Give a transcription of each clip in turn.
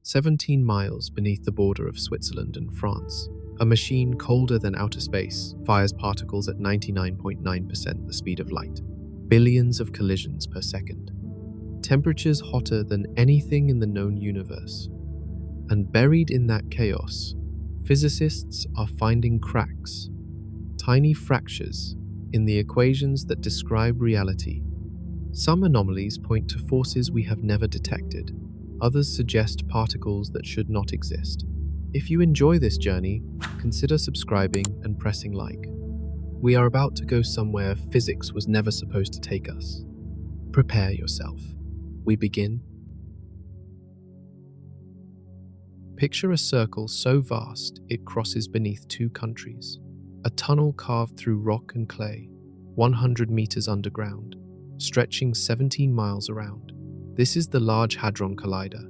17 miles beneath the border of Switzerland and France, a machine colder than outer space fires particles at 99.9% the speed of light, billions of collisions per second. Temperatures hotter than anything in the known universe. And buried in that chaos, physicists are finding cracks, tiny fractures in the equations that describe reality. Some anomalies point to forces we have never detected. Others suggest particles that should not exist. If you enjoy this journey, consider subscribing and pressing like. We are about to go somewhere physics was never supposed to take us. Prepare yourself. We begin. Picture a circle so vast it crosses beneath two countries. A tunnel carved through rock and clay, 100 meters underground, stretching 17 miles around. This is the Large Hadron Collider,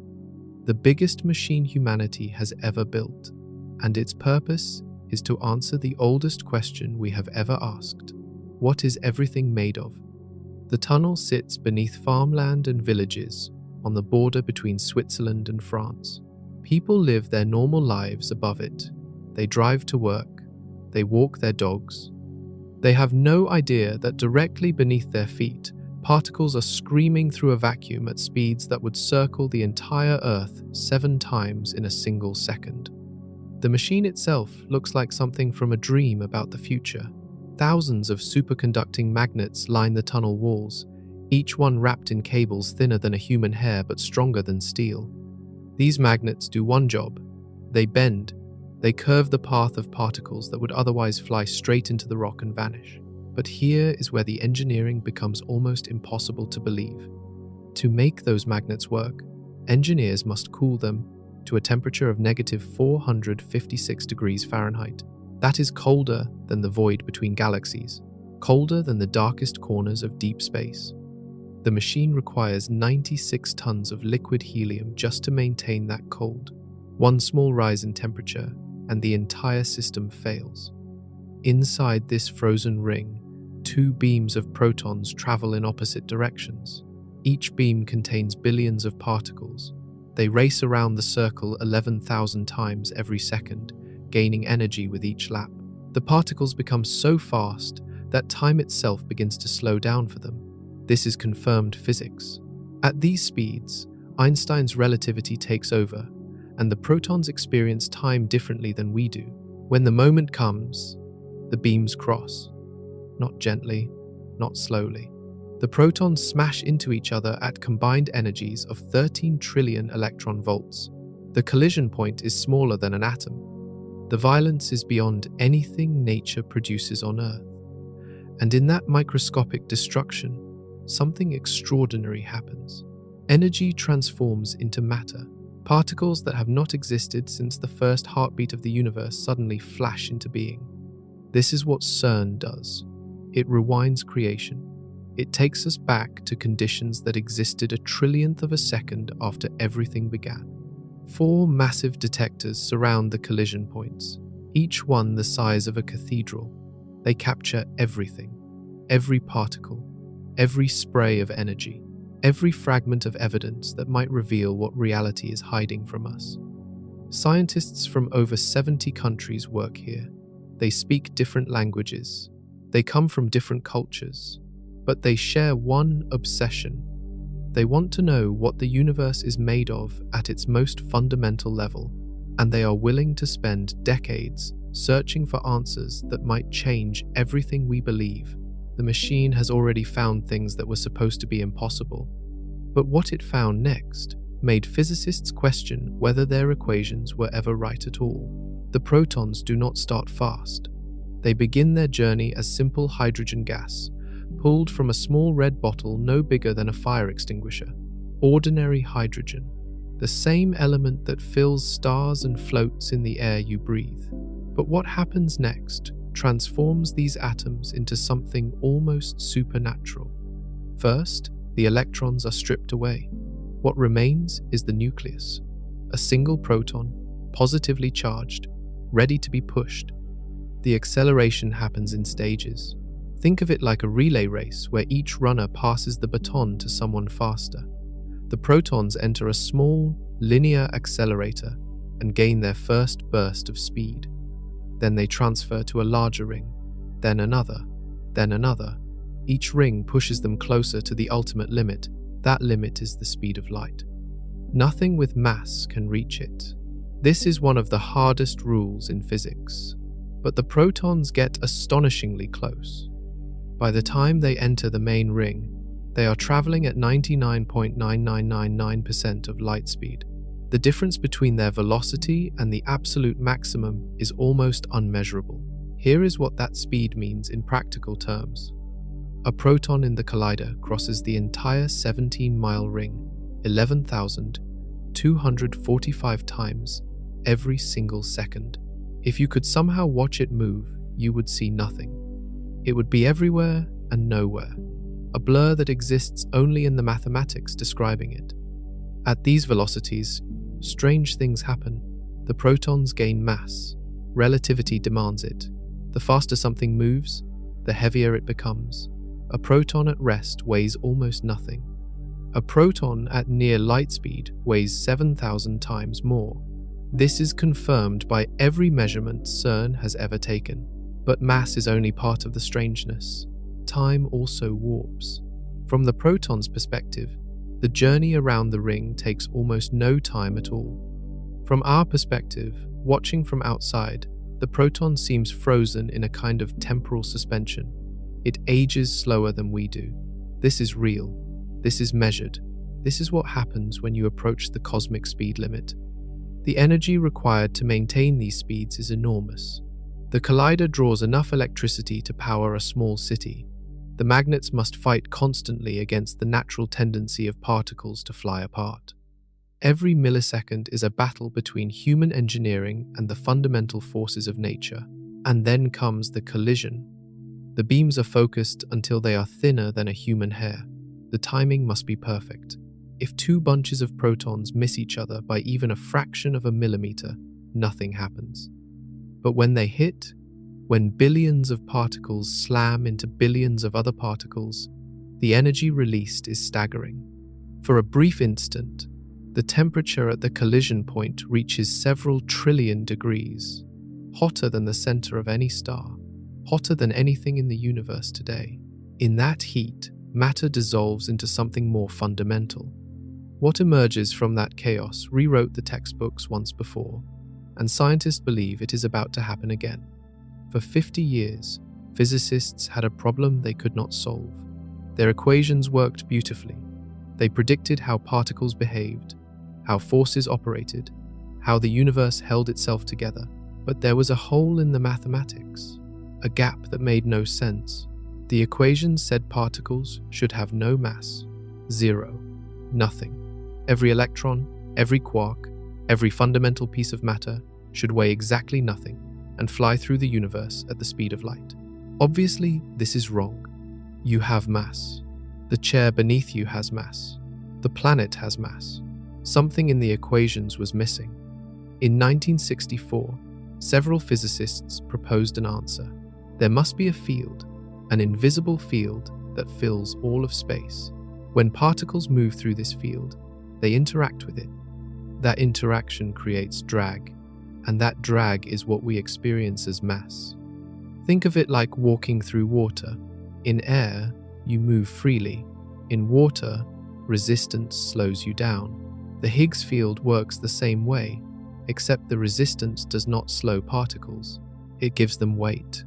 the biggest machine humanity has ever built, and its purpose is to answer the oldest question we have ever asked: what is everything made of? The tunnel sits beneath farmland and villages on the border between Switzerland and France. People live their normal lives above it. They drive to work. They walk their dogs. They have no idea that directly beneath their feet, particles are screaming through a vacuum at speeds that would circle the entire Earth 7 times in a single second. The machine itself looks like something from a dream about the future. Thousands of superconducting magnets line the tunnel walls, each one wrapped in cables thinner than a human hair but stronger than steel. These magnets do one job: they bend. They curve the path of particles that would otherwise fly straight into the rock and vanish. But here is where the engineering becomes almost impossible to believe. To make those magnets work, engineers must cool them to a temperature of -456 degrees Fahrenheit. That is colder than the void between galaxies, colder than the darkest corners of deep space. The machine requires 96 tons of liquid helium just to maintain that cold. One small rise in temperature, and the entire system fails. Inside this frozen ring, 2 beams of protons travel in opposite directions. Each beam contains billions of particles. They race around the circle 11,000 times every second, gaining energy with each lap. The particles become so fast that time itself begins to slow down for them. This is confirmed physics. At these speeds, Einstein's relativity takes over, and the protons experience time differently than we do. When the moment comes, the beams cross. Not gently, not slowly. The protons smash into each other at combined energies of 13 trillion electron volts. The collision point is smaller than an atom. The violence is beyond anything nature produces on Earth. And in that microscopic destruction, something extraordinary happens. Energy transforms into matter. Particles that have not existed since the first heartbeat of the universe suddenly flash into being. This is what CERN does. It rewinds creation. It takes us back to conditions that existed a trillionth of a second after everything began. 4 massive detectors surround the collision points, each one the size of a cathedral. They capture everything, every particle, every spray of energy, every fragment of evidence that might reveal what reality is hiding from us. Scientists from over 70 countries work here. They speak different languages. They come from different cultures, but they share one obsession. They want to know what the universe is made of at its most fundamental level, and they are willing to spend decades searching for answers that might change everything we believe. The machine has already found things that were supposed to be impossible, but what it found next made physicists question whether their equations were ever right at all. The protons do not start fast. They begin their journey as simple hydrogen gas, pulled from a small red bottle no bigger than a fire extinguisher. Ordinary hydrogen, the same element that fills stars and floats in the air you breathe. But what happens next transforms these atoms into something almost supernatural. First, the electrons are stripped away. What remains is the nucleus, a single proton, positively charged, ready to be pushed. The acceleration happens in stages. Think of it like a relay race where each runner passes the baton to someone faster. The protons enter a small, linear accelerator and gain their first burst of speed. Then they transfer to a larger ring, then another, then another. Each ring pushes them closer to the ultimate limit. That limit is the speed of light. Nothing with mass can reach it. This is one of the hardest rules in physics. But the protons get astonishingly close. By the time they enter the main ring, they are traveling at 99.9999% of light speed. The difference between their velocity and the absolute maximum is almost unmeasurable. Here is what that speed means in practical terms. A proton in the collider crosses the entire 17-mile ring 11,245 times every single second. If you could somehow watch it move, you would see nothing. It would be everywhere and nowhere, a blur that exists only in the mathematics describing it. At these velocities, strange things happen. The protons gain mass. Relativity demands it. The faster something moves, the heavier it becomes. A proton at rest weighs almost nothing. A proton at near light speed weighs 7,000 times more. This is confirmed by every measurement CERN has ever taken. But mass is only part of the strangeness. Time also warps. From the proton's perspective, the journey around the ring takes almost no time at all. From our perspective, watching from outside, the proton seems frozen in a kind of temporal suspension. It ages slower than we do. This is real. This is measured. This is what happens when you approach the cosmic speed limit. The energy required to maintain these speeds is enormous. The collider draws enough electricity to power a small city. The magnets must fight constantly against the natural tendency of particles to fly apart. Every millisecond is a battle between human engineering and the fundamental forces of nature. And then comes the collision. The beams are focused until they are thinner than a human hair. The timing must be perfect. If two bunches of protons miss each other by even a fraction of a millimeter, nothing happens. But when they hit, when billions of particles slam into billions of other particles, the energy released is staggering. For a brief instant, the temperature at the collision point reaches several trillion degrees, hotter than the center of any star, hotter than anything in the universe today. In that heat, matter dissolves into something more fundamental. What emerges from that chaos rewrote the textbooks once before, and scientists believe it is about to happen again. For 50 years, physicists had a problem they could not solve. Their equations worked beautifully. They predicted how particles behaved, how forces operated, how the universe held itself together. But there was a hole in the mathematics, a gap that made no sense. The equations said particles should have no mass, zero, nothing. Every electron, every quark, every fundamental piece of matter should weigh exactly nothing and fly through the universe at the speed of light. Obviously, this is wrong. You have mass. The chair beneath you has mass. The planet has mass. Something in the equations was missing. In 1964, several physicists proposed an answer. There must be a field, an invisible field that fills all of space. When particles move through this field, they interact with it. That interaction creates drag, and that drag is what we experience as mass. Think of it like walking through water. In air, you move freely. In water, resistance slows you down. The Higgs field works the same way, except the resistance does not slow particles. It gives them weight.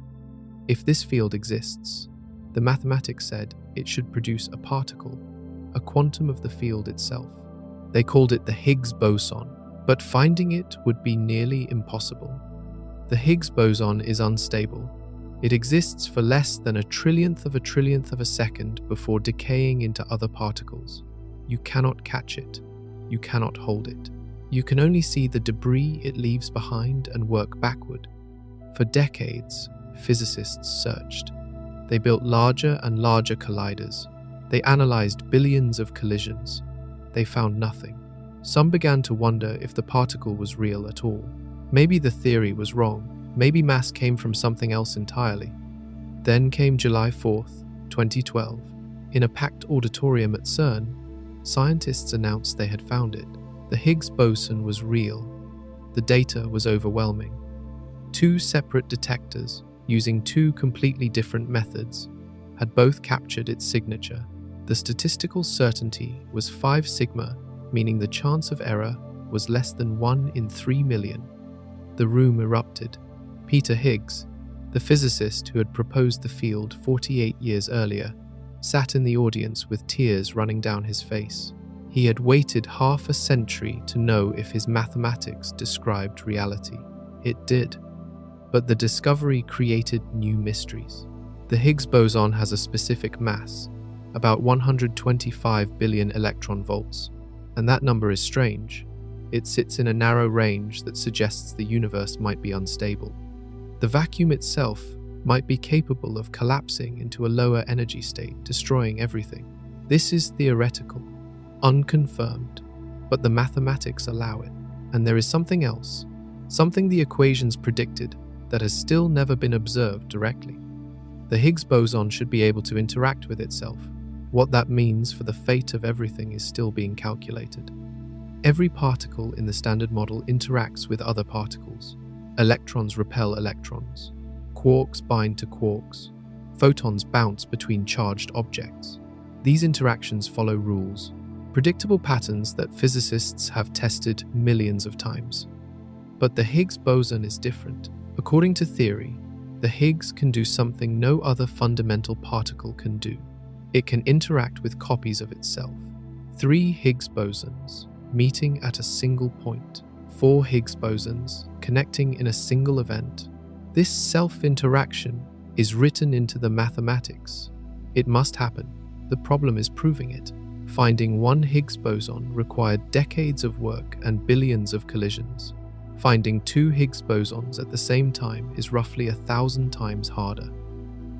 If this field exists, the mathematics said it should produce a particle, a quantum of the field itself. They called it the Higgs boson, but finding it would be nearly impossible. The Higgs boson is unstable. It exists for less than a trillionth of a second before decaying into other particles. You cannot catch it. You cannot hold it. You can only see the debris it leaves behind and work backward. For decades, physicists searched. They built larger and larger colliders. They analyzed billions of collisions. They found nothing. Some began to wonder if the particle was real at all. Maybe the theory was wrong. Maybe mass came from something else entirely. Then came July 4th, 2012. In a packed auditorium at CERN, scientists announced they had found it. The Higgs boson was real. The data was overwhelming. Two separate detectors, using two completely different methods, had both captured its signature. The statistical certainty was 5 sigma, meaning the chance of error was less than 1 in 3 million. The room erupted. Peter Higgs, the physicist who had proposed the field 48 years earlier, sat in the audience with tears running down his face. He had waited half a century to know if his mathematics described reality. It did. But the discovery created new mysteries. The Higgs boson has a specific mass, about 125 billion electron volts, and that number is strange. It sits in a narrow range that suggests the universe might be unstable. The vacuum itself might be capable of collapsing into a lower energy state, destroying everything. This is theoretical, unconfirmed, but the mathematics allow it. And there is something else, something the equations predicted that has still never been observed directly. The Higgs boson should be able to interact with itself. What that means for the fate of everything is still being calculated. Every particle in the Standard Model interacts with other particles. Electrons repel electrons. Quarks bind to quarks. Photons bounce between charged objects. These interactions follow rules, predictable patterns that physicists have tested millions of times. But the Higgs boson is different. According to theory, the Higgs can do something no other fundamental particle can do. It can interact with copies of itself. 3 Higgs bosons meeting at a single point. 4 Higgs bosons connecting in a single event. This self-interaction is written into the mathematics. It must happen. The problem is proving it. Finding one Higgs boson required decades of work and billions of collisions. Finding 2 Higgs bosons at the same time is roughly 1,000 times harder.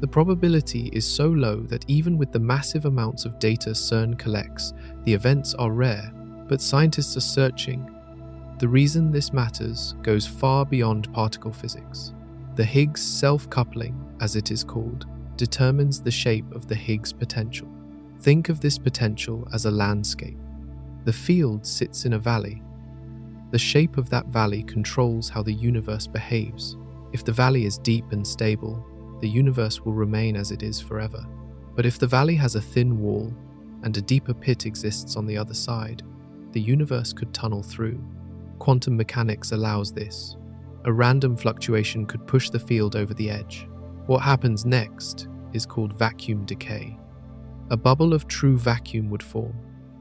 The probability is so low that even with the massive amounts of data CERN collects, the events are rare, but scientists are searching. The reason this matters goes far beyond particle physics. The Higgs self-coupling, as it is called, determines the shape of the Higgs potential. Think of this potential as a landscape. The field sits in a valley. The shape of that valley controls how the universe behaves. If the valley is deep and stable, the universe will remain as it is forever. But if the valley has a thin wall and a deeper pit exists on the other side, the universe could tunnel through. Quantum mechanics allows this. A random fluctuation could push the field over the edge. What happens next is called vacuum decay. A bubble of true vacuum would form.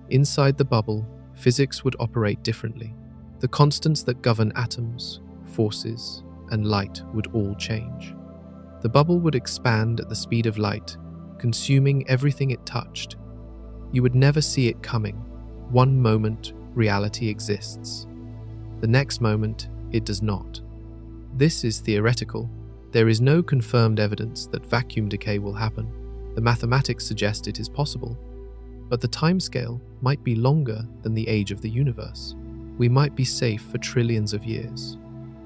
Inside the bubble, physics would operate differently. The constants that govern atoms, forces, and light would all change. The bubble would expand at the speed of light, consuming everything it touched. You would never see it coming. One moment, reality exists. The next moment, it does not. This is theoretical. There is no confirmed evidence that vacuum decay will happen. The mathematics suggest it is possible, but the timescale might be longer than the age of the universe. We might be safe for trillions of years,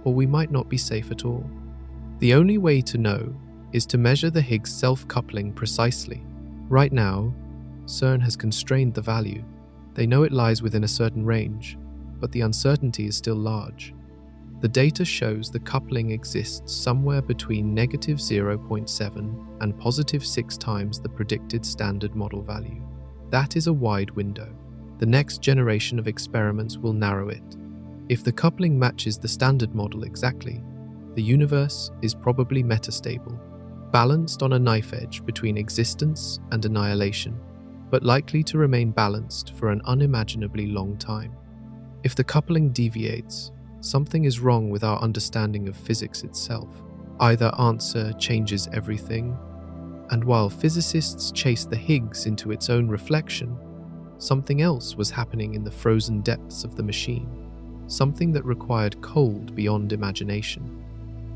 or we might not be safe at all. The only way to know is to measure the Higgs self-coupling precisely. Right now, CERN has constrained the value. They know it lies within a certain range, but the uncertainty is still large. The data shows the coupling exists somewhere between -0.7 and +6 times the predicted Standard Model value. That is a wide window. The next generation of experiments will narrow it. If the coupling matches the Standard Model exactly, the universe is probably metastable, balanced on a knife edge between existence and annihilation, but likely to remain balanced for an unimaginably long time. If the coupling deviates, something is wrong with our understanding of physics itself. Either answer changes everything, and while physicists chase the Higgs into its own reflection, something else was happening in the frozen depths of the machine, something that required cold beyond imagination.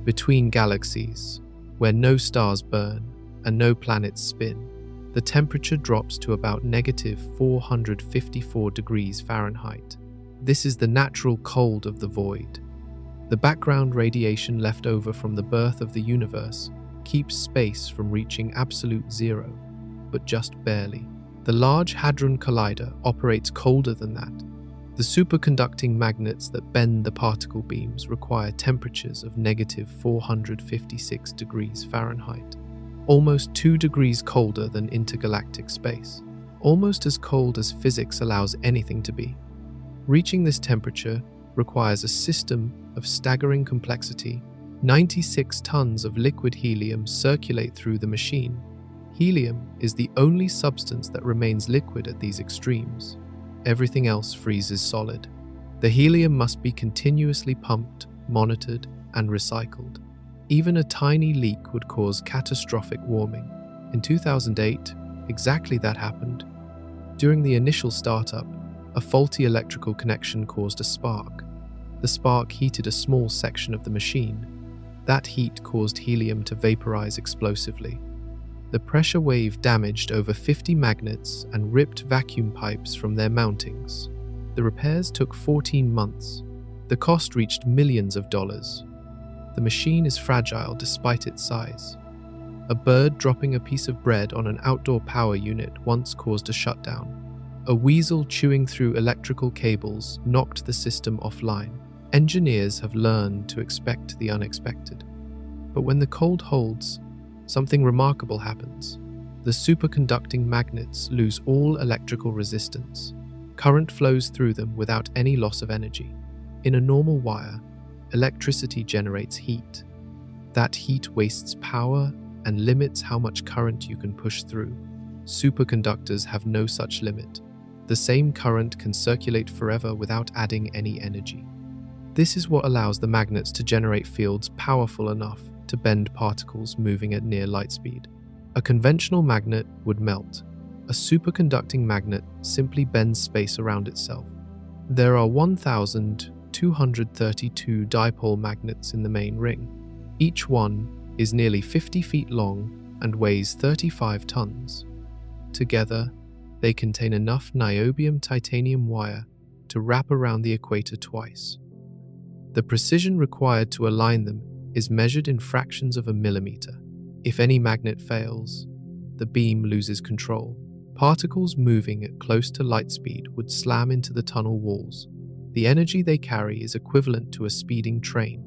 Between galaxies, where no stars burn and no planets spin, the temperature drops to about -454 degrees Fahrenheit. This is the natural cold of the void. The background radiation left over from the birth of the universe keeps space from reaching absolute zero, but just barely. The Large Hadron Collider operates colder than that. The The superconducting magnets that bend the particle beams require temperatures of -456 degrees Fahrenheit, almost 2 degrees colder than intergalactic space, almost as cold as physics allows anything to be. Reaching this temperature requires a system of staggering complexity. 96 tons of liquid helium circulate through the machine. Helium is the only substance that remains liquid at these extremes. Everything else freezes solid. The helium must be continuously pumped, monitored, and recycled. Even a tiny leak would cause catastrophic warming. In 2008, exactly that happened. During the initial startup, a faulty electrical connection caused a spark. The spark heated a small section of the machine. That heat caused helium to vaporize explosively. The pressure wave damaged over 50 magnets and ripped vacuum pipes from their mountings. The repairs took 14 months. The cost reached millions of dollars. The machine is fragile despite its size. A bird dropping a piece of bread on an outdoor power unit once caused a shutdown. A weasel chewing through electrical cables knocked the system offline. Engineers have learned to expect the unexpected. But when the cold holds, something remarkable happens. The superconducting magnets lose all electrical resistance. Current flows through them without any loss of energy. In a normal wire, electricity generates heat. That heat wastes power and limits how much current you can push through. Superconductors have no such limit. The same current can circulate forever without adding any energy. This is what allows the magnets to generate fields powerful enough to bend particles moving at near light speed. A conventional magnet would melt. A superconducting magnet simply bends space around itself. There are 1,232 dipole magnets in the main ring. Each one is nearly 50 feet long and weighs 35 tons. Together, they contain enough niobium titanium wire to wrap around the equator twice. The precision required to align them is measured in fractions of a millimeter. If any magnet fails, the beam loses control. Particles moving at close to light speed would slam into the tunnel walls. The energy they carry is equivalent to a speeding train.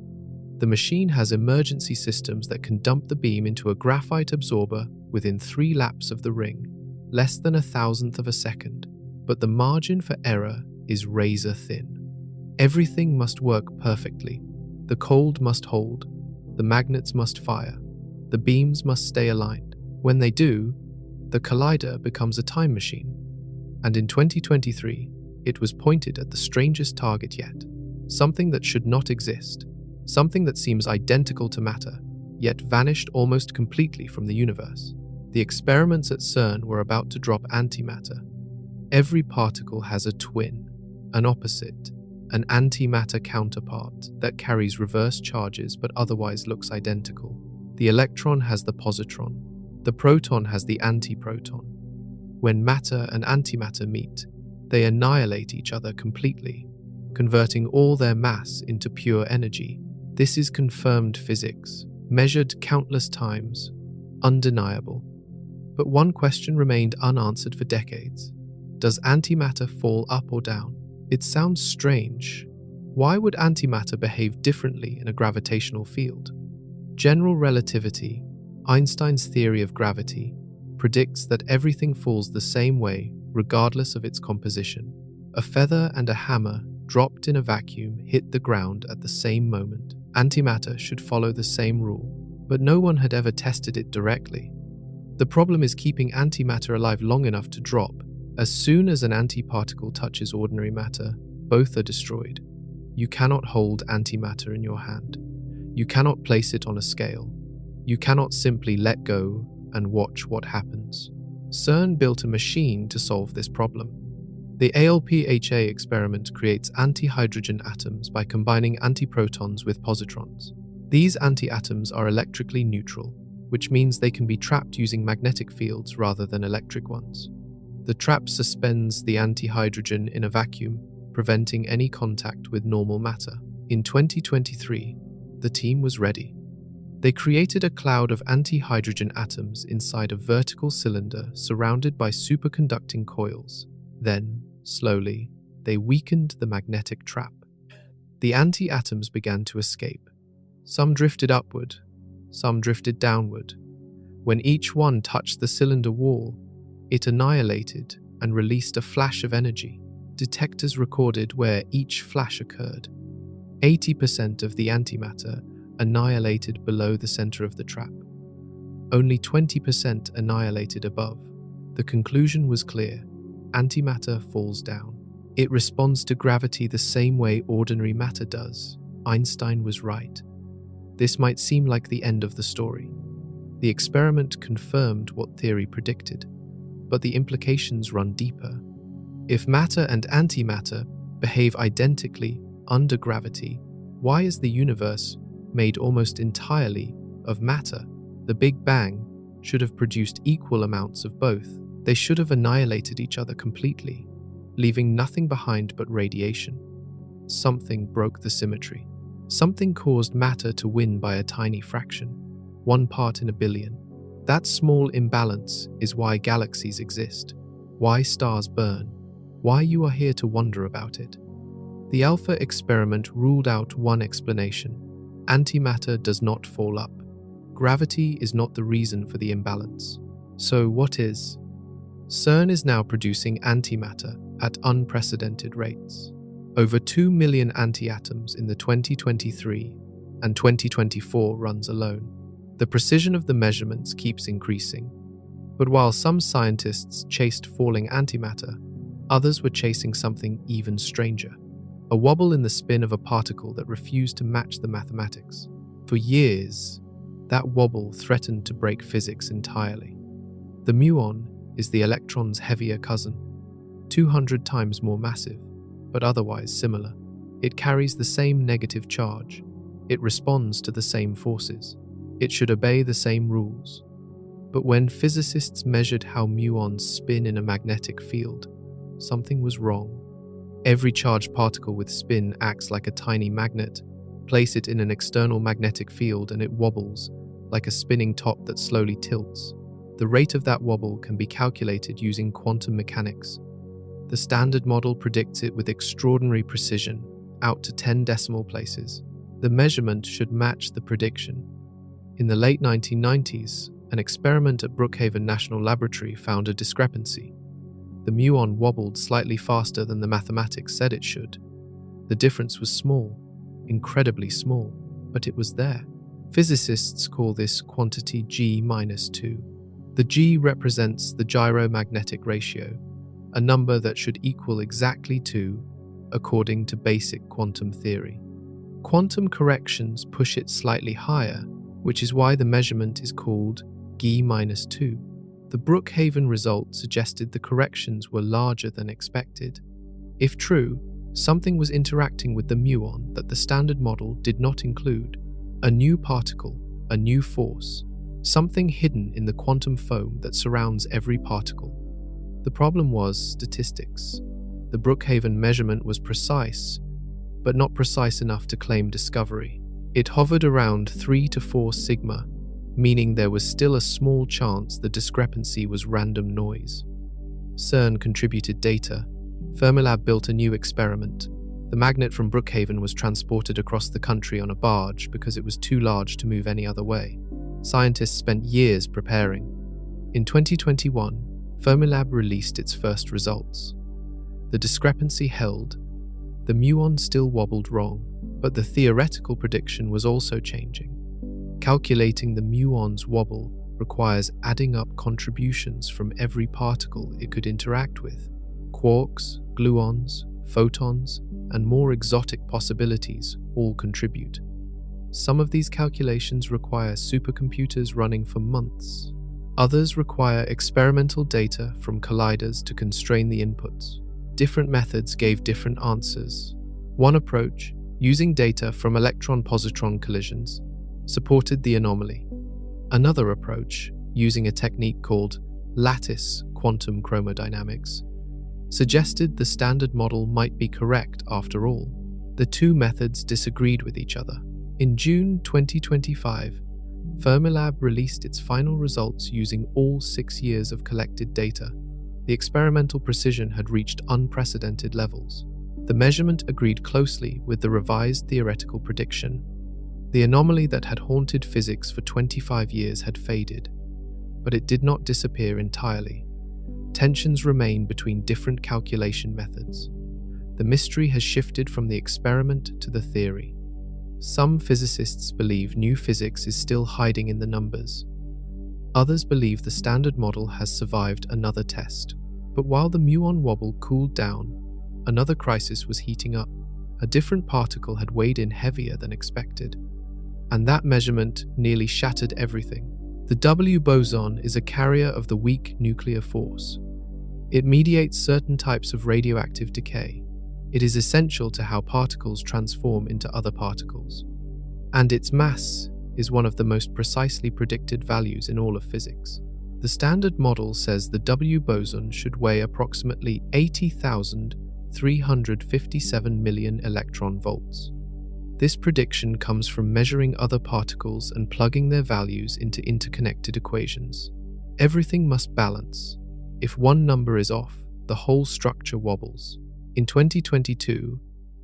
The machine has emergency systems that can dump the beam into a graphite absorber within 3 laps of the ring, less than 1,000th of a second. But the margin for error is razor thin. Everything must work perfectly. The cold must hold. The magnets must fire. The beams must stay aligned. When they do, the collider becomes a time machine. And in 2023, it was pointed at the strangest target yet. Something that should not exist. Something that seems identical to matter, yet vanished almost completely from the universe. The experiments at CERN were about to drop antimatter. Every particle has a twin, an opposite, an antimatter counterpart that carries reverse charges but otherwise looks identical. The electron has the positron. The proton has the antiproton. When matter and antimatter meet, they annihilate each other completely, converting all their mass into pure energy. This is confirmed physics, measured countless times, undeniable. But one question remained unanswered for decades. Does antimatter fall up or down? It sounds strange. Why would antimatter behave differently in a gravitational field? General relativity, Einstein's theory of gravity, predicts that everything falls the same way regardless of its composition. A feather and a hammer dropped in a vacuum hit the ground at the same moment. Antimatter should follow the same rule, but no one had ever tested it directly. The problem is keeping antimatter alive long enough to drop. As soon as an antiparticle touches ordinary matter, both are destroyed. You cannot hold antimatter in your hand. You cannot place it on a scale. You cannot simply let go and watch what happens. CERN built a machine to solve this problem. The ALPHA experiment creates anti-hydrogen atoms by combining antiprotons with positrons. These anti-atoms are electrically neutral, which means they can be trapped using magnetic fields rather than electric ones. The trap suspends the anti-hydrogen in a vacuum, preventing any contact with normal matter. In 2023, the team was ready. They created a cloud of anti-hydrogen atoms inside a vertical cylinder surrounded by superconducting coils. Then, slowly, they weakened the magnetic trap. The anti-atoms began to escape. Some drifted upward, some drifted downward. When each one touched the cylinder wall, it annihilated and released a flash of energy. Detectors recorded where each flash occurred. 80% of the antimatter annihilated below the center of the trap. Only 20% annihilated above. The conclusion was clear. Antimatter falls down. It responds to gravity the same way ordinary matter does. Einstein was right. This might seem like the end of the story. The experiment confirmed what theory predicted, but the implications run deeper. If matter and antimatter behave identically under gravity, why is the universe made almost entirely of matter? The Big Bang should have produced equal amounts of both. They should have annihilated each other completely, leaving nothing behind but radiation. Something broke the symmetry. Something caused matter to win by a tiny fraction, 1 part in a billion. That small imbalance is why galaxies exist, why stars burn, why you are here to wonder about it. The Alpha experiment ruled out one explanation. Antimatter does not fall up. Gravity is not the reason for the imbalance. So what is? CERN is now producing antimatter at unprecedented rates. Over 2 million antiatoms in the 2023 and 2024 runs alone. The precision of the measurements keeps increasing. But while some scientists chased falling antimatter, others were chasing something even stranger. A wobble in the spin of a particle that refused to match the mathematics. For years, that wobble threatened to break physics entirely. The muon is the electron's heavier cousin, 200 times more massive, but otherwise similar. It carries the same negative charge. It responds to the same forces. It should obey the same rules. But when physicists measured how muons spin in a magnetic field, something was wrong. Every charged particle with spin acts like a tiny magnet. Place it in an external magnetic field and it wobbles, like a spinning top that slowly tilts. The rate of that wobble can be calculated using quantum mechanics. The standard model predicts it with extraordinary precision, out to 10 decimal places. The measurement should match the prediction. In the late 1990s, an experiment at Brookhaven National Laboratory found a discrepancy. The muon wobbled slightly faster than the mathematics said it should. The difference was small, incredibly small, but it was there. Physicists call this quantity G-2. The G represents the gyromagnetic ratio, a number that should equal exactly 2, according to basic quantum theory. Quantum corrections push it slightly higher, which is why the measurement is called G-2. The Brookhaven result suggested the corrections were larger than expected. If true, something was interacting with the muon that the standard model did not include. A new particle, a new force, something hidden in the quantum foam that surrounds every particle. The problem was statistics. The Brookhaven measurement was precise, but not precise enough to claim discovery. It hovered around 3 to 4 sigma, meaning there was still a small chance the discrepancy was random noise. CERN contributed data. Fermilab built a new experiment. The magnet from Brookhaven was transported across the country on a barge because it was too large to move any other way. Scientists spent years preparing. In 2021, Fermilab released its first results. The discrepancy held. The muon still wobbled wrong, but the theoretical prediction was also changing. Calculating the muon's wobble requires adding up contributions from every particle it could interact with. Quarks, gluons, photons, and more exotic possibilities all contribute. Some of these calculations require supercomputers running for months. Others require experimental data from colliders to constrain the inputs. Different methods gave different answers. One approach, using data from electron-positron collisions, supported the anomaly. Another approach, using a technique called lattice quantum chromodynamics, suggested the standard model might be correct after all. The two methods disagreed with each other. In June 2025, Fermilab released its final results using all 6 years of collected data. The experimental precision had reached unprecedented levels. The measurement agreed closely with the revised theoretical prediction. The anomaly that had haunted physics for 25 years had faded, but it did not disappear entirely. Tensions remain between different calculation methods. The mystery has shifted from the experiment to the theory. Some physicists believe new physics is still hiding in the numbers. Others believe the standard model has survived another test. But while the muon wobble cooled down, another crisis was heating up. A different particle had weighed in heavier than expected, and that measurement nearly shattered everything. The W boson is a carrier of the weak nuclear force. It mediates certain types of radioactive decay. It is essential to how particles transform into other particles. And its mass is one of the most precisely predicted values in all of physics. The standard model says the W boson should weigh approximately 80,357 million electron volts. This prediction comes from measuring other particles and plugging their values into interconnected equations. Everything must balance. If one number is off, the whole structure wobbles. In 2022,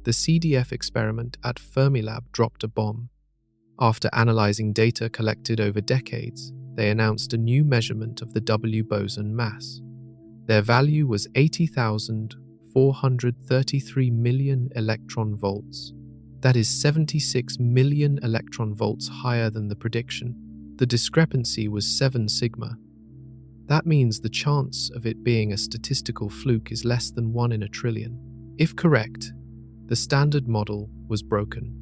the CDF experiment at Fermilab dropped a bomb. After analyzing data collected over decades, they announced a new measurement of the W boson mass. Their value was 80,433 million electron volts. That is 76 million electron volts higher than the prediction. The discrepancy was 7 sigma. That means the chance of it being a statistical fluke is less than 1 in a trillion. If correct, the standard model was broken.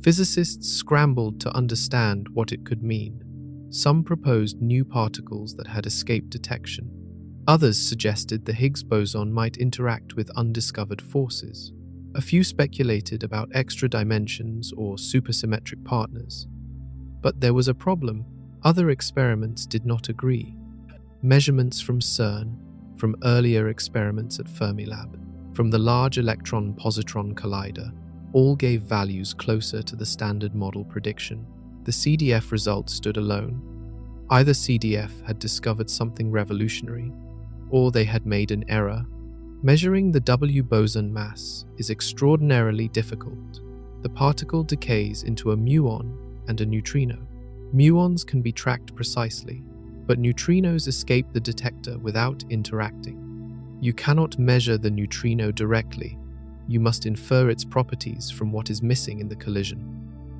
Physicists scrambled to understand what it could mean. Some proposed new particles that had escaped detection. Others suggested the Higgs boson might interact with undiscovered forces. A few speculated about extra dimensions or supersymmetric partners. But there was a problem. Other experiments did not agree. Measurements from CERN, from earlier experiments at Fermilab, from the Large Electron Positron Collider, all gave values closer to the standard model prediction. The CDF results stood alone. Either CDF had discovered something revolutionary, or they had made an error. Measuring the W boson mass is extraordinarily difficult. The particle decays into a muon and a neutrino. Muons can be tracked precisely, but neutrinos escape the detector without interacting. You cannot measure the neutrino directly. You must infer its properties from what is missing in the collision.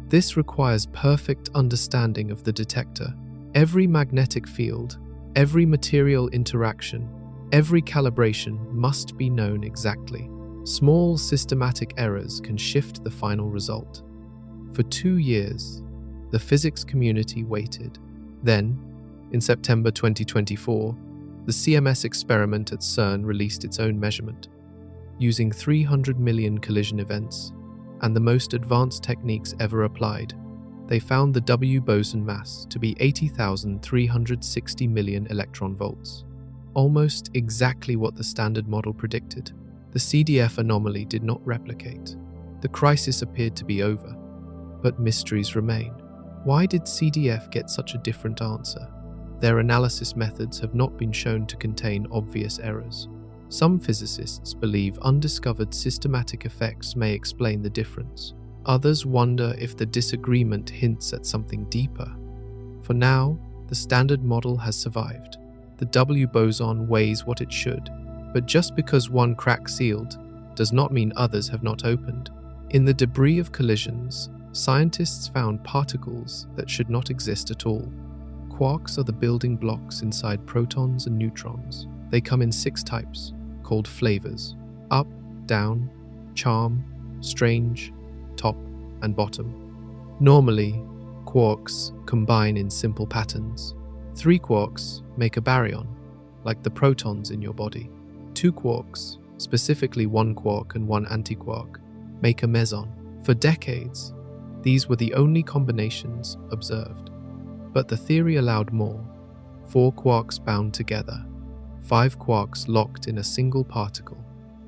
This requires perfect understanding of the detector. Every magnetic field, every material interaction, every calibration must be known exactly. Small systematic errors can shift the final result. For 2 years, the physics community waited. Then, in September 2024, the CMS experiment at CERN released its own measurement. Using 300 million collision events and the most advanced techniques ever applied, they found the W boson mass to be 80,360 million electron volts. Almost exactly what the standard model predicted. The CDF anomaly did not replicate. The crisis appeared to be over, but mysteries remain. Why did CDF get such a different answer? Their analysis methods have not been shown to contain obvious errors. Some physicists believe undiscovered systematic effects may explain the difference. Others wonder if the disagreement hints at something deeper. For now, the standard model has survived. The W boson weighs what it should, but just because one crack sealed does not mean others have not opened. In the debris of collisions, scientists found particles that should not exist at all. Quarks are the building blocks inside protons and neutrons. They come in 6 types, called flavors: up, down, charm, strange, top, and bottom. Normally, quarks combine in simple patterns. 3 quarks make a baryon, like the protons in your body. 2 quarks, specifically 1 quark and 1 antiquark, make a meson. For decades, these were the only combinations observed. But the theory allowed more. 4 quarks bound together, 5 quarks locked in a single particle.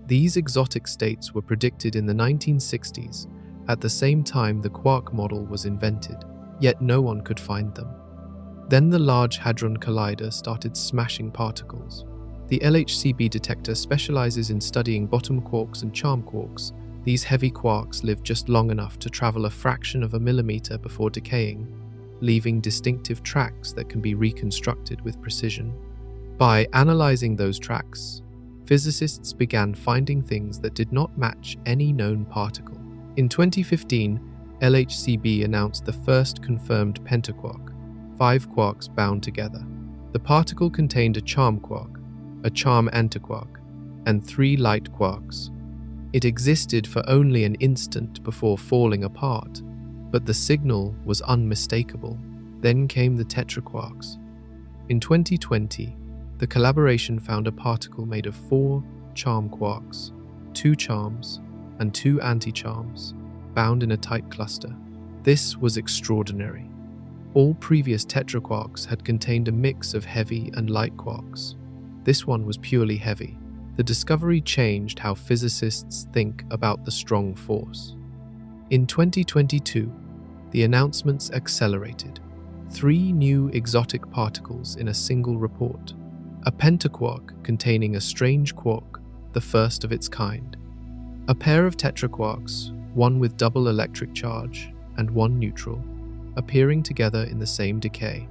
These exotic states were predicted in the 1960s, at the same time the quark model was invented, yet no one could find them. Then the Large Hadron Collider started smashing particles. The LHCb detector specializes in studying bottom quarks and charm quarks. These heavy quarks live just long enough to travel a fraction of a millimeter before decaying, leaving distinctive tracks that can be reconstructed with precision. By analyzing those tracks, physicists began finding things that did not match any known particle. In 2015, LHCb announced the first confirmed pentaquark, 5 quarks bound together. The particle contained a charm quark, a charm antiquark, and 3 light quarks. It existed for only an instant before falling apart, but the signal was unmistakable. Then came the tetraquarks. In 2020, the collaboration found a particle made of 4 charm quarks, 2 charms, and 2 anti-charms, bound in a tight cluster. This was extraordinary. All previous tetraquarks had contained a mix of heavy and light quarks. This one was purely heavy. The discovery changed how physicists think about the strong force. In 2022, the announcements accelerated. 3 new exotic particles in a single report. A pentaquark containing a strange quark, the first of its kind. A pair of tetraquarks, one with double electric charge and one neutral, appearing together in the same decay.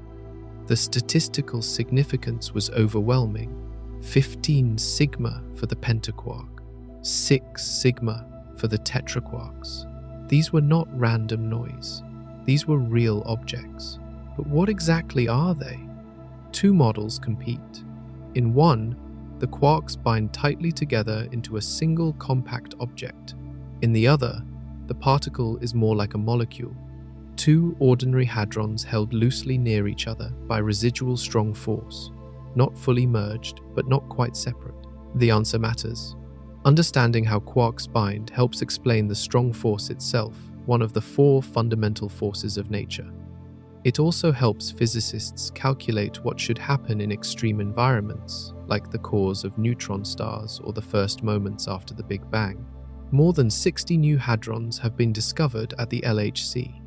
The statistical significance was overwhelming. 15 sigma for the pentaquark, 6 sigma for the tetraquarks. These were not random noise. These were real objects. But what exactly are they? 2 models compete. In one, the quarks bind tightly together into a single compact object. In the other, the particle is more like a molecule. 2 ordinary hadrons held loosely near each other by residual strong force. Not fully merged, but not quite separate. The answer matters. Understanding how quarks bind helps explain the strong force itself, one of the 4 fundamental forces of nature. It also helps physicists calculate what should happen in extreme environments, like the cores of neutron stars or the first moments after the Big Bang. More than 60 new hadrons have been discovered at the LHC.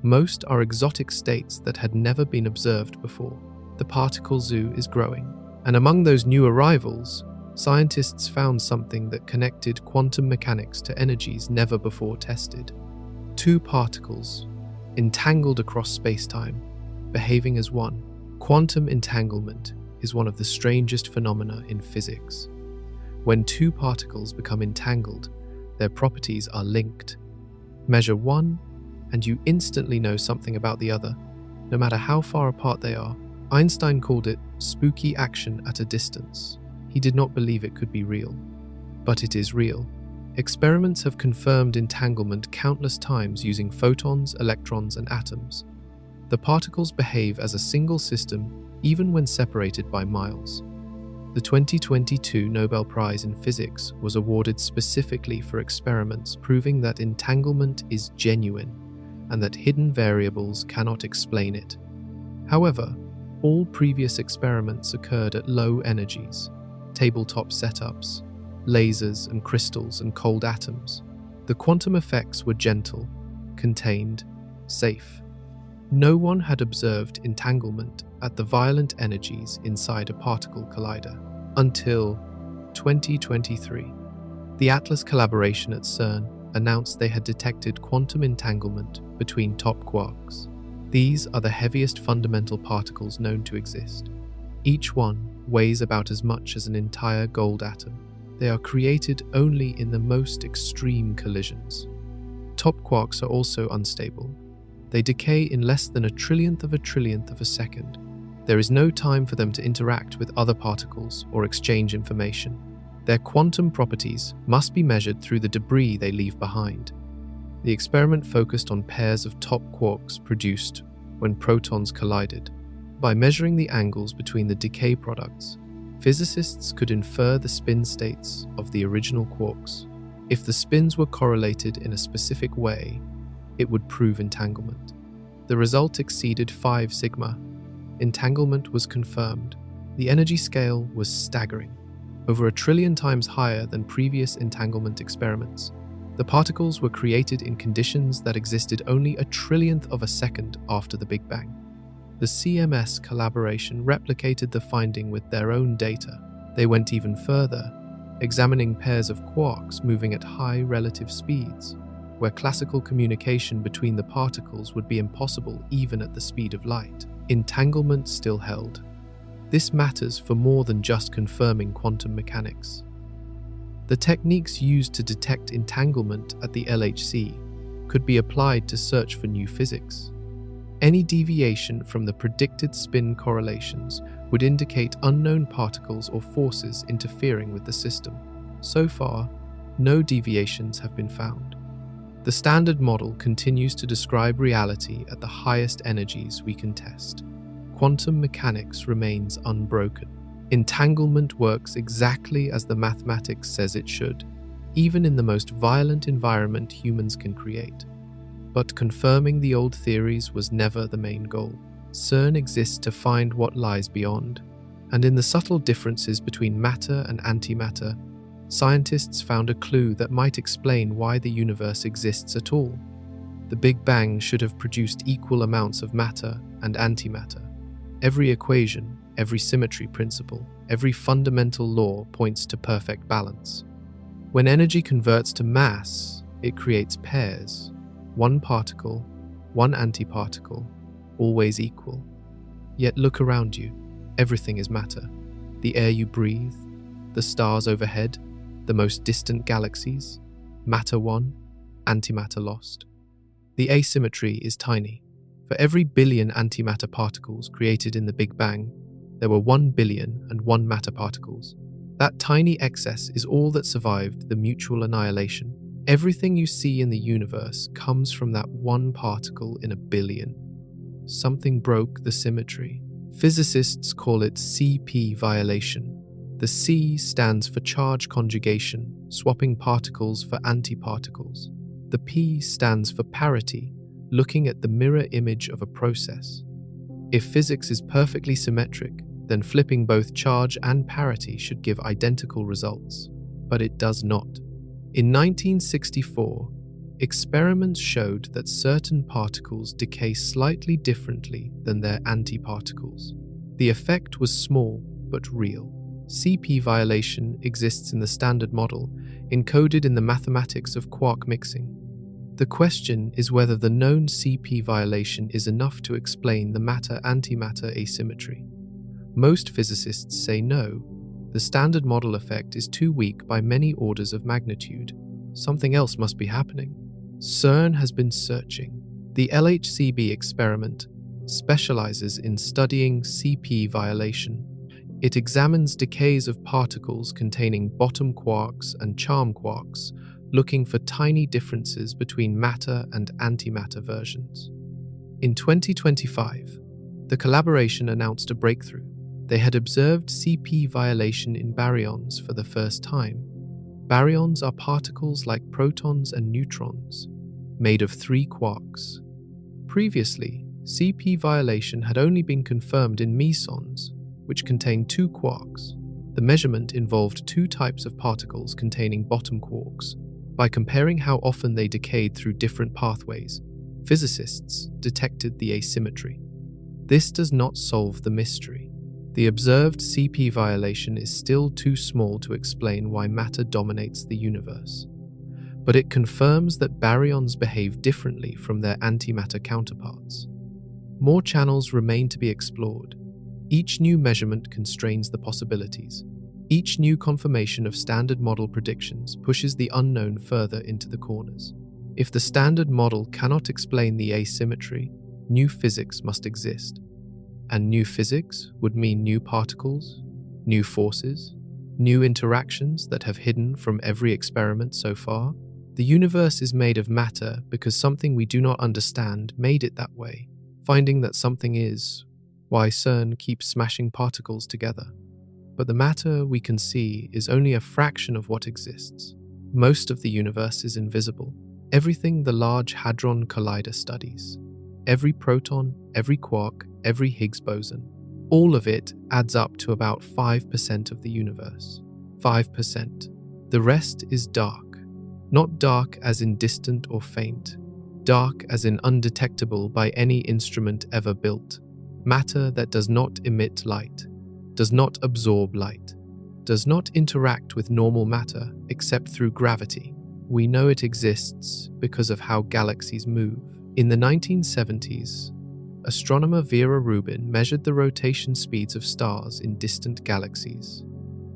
Most are exotic states that had never been observed before. The particle zoo is growing, and among those new arrivals, scientists found something that connected quantum mechanics to energies never before tested. 2 particles, entangled across space-time, behaving as one. Quantum entanglement is one of the strangest phenomena in physics. When 2 particles become entangled, their properties are linked. Measure one, and you instantly know something about the other, no matter how far apart they are. Einstein called it spooky action at a distance. He did not believe it could be real. But it is real. Experiments have confirmed entanglement countless times using photons, electrons, and atoms. The particles behave as a single system even when separated by miles. The 2022 Nobel Prize in Physics was awarded specifically for experiments proving that entanglement is genuine and that hidden variables cannot explain it. However, all previous experiments occurred at low energies, tabletop setups, lasers and crystals and cold atoms. The quantum effects were gentle, contained, safe. No one had observed entanglement at the violent energies inside a particle collider until 2023. The Atlas collaboration at CERN announced they had detected quantum entanglement between top quarks. These are the heaviest fundamental particles known to exist. Each one weighs about as much as an entire gold atom. They are created only in the most extreme collisions. Top quarks are also unstable. They decay in less than a trillionth of a second. There is no time for them to interact with other particles or exchange information. Their quantum properties must be measured through the debris they leave behind. The experiment focused on pairs of top quarks produced when protons collided. By measuring the angles between the decay products, physicists could infer the spin states of the original quarks. If the spins were correlated in a specific way, it would prove entanglement. The result exceeded 5 sigma. Entanglement was confirmed. The energy scale was staggering, over 1 trillion times higher than previous entanglement experiments. The particles were created in conditions that existed only 1 trillionth of a second after the Big Bang. The CMS collaboration replicated the finding with their own data. They went even further, examining pairs of quarks moving at high relative speeds, where classical communication between the particles would be impossible even at the speed of light. Entanglement still held. This matters for more than just confirming quantum mechanics. The techniques used to detect entanglement at the LHC could be applied to search for new physics. Any deviation from the predicted spin correlations would indicate unknown particles or forces interfering with the system. So far, no deviations have been found. The Standard Model continues to describe reality at the highest energies we can test. Quantum mechanics remains unbroken. Entanglement works exactly as the mathematics says it should, even in the most violent environment humans can create. But confirming the old theories was never the main goal. CERN exists to find what lies beyond, and in the subtle differences between matter and antimatter, scientists found a clue that might explain why the universe exists at all. The Big Bang should have produced equal amounts of matter and antimatter. Every equation, every symmetry principle, every fundamental law points to perfect balance. When energy converts to mass, it creates pairs. One particle, one antiparticle, always equal. Yet look around you. Everything is matter. The air you breathe, the stars overhead, the most distant galaxies, matter won, antimatter lost. The asymmetry is tiny. For every billion antimatter particles created in the Big Bang, there were 1,000,000,001 matter particles. That tiny excess is all that survived the mutual annihilation. Everything you see in the universe comes from that one particle in a billion. Something broke the symmetry. Physicists call it CP violation. The C stands for charge conjugation, swapping particles for antiparticles. The P stands for parity, looking at the mirror image of a process. If physics is perfectly symmetric, then flipping both charge and parity should give identical results. But it does not. In 1964, experiments showed that certain particles decay slightly differently than their antiparticles. The effect was small but real. CP violation exists in the Standard Model, encoded in the mathematics of quark mixing. The question is whether the known CP violation is enough to explain the matter-antimatter asymmetry. Most physicists say no. The Standard Model effect is too weak by many orders of magnitude. Something else must be happening. CERN has been searching. The LHCb experiment specializes in studying CP violation. It examines decays of particles containing bottom quarks and charm quarks, looking for tiny differences between matter and antimatter versions. In 2025, the collaboration announced a breakthrough. They had observed CP violation in baryons for the first time. Baryons are particles like protons and neutrons, made of 3 quarks. Previously, CP violation had only been confirmed in mesons, which contain 2 quarks. The measurement involved 2 types of particles containing bottom quarks. By comparing how often they decayed through different pathways, physicists detected the asymmetry. This does not solve the mystery. The observed CP violation is still too small to explain why matter dominates the universe. But it confirms that baryons behave differently from their antimatter counterparts. More channels remain to be explored. Each new measurement constrains the possibilities. Each new confirmation of Standard Model predictions pushes the unknown further into the corners. If the Standard Model cannot explain the asymmetry, new physics must exist. And new physics would mean new particles, new forces, new interactions that have hidden from every experiment so far. The universe is made of matter because something we do not understand made it that way. Finding that something is why CERN keeps smashing particles together. But the matter we can see is only a fraction of what exists. Most of the universe is invisible. Everything the Large Hadron Collider studies. Every proton, every quark, every Higgs boson. All of it adds up to about 5% of the universe. 5%. The rest is dark. Not dark as in distant or faint. Dark as in undetectable by any instrument ever built. Matter that does not emit light, does not absorb light. does not interact with normal matter except through gravity. We know it exists because of how galaxies move. In the 1970s, astronomer Vera Rubin measured the rotation speeds of stars in distant galaxies.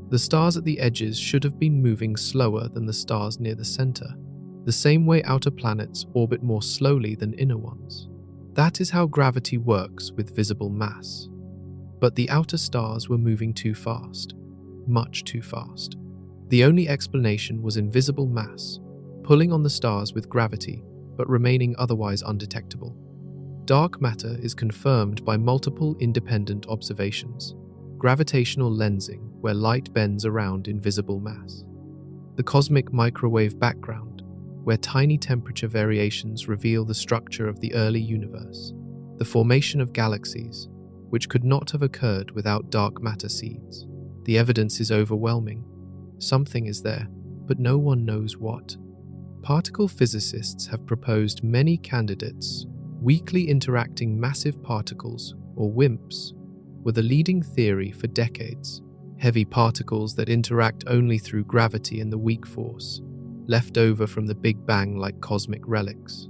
The stars at the edges should have been moving slower than the stars near the center, the same way outer planets orbit more slowly than inner ones. That is how gravity works with visible mass. But the outer stars were moving too fast, much too fast. The only explanation was invisible mass, pulling on the stars with gravity, but remaining otherwise undetectable. Dark matter is confirmed by multiple independent observations. Gravitational lensing, where light bends around invisible mass. The cosmic microwave background, where tiny temperature variations reveal the structure of the early universe. The formation of galaxies, which could not have occurred without dark matter seeds. The evidence is overwhelming. Something is there, but no one knows what. Particle physicists have proposed many candidates. Weakly interacting massive particles, or WIMPs, were the leading theory for decades. Heavy particles that interact only through gravity and the weak force, left over from the Big Bang like cosmic relics.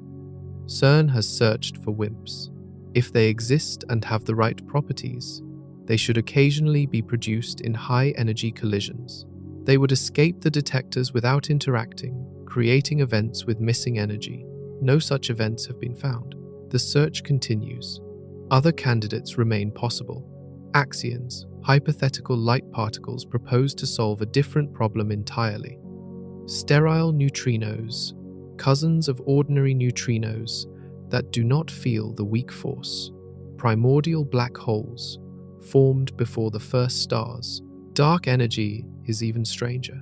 CERN has searched for WIMPs. If they exist and have the right properties, they should occasionally be produced in high-energy collisions. They would escape the detectors without interacting, creating events with missing energy. No such events have been found. The search continues. Other candidates remain possible. Axions, hypothetical light particles proposed to solve a different problem entirely. Sterile neutrinos, cousins of ordinary neutrinos that do not feel the weak force. Primordial black holes, formed before the first stars. Dark energy is even stranger.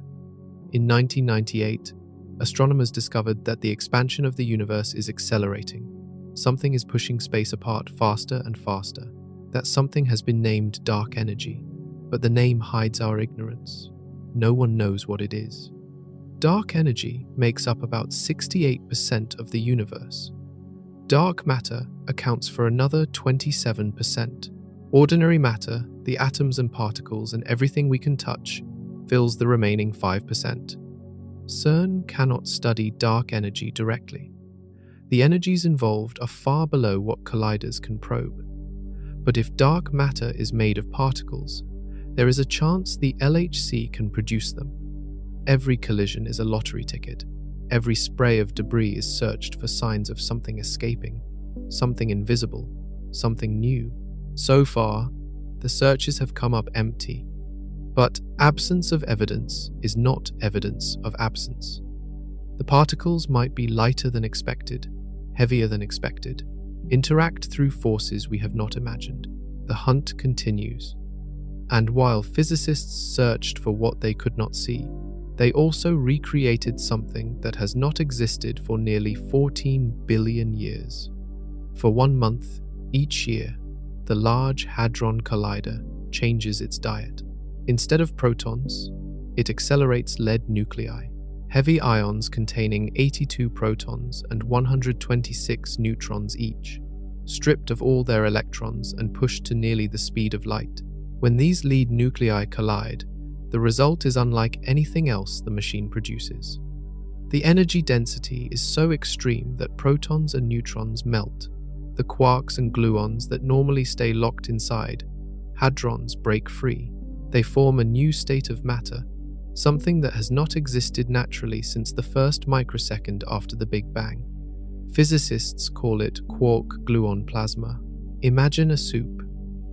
In 1998, astronomers discovered that the expansion of the universe is accelerating. Something is pushing space apart faster and faster. That something has been named dark energy, but the name hides our ignorance. No one knows what it is. Dark energy makes up about 68% of the universe. Dark matter accounts for another 27%. Ordinary matter, the atoms and particles and everything we can touch, fills the remaining 5%. CERN cannot study dark energy directly. The energies involved are far below what colliders can probe. But if dark matter is made of particles, there is a chance the LHC can produce them. Every collision is a lottery ticket. Every spray of debris is searched for signs of something escaping, something invisible, something new. So far, the searches have come up empty. But absence of evidence is not evidence of absence. The particles might be lighter than expected, heavier than expected, interact through forces we have not imagined. The hunt continues. And while physicists searched for what they could not see, they also recreated something that has not existed for nearly 14 billion years. For 1 month, each year, the Large Hadron Collider changes its diet. Instead of protons, it accelerates lead nuclei, heavy ions containing 82 protons and 126 neutrons each, stripped of all their electrons and pushed to nearly the speed of light. When these lead nuclei collide, the result is unlike anything else the machine produces. The energy density is so extreme that protons and neutrons melt. The quarks and gluons that normally stay locked inside, hadrons, break free. They form a new state of matter, something that has not existed naturally since the first microsecond after the Big Bang. Physicists call it quark-gluon plasma. Imagine a soup,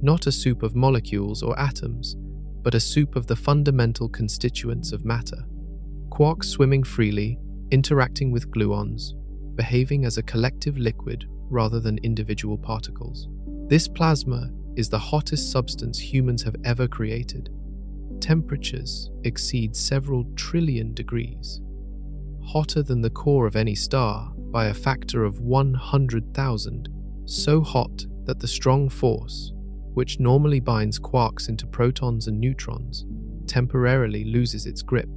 not a soup of molecules or atoms, but a soup of the fundamental constituents of matter. Quarks swimming freely, interacting with gluons, behaving as a collective liquid rather than individual particles. This plasma is the hottest substance humans have ever created. Temperatures exceed several trillion degrees, hotter than the core of any star by a factor of 100,000, so hot that the strong force, which normally binds quarks into protons and neutrons, temporarily loses its grip.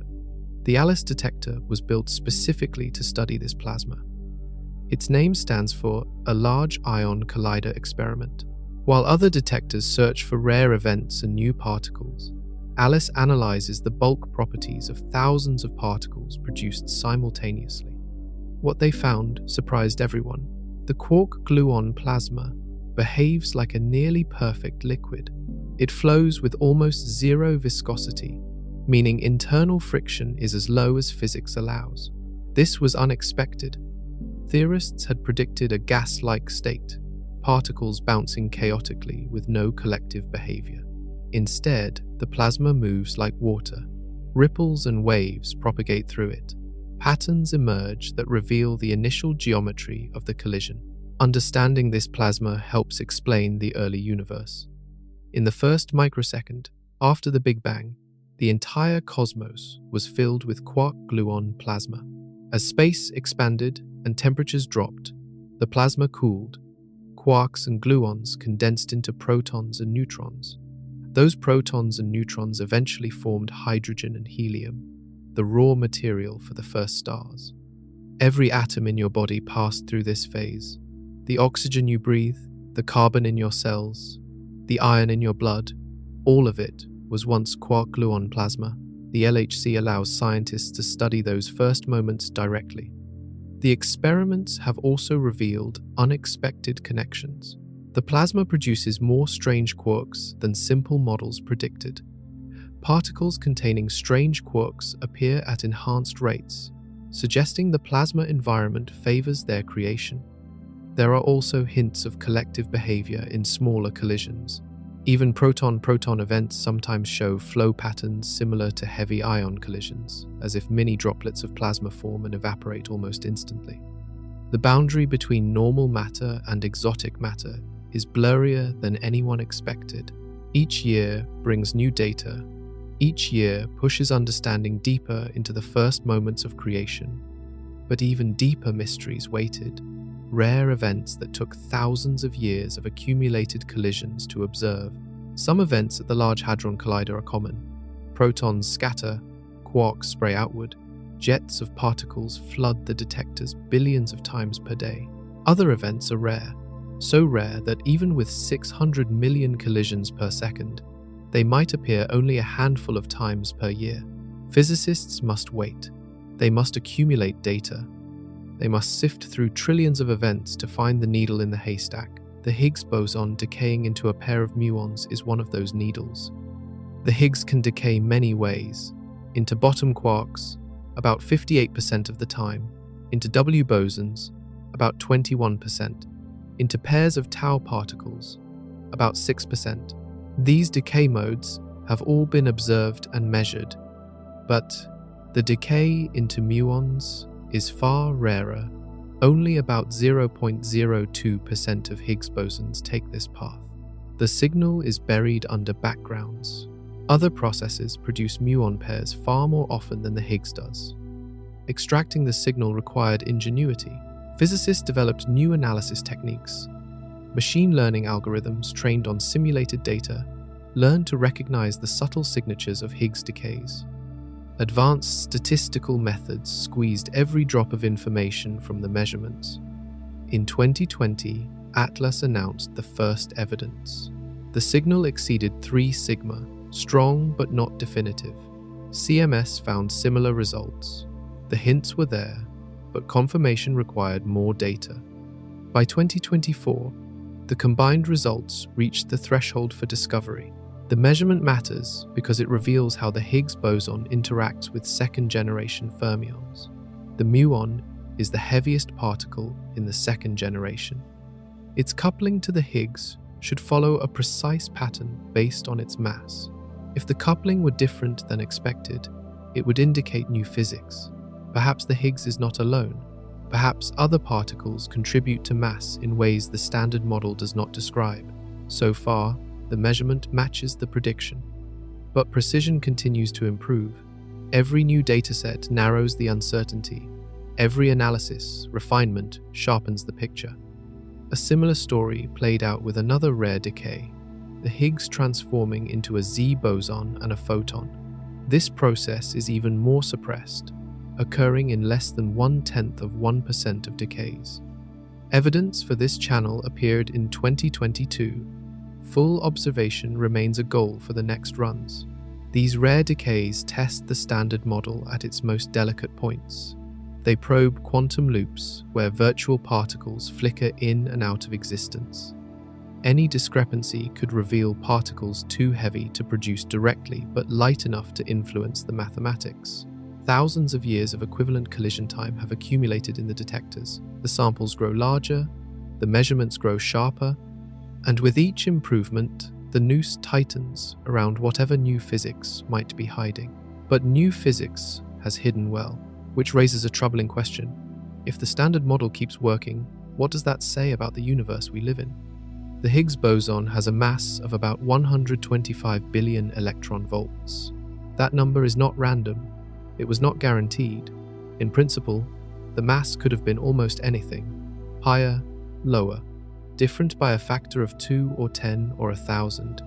The ALICE detector was built specifically to study this plasma. Its name stands for a Large Ion Collider Experiment. While other detectors search for rare events and new particles, Alice analyzes the bulk properties of thousands of particles produced simultaneously. What they found surprised everyone. The quark-gluon plasma behaves like a nearly perfect liquid. It flows with almost zero viscosity, meaning internal friction is as low as physics allows. This was unexpected. Theorists had predicted a gas-like state, particles bouncing chaotically with no collective behavior. Instead, the plasma moves like water. Ripples and waves propagate through it. Patterns emerge that reveal the initial geometry of the collision. Understanding this plasma helps explain the early universe. In the first microsecond, after the Big Bang, the entire cosmos was filled with quark-gluon plasma. As space expanded and temperatures dropped, the plasma cooled. Quarks and gluons condensed into protons and neutrons. Those protons and neutrons eventually formed hydrogen and helium, the raw material for the first stars. Every atom in your body passed through this phase. The oxygen you breathe, the carbon in your cells, the iron in your blood, all of it was once quark-gluon plasma. The LHC allows scientists to study those first moments directly. The experiments have also revealed unexpected connections. The plasma produces more strange quarks than simple models predicted. Particles containing strange quarks appear at enhanced rates, suggesting the plasma environment favors their creation. There are also hints of collective behavior in smaller collisions. Even proton-proton events sometimes show flow patterns similar to heavy ion collisions, as if mini droplets of plasma form and evaporate almost instantly. The boundary between normal matter and exotic matter is blurrier than anyone expected. Each year brings new data. Each year pushes understanding deeper into the first moments of creation. But even deeper mysteries waited. Rare events that took thousands of years of accumulated collisions to observe. Some events at the Large Hadron Collider are common. Protons scatter, quarks spray outward, jets of particles flood the detectors billions of times per day. Other events are rare, so rare that even with 600 million collisions per second, they might appear only a handful of times per year. Physicists must wait. They must accumulate data. They must sift through trillions of events to find the needle in the haystack. The Higgs boson decaying into a pair of muons is one of those needles. The Higgs can decay many ways. Into bottom quarks, about 58% of the time. Into W bosons, about 21%. Into pairs of tau particles, about 6%. These decay modes have all been observed and measured, but the decay into muons is far rarer. Only about 0.02% of Higgs bosons take this path. The signal is buried under backgrounds. Other processes produce muon pairs far more often than the Higgs does. Extracting the signal required ingenuity. Physicists developed new analysis techniques. Machine learning algorithms trained on simulated data learned to recognize the subtle signatures of Higgs decays. Advanced statistical methods squeezed every drop of information from the measurements. In 2020, Atlas announced the first evidence. The signal exceeded 3 sigma, strong but not definitive. CMS found similar results. The hints were there, but confirmation required more data. By 2024, the combined results reached the threshold for discovery. The measurement matters because it reveals how the Higgs boson interacts with second-generation fermions. The muon is the heaviest particle in the second generation. Its coupling to the Higgs should follow a precise pattern based on its mass. If the coupling were different than expected, it would indicate new physics. Perhaps the Higgs is not alone. Perhaps other particles contribute to mass in ways the standard model does not describe. So far, the measurement matches the prediction. But precision continues to improve. Every new dataset narrows the uncertainty. Every analysis, refinement, sharpens the picture. A similar story played out with another rare decay, the Higgs transforming into a Z boson and a photon. This process is even more suppressed, occurring in less than 0.1% of decays. Evidence for this channel appeared in 2022. Full observation remains a goal for the next runs. The These rare decays test the standard model at its most delicate points. They probe quantum loops where virtual particles flicker in and out of existence. Any discrepancy could reveal particles too heavy to produce directly but light enough to influence the mathematics. Thousands of years of equivalent collision time have accumulated in the detectors. The samples grow larger, the measurements grow sharper, and with each improvement, the noose tightens around whatever new physics might be hiding. But new physics has hidden well, which raises a troubling question. If the standard model keeps working, what does that say about the universe we live in? The Higgs boson has a mass of about 125 billion electron volts. That number is not random. It was not guaranteed. In principle, the mass could have been almost anything. Higher, lower, different by a factor of 2 or 10 or 1,000.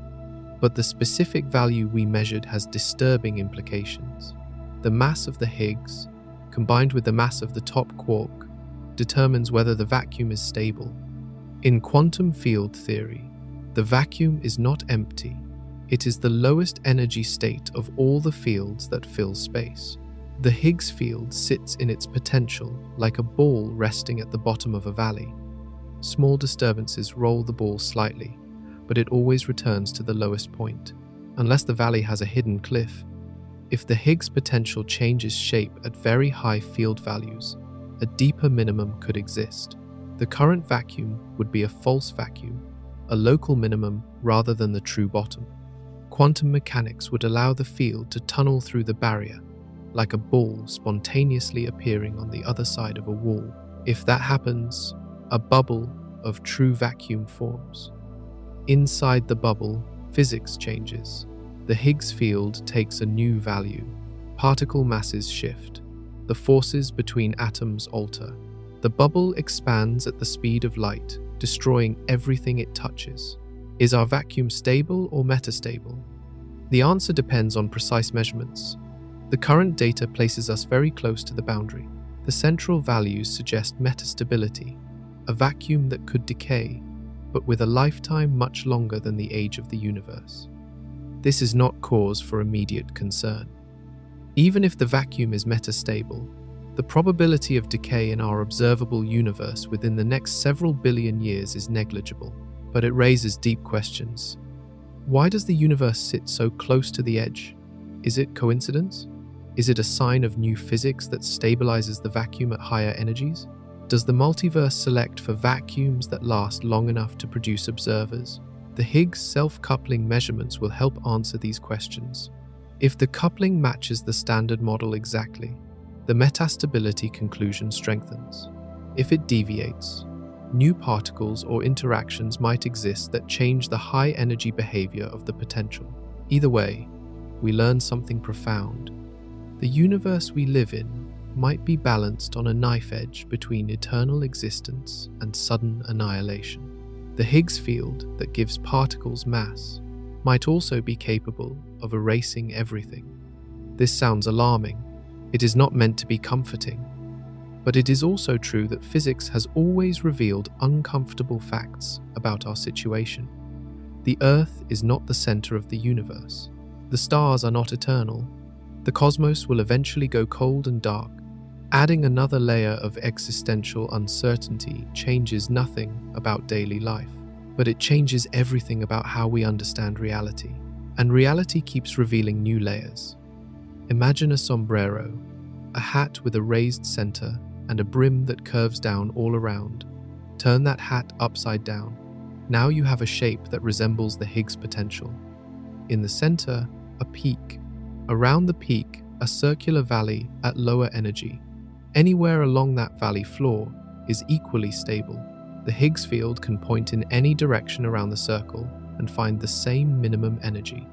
But the specific value we measured has disturbing implications. The mass of the Higgs, combined with the mass of the top quark, determines whether the vacuum is stable. In quantum field theory, the vacuum is not empty. It is the lowest energy state of all the fields that fill space. The Higgs field sits in its potential like a ball resting at the bottom of a valley. Small disturbances roll the ball slightly, but it always returns to the lowest point, unless the valley has a hidden cliff. If the Higgs potential changes shape at very high field values, a deeper minimum could exist. The current vacuum would be a false vacuum, a local minimum rather than the true bottom. Quantum mechanics would allow the field to tunnel through the barrier, like a ball spontaneously appearing on the other side of a wall. If that happens, a bubble of true vacuum forms. Inside the bubble, physics changes. The Higgs field takes a new value. Particle masses shift. The forces between atoms alter. The bubble expands at the speed of light, destroying everything it touches. Is our vacuum stable or metastable? The answer depends on precise measurements. The current data places us very close to the boundary. The central values suggest metastability, a vacuum that could decay, but with a lifetime much longer than the age of the universe. This is not cause for immediate concern. Even if the vacuum is metastable, the probability of decay in our observable universe within the next several billion years is negligible, but it raises deep questions. Why does the universe sit so close to the edge? Is it coincidence? Is it a sign of new physics that stabilizes the vacuum at higher energies? Does the multiverse select for vacuums that last long enough to produce observers? The Higgs self-coupling measurements will help answer these questions. If the coupling matches the standard model exactly, the metastability conclusion strengthens. If it deviates, new particles or interactions might exist that change the high-energy behavior of the potential. Either way, we learn something profound. The universe we live in might be balanced on a knife edge between eternal existence and sudden annihilation. The Higgs field that gives particles mass might also be capable of erasing everything. This sounds alarming. It is not meant to be comforting. But it is also true that physics has always revealed uncomfortable facts about our situation. The Earth is not the center of the universe. The stars are not eternal. The cosmos will eventually go cold and dark. Adding another layer of existential uncertainty changes nothing about daily life, but it changes everything about how we understand reality. And reality keeps revealing new layers. Imagine a sombrero, a hat with a raised center and a brim that curves down all around. Turn that hat upside down. Now you have a shape that resembles the Higgs potential. In the center, a peak. Around the peak, a circular valley at lower energy. Anywhere along that valley floor is equally stable. The Higgs field can point in any direction around the circle and find the same minimum energy.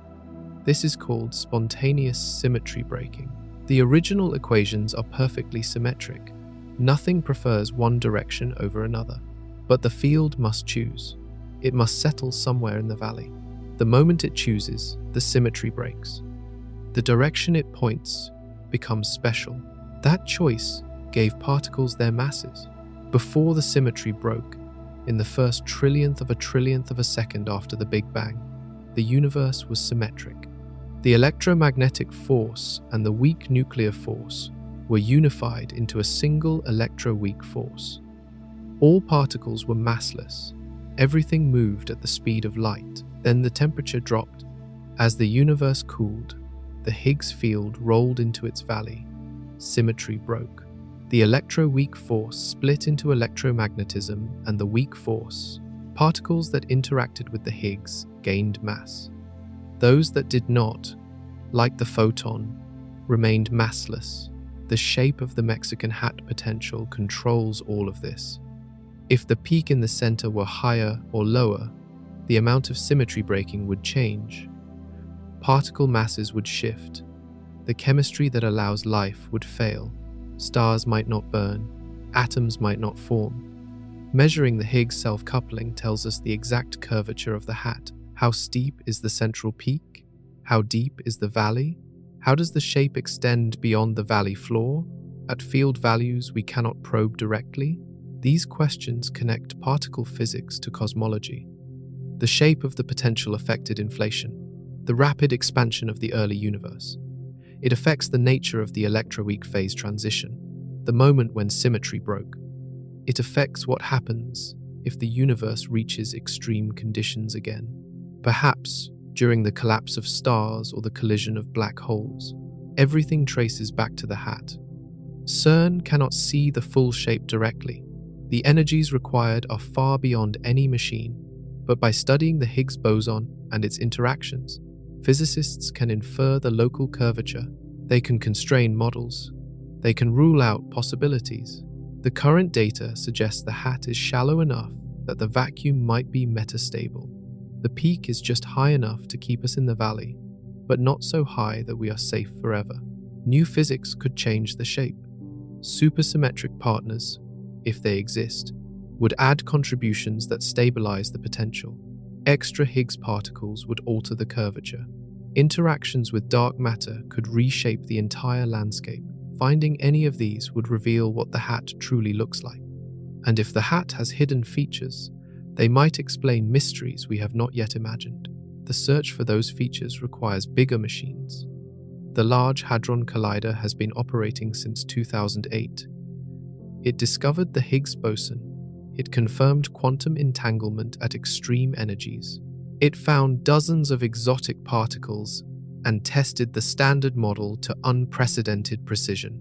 This is called spontaneous symmetry breaking. The original equations are perfectly symmetric. Nothing prefers one direction over another. But the field must choose. It must settle somewhere in the valley. The moment it chooses, the symmetry breaks. The direction it points becomes special. That choice gave particles their masses. Before the symmetry broke, in the first trillionth of a second after the Big Bang, the universe was symmetric. The electromagnetic force and the weak nuclear force were unified into a single electroweak force. All particles were massless. Everything moved at the speed of light. Then the temperature dropped. As the universe cooled, the Higgs field rolled into its valley. Symmetry broke. The electroweak force split into electromagnetism and the weak force. Particles that interacted with the Higgs gained mass. Those that did not, like the photon, remained massless. The shape of the Mexican hat potential controls all of this. If the peak in the center were higher or lower, the amount of symmetry breaking would change. Particle masses would shift. The chemistry that allows life would fail. Stars might not burn. Atoms might not form. Measuring the Higgs self-coupling tells us the exact curvature of the hat. How steep is the central peak? How deep is the valley? How does the shape extend beyond the valley floor? At field values we cannot probe directly. These questions connect particle physics to cosmology. The shape of the potential affected inflation, the rapid expansion of the early universe. It affects the nature of the electroweak phase transition, the moment when symmetry broke. It affects what happens if the universe reaches extreme conditions again. Perhaps during the collapse of stars or the collision of black holes. Everything traces back to the hat. CERN cannot see the full shape directly. The energies required are far beyond any machine, but by studying the Higgs boson and its interactions, physicists can infer the local curvature. They can constrain models. They can rule out possibilities. The current data suggests the hat is shallow enough that the vacuum might be metastable. The peak is just high enough to keep us in the valley, but not so high that we are safe forever. New physics could change the shape. Supersymmetric partners, if they exist, would add contributions that stabilize the potential. Extra Higgs particles would alter the curvature. Interactions with dark matter could reshape the entire landscape. Finding any of these would reveal what the hat truly looks like. And if the hat has hidden features, they might explain mysteries we have not yet imagined. The search for those features requires bigger machines. The Large Hadron Collider has been operating since 2008. It discovered the Higgs boson. It confirmed quantum entanglement at extreme energies. It found dozens of exotic particles and tested the standard model to unprecedented precision.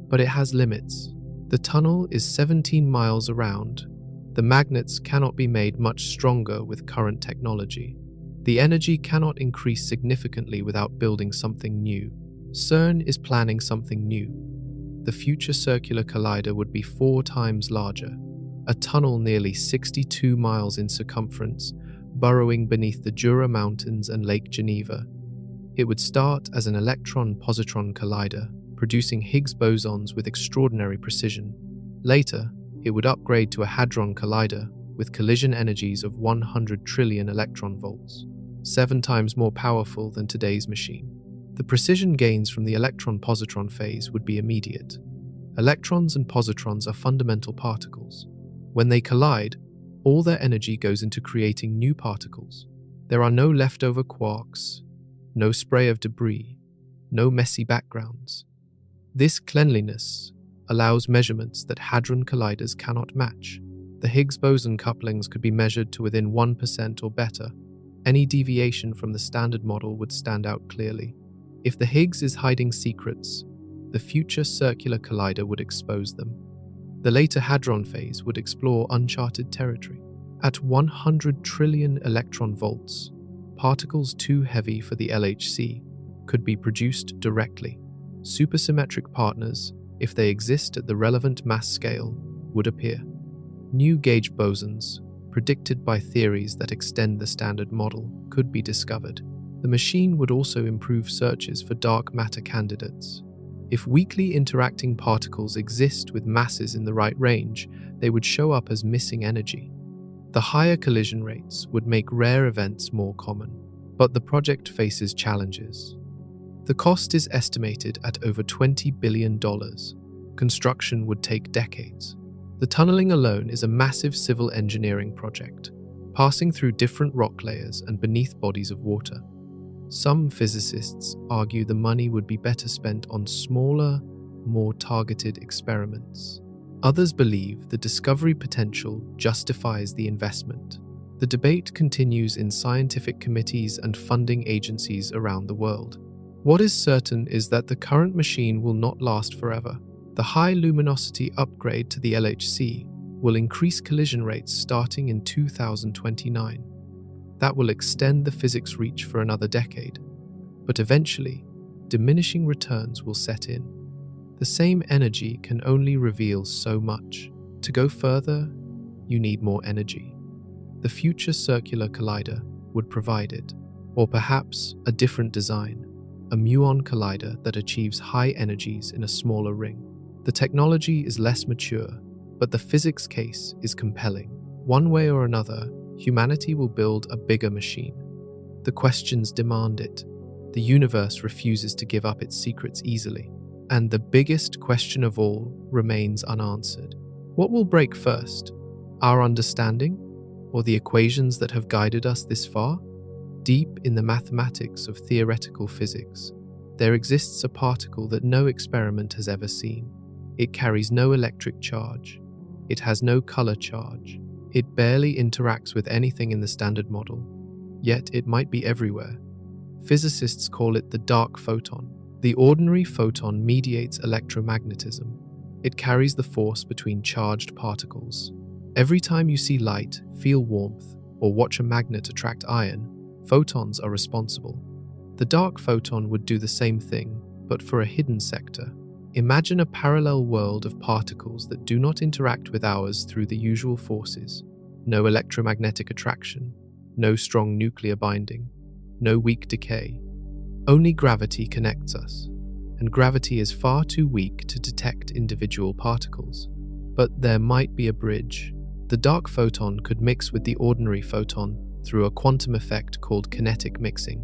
But it has limits. The tunnel is 17 miles around. The magnets cannot be made much stronger with current technology. The energy cannot increase significantly without building something new. CERN is planning something new. The future circular collider would be 4 times larger, a tunnel nearly 62 miles in circumference, burrowing beneath the Jura Mountains and Lake Geneva. It would start as an electron-positron collider, producing Higgs bosons with extraordinary precision. Later, it would upgrade to a hadron collider with collision energies of 100 trillion electron volts, 7 times more powerful than today's machine. The precision gains from the electron-positron phase would be immediate. Electrons and positrons are fundamental particles. When they collide, all their energy goes into creating new particles. There are no leftover quarks, no spray of debris, no messy backgrounds. This cleanliness allows measurements that hadron colliders cannot match. The Higgs boson couplings could be measured to within 1% or better. Any deviation from the standard model would stand out clearly. If the Higgs is hiding secrets, the future circular collider would expose them. The later hadron phase would explore uncharted territory. At 100 trillion electron volts, particles too heavy for the LHC could be produced directly. Supersymmetric partners, if they exist at the relevant mass scale, would appear. New gauge bosons, predicted by theories that extend the standard model, could be discovered. The machine would also improve searches for dark matter candidates. If weakly interacting particles exist with masses in the right range, they would show up as missing energy. The higher collision rates would make rare events more common, but the project faces challenges. The cost is estimated at over $20 billion. Construction would take decades. The tunneling alone is a massive civil engineering project, passing through different rock layers and beneath bodies of water. Some physicists argue the money would be better spent on smaller, more targeted experiments. Others believe the discovery potential justifies the investment. The debate continues in scientific committees and funding agencies around the world. What is certain is that the current machine will not last forever. The high luminosity upgrade to the LHC will increase collision rates starting in 2029. That will extend the physics reach for another decade. But eventually, diminishing returns will set in. The same energy can only reveal so much. To go further, you need more energy. The future circular collider would provide it, or perhaps a different design, a muon collider that achieves high energies in a smaller ring. The technology is less mature, but the physics case is compelling. One way or another, humanity will build a bigger machine. The questions demand it. The universe refuses to give up its secrets easily. And the biggest question of all remains unanswered. What will break first? Our understanding? Or the equations that have guided us this far? Deep in the mathematics of theoretical physics, there exists a particle that no experiment has ever seen. It carries no electric charge. It has no color charge. It barely interacts with anything in the standard model. Yet it might be everywhere. Physicists call it the dark photon. The ordinary photon mediates electromagnetism. It carries the force between charged particles. Every time you see light, feel warmth, or watch a magnet attract iron, photons are responsible. The dark photon would do the same thing, but for a hidden sector. Imagine a parallel world of particles that do not interact with ours through the usual forces. No electromagnetic attraction, no strong nuclear binding, no weak decay. Only gravity connects us, and gravity is far too weak to detect individual particles. But there might be a bridge. The dark photon could mix with the ordinary photon through a quantum effect called kinetic mixing.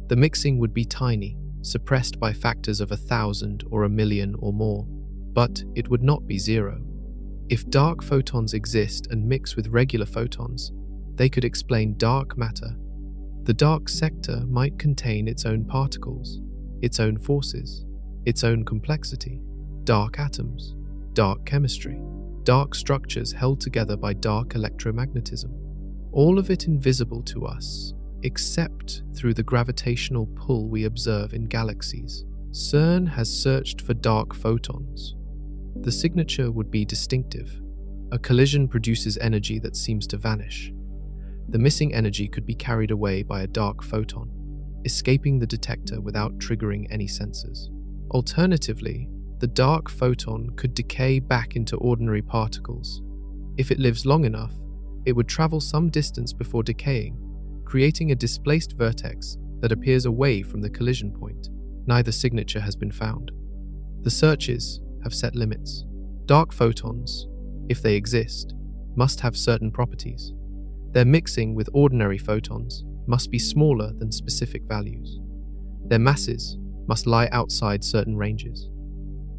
The mixing would be tiny, suppressed by factors of 1,000 or 1,000,000 or more, but it would not be zero. If dark photons exist and mix with regular photons, they could explain dark matter. The dark sector might contain its own particles, its own forces, its own complexity, dark atoms, dark chemistry, dark structures held together by dark electromagnetism. All of it invisible to us, except through the gravitational pull we observe in galaxies. CERN has searched for dark photons. The signature would be distinctive. A collision produces energy that seems to vanish. The missing energy could be carried away by a dark photon, escaping the detector without triggering any sensors. Alternatively, the dark photon could decay back into ordinary particles. If it lives long enough, it would travel some distance before decaying, creating a displaced vertex that appears away from the collision point. Neither signature has been found. The searches have set limits. Dark photons, if they exist, must have certain properties. Their mixing with ordinary photons must be smaller than specific values. Their masses must lie outside certain ranges.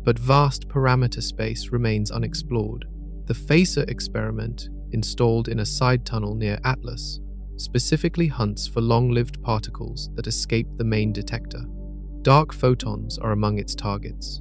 But vast parameter space remains unexplored. The FACER experiment, installed in a side tunnel near Atlas, specifically hunts for long-lived particles that escape the main detector. Dark photons are among its targets.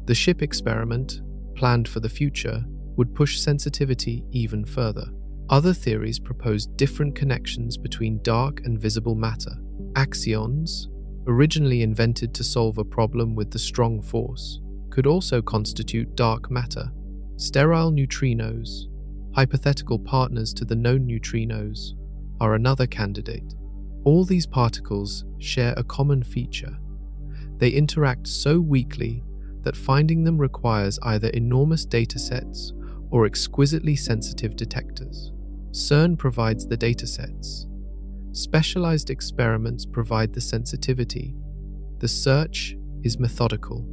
The SHIP experiment, planned for the future, would push sensitivity even further. Other theories propose different connections between dark and visible matter. Axions, originally invented to solve a problem with the strong force, could also constitute dark matter. Sterile neutrinos, hypothetical partners to the known neutrinos, are another candidate. All these particles share a common feature. They interact so weakly that finding them requires either enormous datasets or exquisitely sensitive detectors. CERN provides the datasets. Specialized experiments provide the sensitivity. The search is methodical.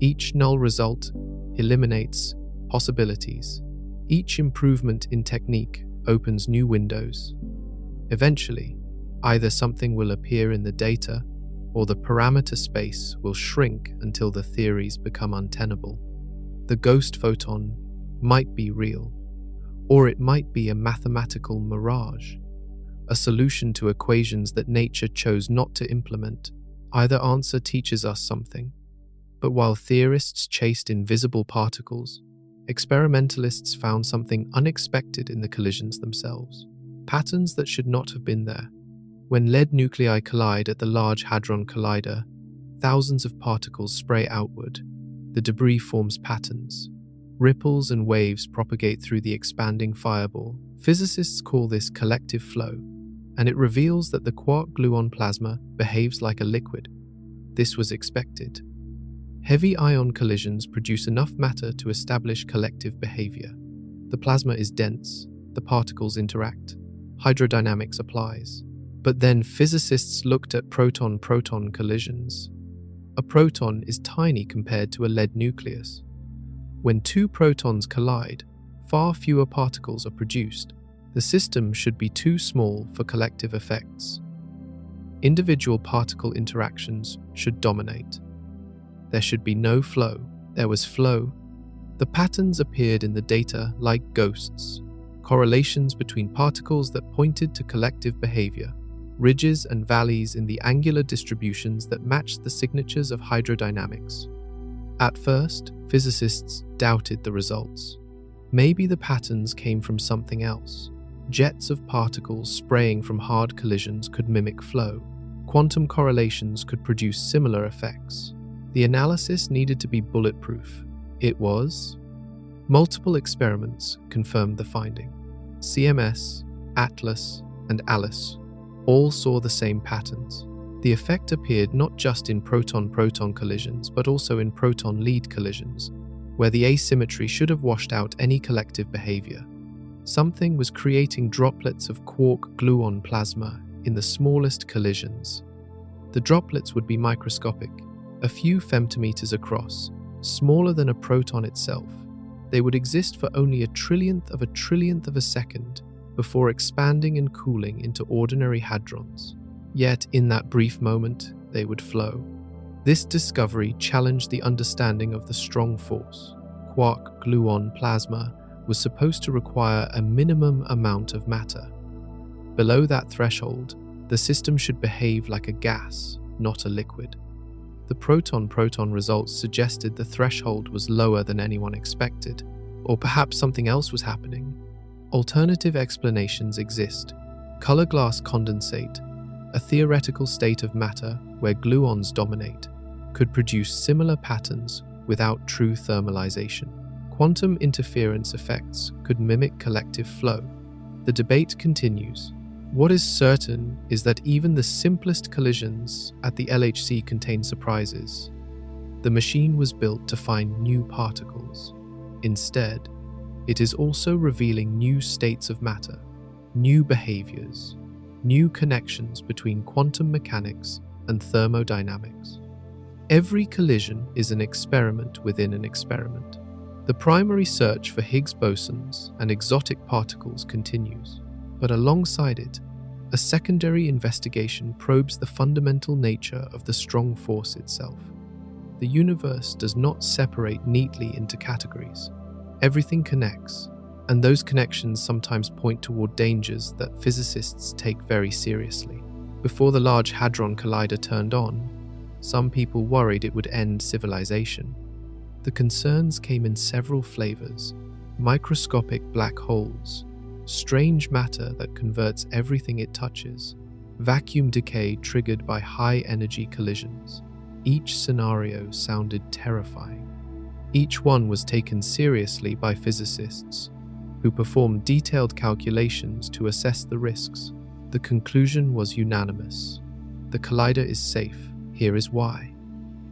Each null result eliminates possibilities. Each improvement in technique opens new windows. Eventually, either something will appear in the data or the parameter space will shrink until the theories become untenable. The ghost photon might be real, or it might be a mathematical mirage. a solution to equations that nature chose not to implement. Either answer teaches us something. But while theorists chased invisible particles, experimentalists found something unexpected in the collisions themselves. Patterns that should not have been there. When lead nuclei collide at the Large Hadron Collider, thousands of particles spray outward. The debris forms patterns. Ripples and waves propagate through the expanding fireball. Physicists call this collective flow, and it reveals that the quark-gluon plasma behaves like a liquid. This was expected. Heavy ion collisions produce enough matter to establish collective behavior. The plasma is dense, the particles interact. Hydrodynamics applies. But then physicists looked at proton-proton collisions. A proton is tiny compared to a lead nucleus. When two protons collide, far fewer particles are produced. The system should be too small for collective effects. Individual particle interactions should dominate. There should be no flow. There was flow. The patterns appeared in the data like ghosts, correlations between particles that pointed to collective behavior, ridges and valleys in the angular distributions that matched the signatures of hydrodynamics. At first, physicists doubted the results. Maybe the patterns came from something else. Jets of particles spraying from hard collisions could mimic flow. Quantum correlations could produce similar effects. The analysis needed to be bulletproof. It was. Multiple experiments confirmed the finding. CMS, Atlas, and Alice all saw the same patterns. The effect appeared not just in proton-proton collisions, but also in proton-lead collisions, where the asymmetry should have washed out any collective behavior. Something was creating droplets of quark-gluon plasma in the smallest collisions. The droplets would be microscopic, a few femtometers across, smaller than a proton itself. They would exist for only a trillionth of a second before expanding and cooling into ordinary hadrons. Yet, in that brief moment, they would flow. This discovery challenged the understanding of the strong force. Quark-gluon plasma was supposed to require a minimum amount of matter. Below that threshold, the system should behave like a gas, not a liquid. The proton-proton results suggested the threshold was lower than anyone expected, or perhaps something else was happening. Alternative explanations exist. Color glass condensate, a theoretical state of matter where gluons dominate, could produce similar patterns without true thermalization. Quantum interference effects could mimic collective flow. The debate continues. What is certain is that even the simplest collisions at the LHC contain surprises. The machine was built to find new particles. Instead, it is also revealing new states of matter, new behaviors, new connections between quantum mechanics and thermodynamics. Every collision is an experiment within an experiment. The primary search for Higgs bosons and exotic particles continues, but alongside it, a secondary investigation probes the fundamental nature of the strong force itself. The universe does not separate neatly into categories. Everything connects, and those connections sometimes point toward dangers that physicists take very seriously. Before the Large Hadron Collider turned on, some people worried it would end civilization. The concerns came in several flavors: microscopic black holes, strange matter that converts everything it touches, vacuum decay triggered by high-energy collisions. Each scenario sounded terrifying. Each one was taken seriously by physicists, who performed detailed calculations to assess the risks. The conclusion was unanimous. The collider is safe. Here is why.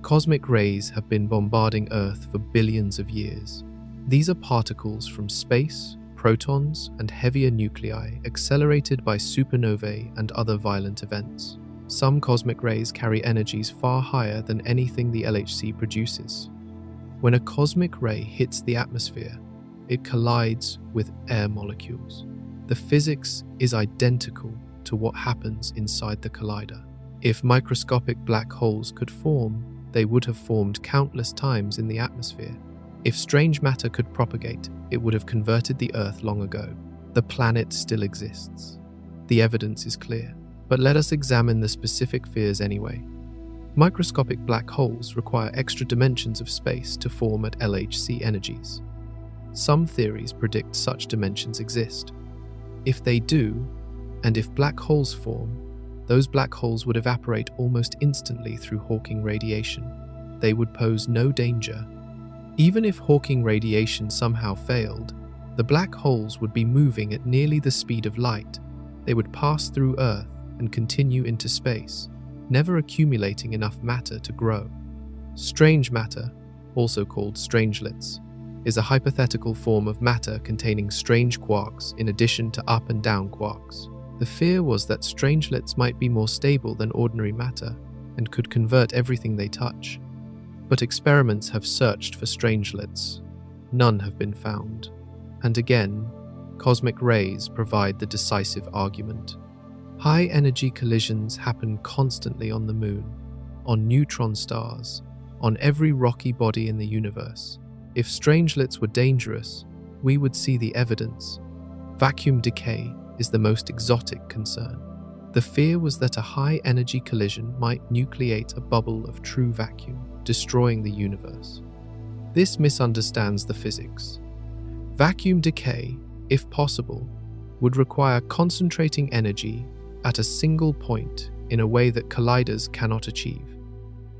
Cosmic rays have been bombarding Earth for billions of years. These are particles from space, protons, and heavier nuclei accelerated by supernovae and other violent events. Some cosmic rays carry energies far higher than anything the LHC produces. When a cosmic ray hits the atmosphere, it collides with air molecules. The physics is identical to what happens inside the collider. If microscopic black holes could form, they would have formed countless times in the atmosphere. If strange matter could propagate, it would have converted the Earth long ago. The planet still exists. The evidence is clear, but let us examine the specific fears anyway. Microscopic black holes require extra dimensions of space to form at LHC energies. Some theories predict such dimensions exist. If they do, and if black holes form, those black holes would evaporate almost instantly through Hawking radiation. They would pose no danger. Even if Hawking radiation somehow failed, the black holes would be moving at nearly the speed of light. They would pass through Earth and continue into space, never accumulating enough matter to grow. Strange matter, also called strangelets, is a hypothetical form of matter containing strange quarks in addition to up and down quarks. The fear was that strangelets might be more stable than ordinary matter and could convert everything they touch. But experiments have searched for strangelets. None have been found. And again, cosmic rays provide the decisive argument. High-energy collisions happen constantly on the Moon, on neutron stars, on every rocky body in the universe. If strangelets were dangerous, we would see the evidence. Vacuum decay is the most exotic concern. The fear was that a high-energy collision might nucleate a bubble of true vacuum, destroying the universe. This misunderstands the physics. Vacuum decay, if possible, would require concentrating energy at a single point in a way that colliders cannot achieve.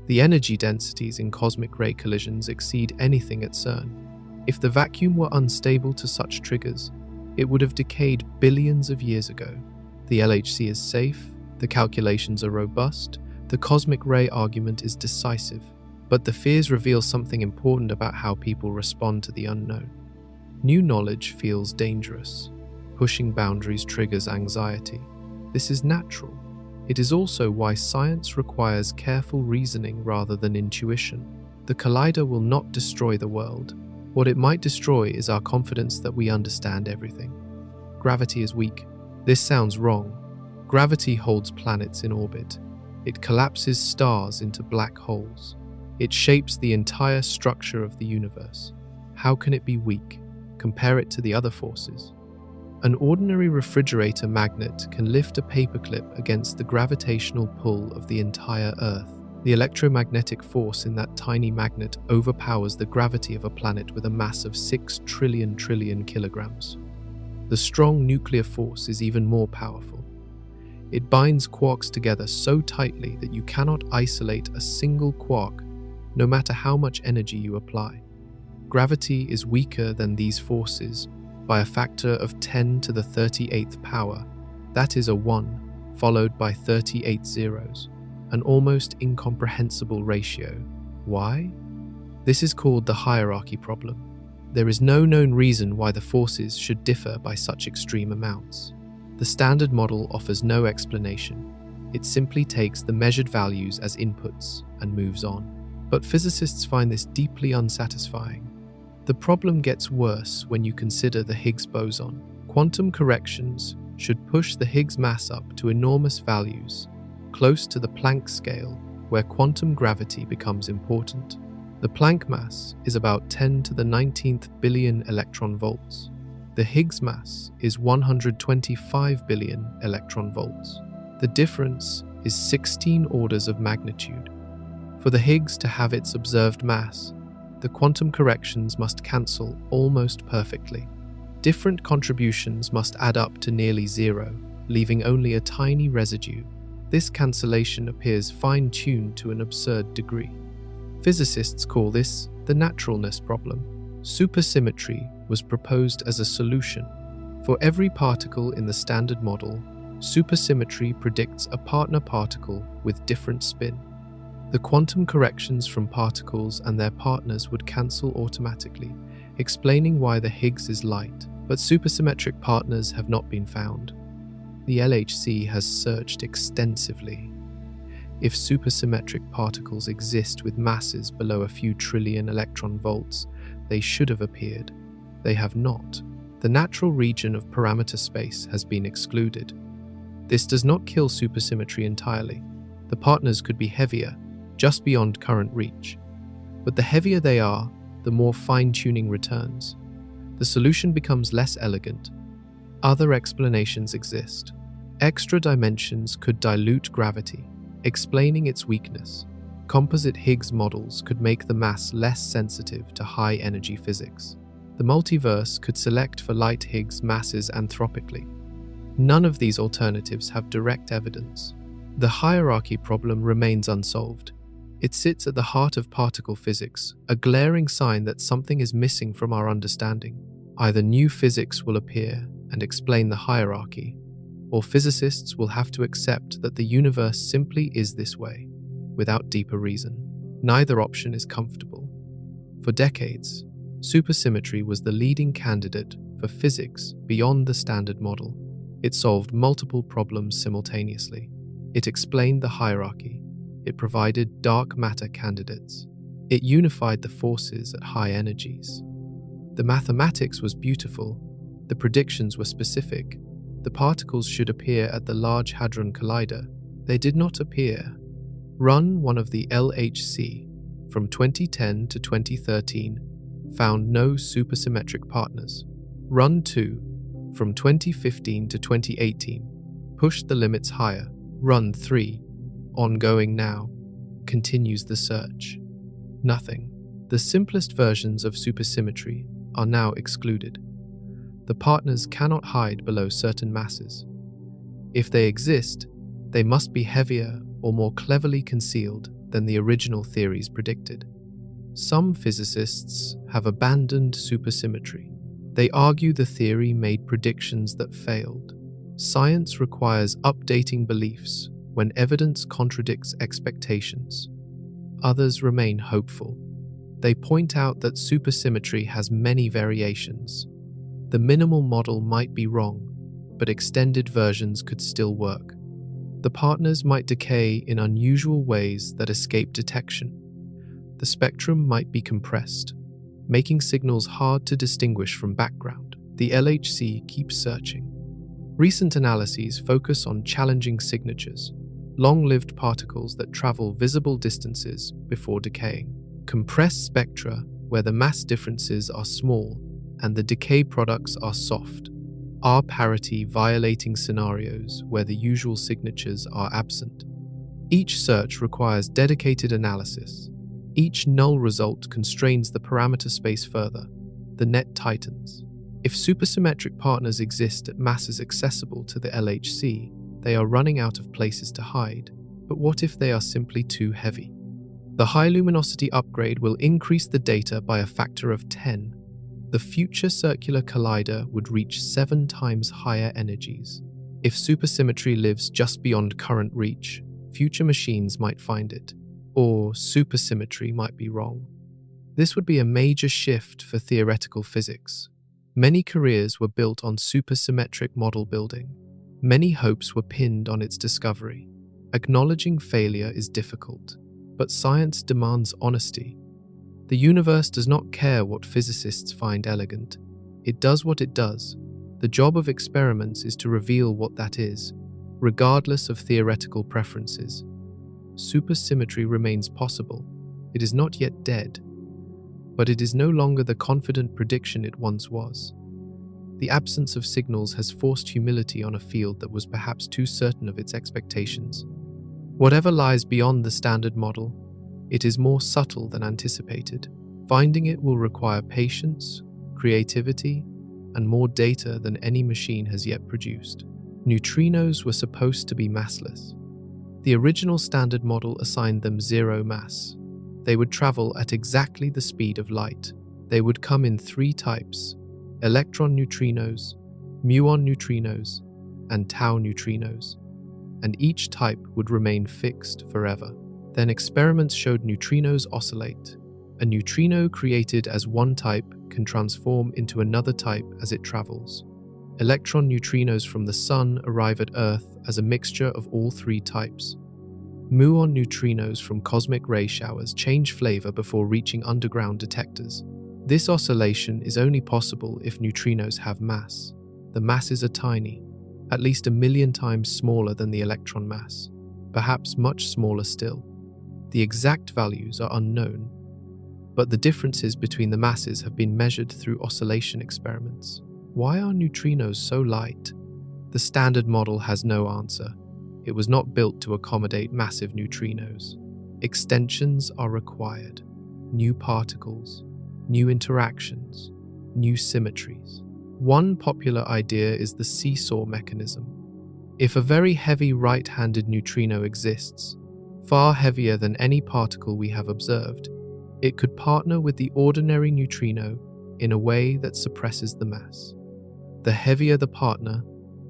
The energy densities in cosmic ray collisions exceed anything at CERN. If the vacuum were unstable to such triggers, it would have decayed billions of years ago. The LHC is safe, the calculations are robust, the cosmic ray argument is decisive, but the fears reveal something important about how people respond to the unknown. New knowledge feels dangerous. Pushing boundaries triggers anxiety. This is natural. It is also why science requires careful reasoning rather than intuition. The collider will not destroy the world. What it might destroy is our confidence that we understand everything. Gravity is weak. This sounds wrong. Gravity holds planets in orbit. It collapses stars into black holes. It shapes the entire structure of the universe. How can it be weak? Compare it to the other forces. An ordinary refrigerator magnet can lift a paperclip against the gravitational pull of the entire Earth. The electromagnetic force in that tiny magnet overpowers the gravity of a planet with a mass of 6 trillion kilograms. The strong nuclear force is even more powerful. It binds quarks together so tightly that you cannot isolate a single quark, no matter how much energy you apply. Gravity is weaker than these forces by a factor of 10 to the 38th power. That is a 1, followed by 38 zeros. An almost incomprehensible ratio. Why? This is called the hierarchy problem. There is no known reason why the forces should differ by such extreme amounts. The standard model offers no explanation. It simply takes the measured values as inputs and moves on. But physicists find this deeply unsatisfying. The problem gets worse when you consider the Higgs boson. Quantum corrections should push the Higgs mass up to enormous values, close to the Planck scale, where quantum gravity becomes important. The Planck mass is about 10 to the 19th billion electron volts. The Higgs mass is 125 billion electron volts. The difference is 16 orders of magnitude. For the Higgs to have its observed mass, the quantum corrections must cancel almost perfectly. Different contributions must add up to nearly zero, leaving only a tiny residue. This cancellation appears fine-tuned to an absurd degree. Physicists call this the naturalness problem. Supersymmetry was proposed as a solution. For every particle in the standard model, supersymmetry predicts a partner particle with different spin. The quantum corrections from particles and their partners would cancel automatically, explaining why the Higgs is light, but supersymmetric partners have not been found. The LHC has searched extensively. If supersymmetric particles exist with masses below a few trillion electron volts, they should have appeared. They have not. The natural region of parameter space has been excluded. This does not kill supersymmetry entirely. The partners could be heavier, just beyond current reach. But the heavier they are, the more fine-tuning returns. The solution becomes less elegant. Other explanations exist. Extra dimensions could dilute gravity, explaining its weakness. Composite Higgs models could make the mass less sensitive to high-energy physics. The multiverse could select for light Higgs masses anthropically. None of these alternatives have direct evidence. The hierarchy problem remains unsolved. It sits at the heart of particle physics, a glaring sign that something is missing from our understanding. Either new physics will appear and explain the hierarchy, or physicists will have to accept that the universe simply is this way, without deeper reason. Neither option is comfortable. For decades, supersymmetry was the leading candidate for physics beyond the standard model. It solved multiple problems simultaneously. It explained the hierarchy. It provided dark matter candidates. It unified the forces at high energies. The mathematics was beautiful. The predictions were specific. The particles should appear at the Large Hadron Collider. They did not appear. Run 1 of the LHC from 2010 to 2013 found no supersymmetric partners. Run 2 from 2015 to 2018 pushed the limits higher. Run 3, ongoing now, continues the search. Nothing. The simplest versions of supersymmetry are now excluded. The partners cannot hide below certain masses. If they exist, they must be heavier or more cleverly concealed than the original theories predicted. Some physicists have abandoned supersymmetry. They argue the theory made predictions that failed. Science requires updating beliefs when evidence contradicts expectations. Others remain hopeful. They point out that supersymmetry has many variations. The minimal model might be wrong, but extended versions could still work. The partners might decay in unusual ways that escape detection. The spectrum might be compressed, making signals hard to distinguish from background. The LHC keeps searching. Recent analyses focus on challenging signatures, long-lived particles that travel visible distances before decaying. Compressed spectra, where the mass differences are small and the decay products are soft. R-parity violating scenarios where the usual signatures are absent. Each search requires dedicated analysis. Each null result constrains the parameter space further. The net tightens. If supersymmetric partners exist at masses accessible to the LHC, they are running out of places to hide. But what if they are simply too heavy? The high luminosity upgrade will increase the data by a factor of 10. The future circular collider would reach 7 times higher energies. If supersymmetry lives just beyond current reach, future machines might find it. Or supersymmetry might be wrong. This would be a major shift for theoretical physics. Many careers were built on supersymmetric model building. Many hopes were pinned on its discovery. Acknowledging failure is difficult, but science demands honesty. The universe does not care what physicists find elegant. It does what it does. The job of experiments is to reveal what that is, regardless of theoretical preferences. Supersymmetry remains possible. It is not yet dead, but it is no longer the confident prediction it once was. The absence of signals has forced humility on a field that was perhaps too certain of its expectations. Whatever lies beyond the standard model, it is more subtle than anticipated. Finding it will require patience, creativity, and more data than any machine has yet produced. Neutrinos were supposed to be massless. The original standard model assigned them zero mass. They would travel at exactly the speed of light. They would come in 3 types: electron neutrinos, muon neutrinos, and tau neutrinos, and each type would remain fixed forever. Then experiments showed neutrinos oscillate. A neutrino created as one type can transform into another type as it travels. Electron neutrinos from the Sun arrive at Earth as a mixture of all 3 types. Muon neutrinos from cosmic ray showers change flavor before reaching underground detectors. This oscillation is only possible if neutrinos have mass. The masses are tiny, at least 1 million times smaller than the electron mass, perhaps much smaller still. The exact values are unknown, but the differences between the masses have been measured through oscillation experiments. Why are neutrinos so light? The standard model has no answer. It was not built to accommodate massive neutrinos. Extensions are required. New particles, new interactions, new symmetries. One popular idea is the seesaw mechanism. If a very heavy right-handed neutrino exists, far heavier than any particle we have observed, it could partner with the ordinary neutrino in a way that suppresses the mass. The heavier the partner,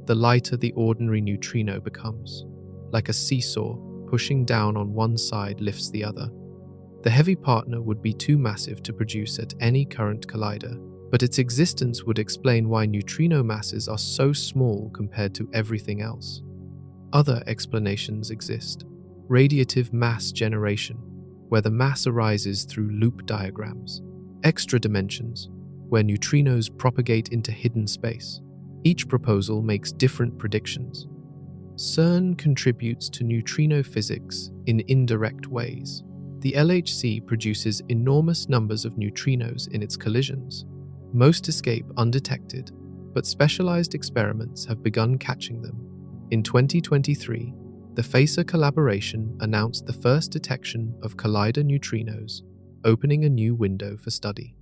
the lighter the ordinary neutrino becomes. Like a seesaw, pushing down on one side lifts the other. The heavy partner would be too massive to produce at any current collider, but its existence would explain why neutrino masses are so small compared to everything else. Other explanations exist. Radiative mass generation, where the mass arises through loop diagrams. Extra dimensions, where neutrinos propagate into hidden space. Each proposal makes different predictions. CERN contributes to neutrino physics in indirect ways. The LHC produces enormous numbers of neutrinos in its collisions. Most escape undetected, but specialized experiments have begun catching them. In 2023, the FACER collaboration announced the first detection of collider neutrinos, opening a new window for study.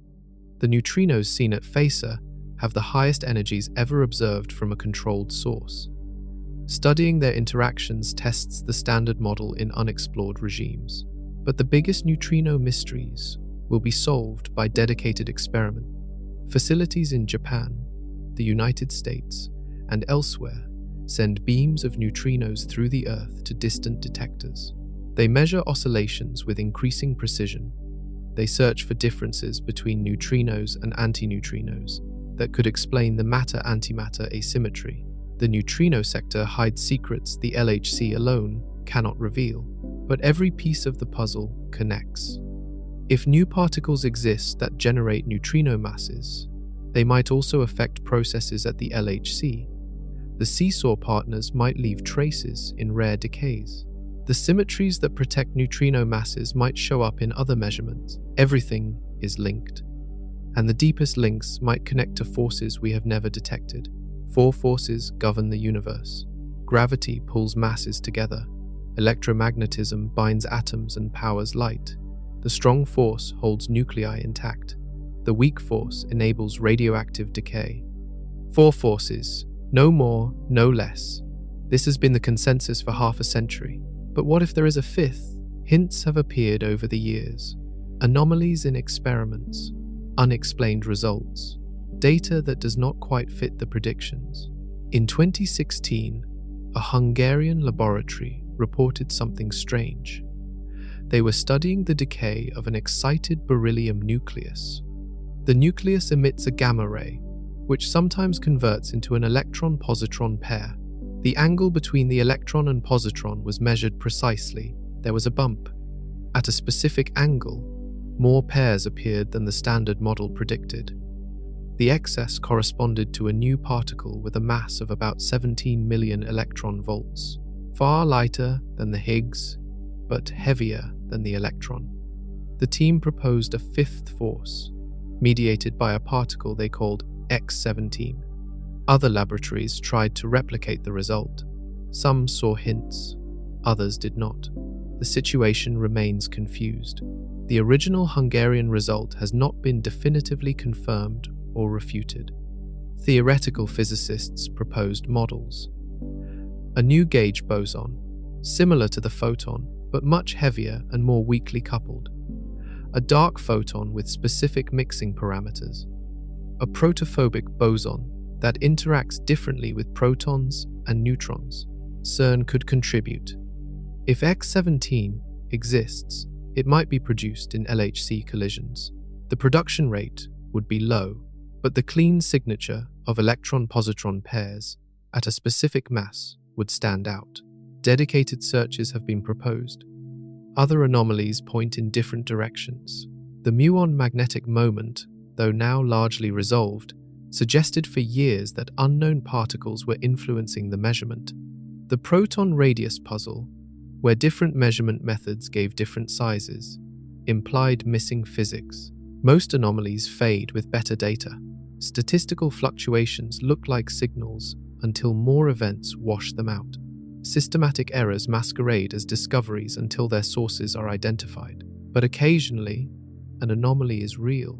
The neutrinos seen at FACER have the highest energies ever observed from a controlled source. Studying their interactions tests the standard model in unexplored regimes. But the biggest neutrino mysteries will be solved by dedicated experiment. Facilities in Japan, the United States, and elsewhere send beams of neutrinos through the Earth to distant detectors. They measure oscillations with increasing precision. They search for differences between neutrinos and antineutrinos that could explain the matter-antimatter asymmetry. The neutrino sector hides secrets the LHC alone cannot reveal, but every piece of the puzzle connects. If new particles exist that generate neutrino masses, they might also affect processes at the LHC. The seesaw partners might leave traces in rare decays. The symmetries that protect neutrino masses might show up in other measurements. Everything is linked. And the deepest links might connect to forces we have never detected. 4 forces govern the universe. Gravity pulls masses together. Electromagnetism binds atoms and powers light. The strong force holds nuclei intact. The weak force enables radioactive decay. 4 forces, no more, no less. This has been the consensus for half a century. But what if there is a 5th? Hints have appeared over the years. Anomalies in experiments, unexplained results, data that does not quite fit the predictions. In 2016, a Hungarian laboratory reported something strange. They were studying the decay of an excited beryllium nucleus. The nucleus emits a gamma ray, which sometimes converts into an electron-positron pair. The angle between the electron and positron was measured precisely. There was a bump. At a specific angle, more pairs appeared than the standard model predicted. The excess corresponded to a new particle with a mass of about 17 million electron volts, far lighter than the Higgs, but heavier than the electron. The team proposed a 5th force, mediated by a particle they called X17. Other laboratories tried to replicate the result. Some saw hints, others did not. The situation remains confused. The original Hungarian result has not been definitively confirmed or refuted. Theoretical physicists proposed models. A new gauge boson, similar to the photon, but much heavier and more weakly coupled. A dark photon with specific mixing parameters. A protophobic boson that interacts differently with protons and neutrons. CERN could contribute. If X17 exists, it might be produced in LHC collisions. The production rate would be low, but the clean signature of electron-positron pairs at a specific mass would stand out. Dedicated searches have been proposed. Other anomalies point in different directions. The muon magnetic moment, though now largely resolved, suggested for years that unknown particles were influencing the measurement. The proton radius puzzle, where different measurement methods gave different sizes, implied missing physics. Most anomalies fade with better data. Statistical fluctuations look like signals until more events wash them out. Systematic errors masquerade as discoveries until their sources are identified. But occasionally, an anomaly is real.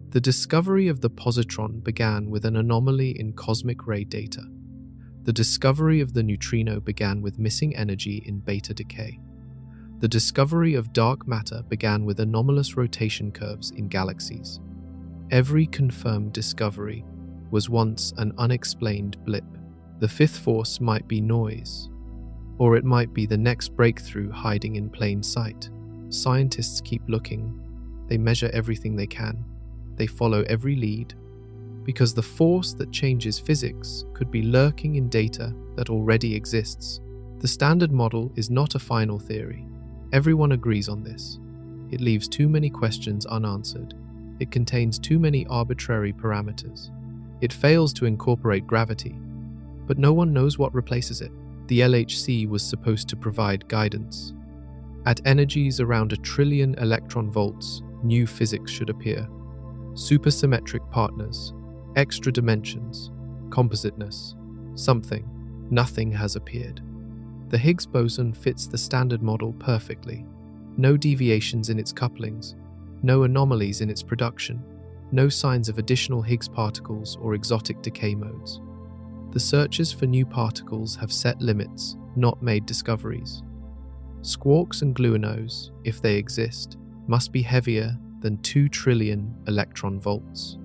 The discovery of the positron began with an anomaly in cosmic ray data. The discovery of the neutrino began with missing energy in beta decay. The discovery of dark matter began with anomalous rotation curves in galaxies. Every confirmed discovery was once an unexplained blip. The fifth force might be noise, or it might be the next breakthrough hiding in plain sight. Scientists keep looking. They measure everything they can. They follow every lead, because the force that changes physics could be lurking in data that already exists. The Standard Model is not a final theory. Everyone agrees on this. It leaves too many questions unanswered. It contains too many arbitrary parameters. It fails to incorporate gravity, but no one knows what replaces it. The LHC was supposed to provide guidance. At energies around 1 trillion electron volts, new physics should appear. Supersymmetric partners, extra dimensions, compositeness, something. Nothing has appeared. The Higgs boson fits the Standard Model perfectly. No deviations in its couplings, no anomalies in its production, no signs of additional Higgs particles or exotic decay modes. The searches for new particles have set limits, not made discoveries. Squarks and gluonos, if they exist, must be heavier than 2 trillion electron volts.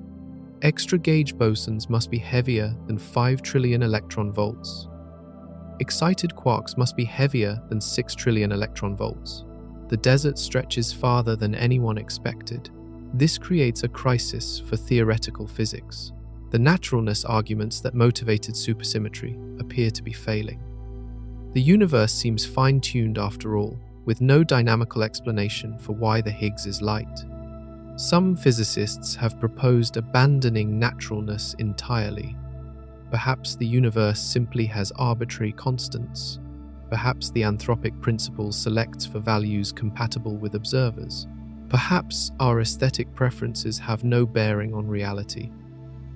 Extra gauge bosons must be heavier than 5 trillion electron volts. Excited quarks must be heavier than 6 trillion electron volts. The desert stretches farther than anyone expected. This creates a crisis for theoretical physics. The naturalness arguments that motivated supersymmetry appear to be failing. The universe seems fine-tuned after all, with no dynamical explanation for why the Higgs is light. Some physicists have proposed abandoning naturalness entirely. Perhaps the universe simply has arbitrary constants. Perhaps the anthropic principle selects for values compatible with observers. Perhaps our aesthetic preferences have no bearing on reality.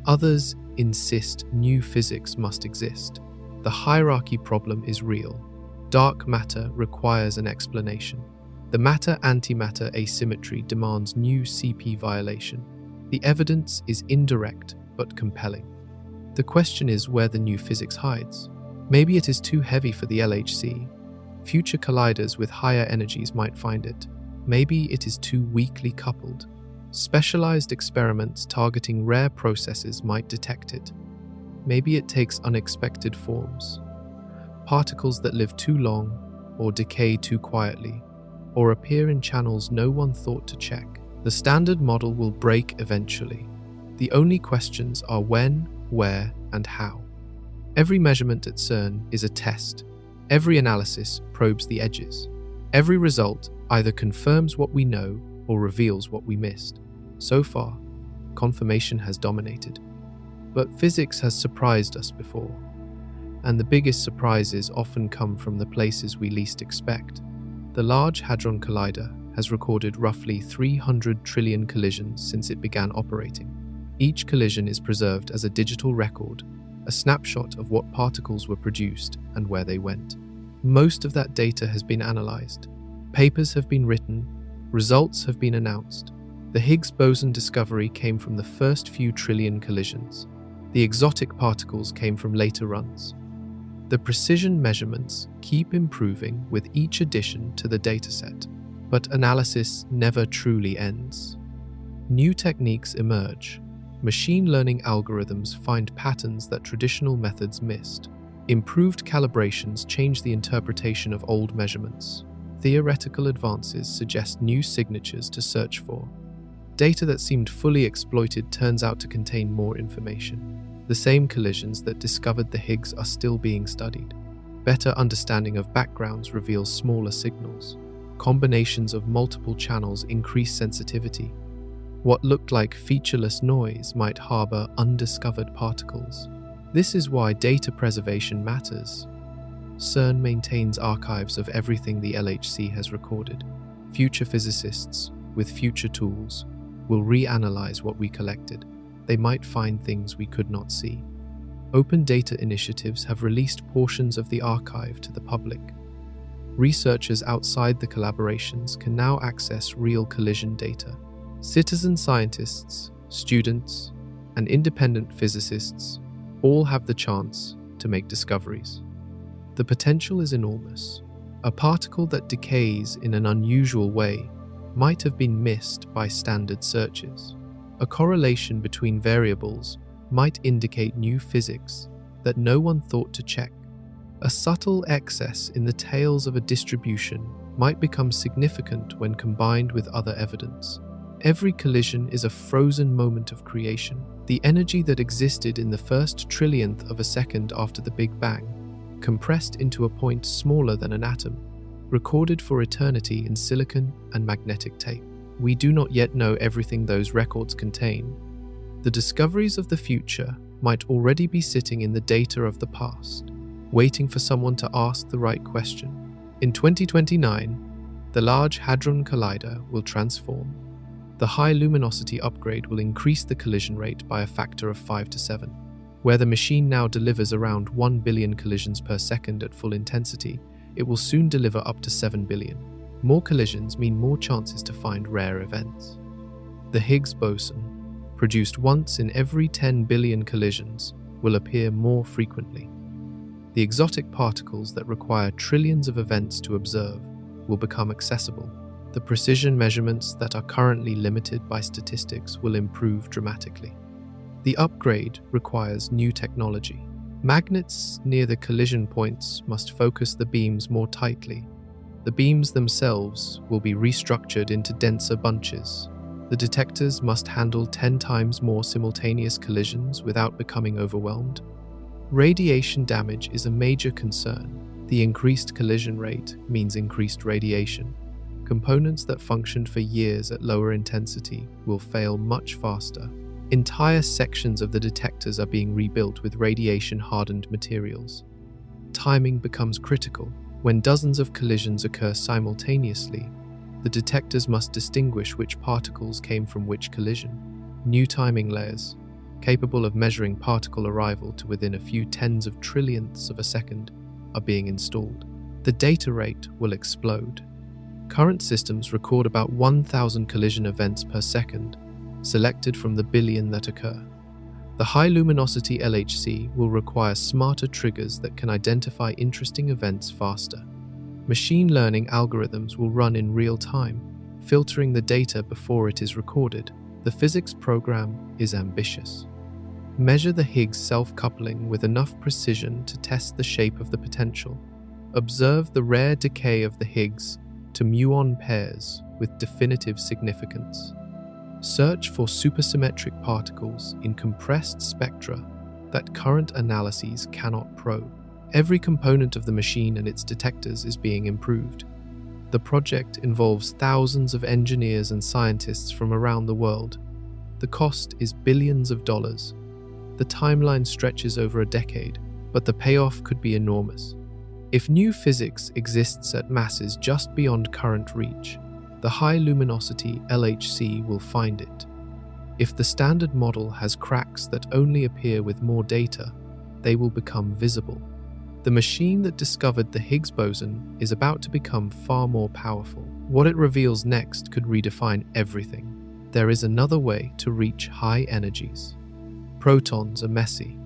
Others insist new physics must exist. The hierarchy problem is real. Dark matter requires an explanation. The matter-antimatter asymmetry demands new CP violation. The evidence is indirect but compelling. The question is where the new physics hides. Maybe it is too heavy for the LHC. Future colliders with higher energies might find it. Maybe it is too weakly coupled. Specialized experiments targeting rare processes might detect it. Maybe it takes unexpected forms. Particles that live too long, or decay too quietly, or appear in channels no one thought to check. The Standard Model will break eventually. The only questions are when, where, and how. Every measurement at CERN is a test. Every analysis probes the edges. Every result either confirms what we know or reveals what we missed. So far, confirmation has dominated. But physics has surprised us before, and the biggest surprises often come from the places we least expect. The Large Hadron Collider has recorded roughly 300 trillion collisions since it began operating. Each collision is preserved as a digital record, a snapshot of what particles were produced and where they went. Most of that data has been analyzed. Papers have been written, results have been announced. The Higgs boson discovery came from the first few trillion collisions. The exotic particles came from later runs. The precision measurements keep improving with each addition to the dataset, but analysis never truly ends. New techniques emerge. Machine learning algorithms find patterns that traditional methods missed. Improved calibrations change the interpretation of old measurements. Theoretical advances suggest new signatures to search for. Data that seemed fully exploited turns out to contain more information. The same collisions that discovered the Higgs are still being studied. Better understanding of backgrounds reveals smaller signals. Combinations of multiple channels increase sensitivity. What looked like featureless noise might harbor undiscovered particles. This is why data preservation matters. CERN maintains archives of everything the LHC has recorded. Future physicists, with future tools, will reanalyze what we collected. They might find things we could not see. Open data initiatives have released portions of the archive to the public. Researchers outside the collaborations can now access real collision data. Citizen scientists, students, and independent physicists all have the chance to make discoveries. The potential is enormous. A particle that decays in an unusual way might have been missed by standard searches. A correlation between variables might indicate new physics that no one thought to check. A subtle excess in the tails of a distribution might become significant when combined with other evidence. Every collision is a frozen moment of creation. The energy that existed in the first trillionth of a second after the Big Bang, compressed into a point smaller than an atom, recorded for eternity in silicon and magnetic tape. We do not yet know everything those records contain. The discoveries of the future might already be sitting in the data of the past, waiting for someone to ask the right question. In 2029, the Large Hadron Collider will transform. The high luminosity upgrade will increase the collision rate by a factor of 5 to 7. Where the machine now delivers around 1 billion collisions per second at full intensity, it will soon deliver up to 7 billion. More collisions mean more chances to find rare events. The Higgs boson, produced once in every 10 billion collisions, will appear more frequently. The exotic particles that require trillions of events to observe will become accessible. The precision measurements that are currently limited by statistics will improve dramatically. The upgrade requires new technology. Magnets near the collision points must focus the beams more tightly. The beams themselves will be restructured into denser bunches. The detectors must handle 10 times more simultaneous collisions without becoming overwhelmed. Radiation damage is a major concern. The increased collision rate means increased radiation. Components that functioned for years at lower intensity will fail much faster. Entire sections of the detectors are being rebuilt with radiation-hardened materials. Timing becomes critical. When dozens of collisions occur simultaneously, the detectors must distinguish which particles came from which collision. New timing layers, capable of measuring particle arrival to within a few tens of trillionths of a second, are being installed. The data rate will explode. Current systems record about 1,000 collision events per second, selected from the billion that occur. The high luminosity LHC will require smarter triggers that can identify interesting events faster. Machine learning algorithms will run in real time, filtering the data before it is recorded. The physics program is ambitious. Measure the Higgs self-coupling with enough precision to test the shape of the potential. Observe the rare decay of the Higgs to muon pairs with definitive significance. Search for supersymmetric particles in compressed spectra that current analyses cannot probe. Every component of the machine and its detectors is being improved. The project involves thousands of engineers and scientists from around the world. The cost is billions of dollars. The timeline stretches over a decade, but the payoff could be enormous. If new physics exists at masses just beyond current reach, the high luminosity LHC will find it. If the standard model has cracks that only appear with more data, they will become visible. The machine that discovered the Higgs boson is about to become far more powerful. What it reveals next could redefine everything. There is another way to reach high energies. Protons are messy.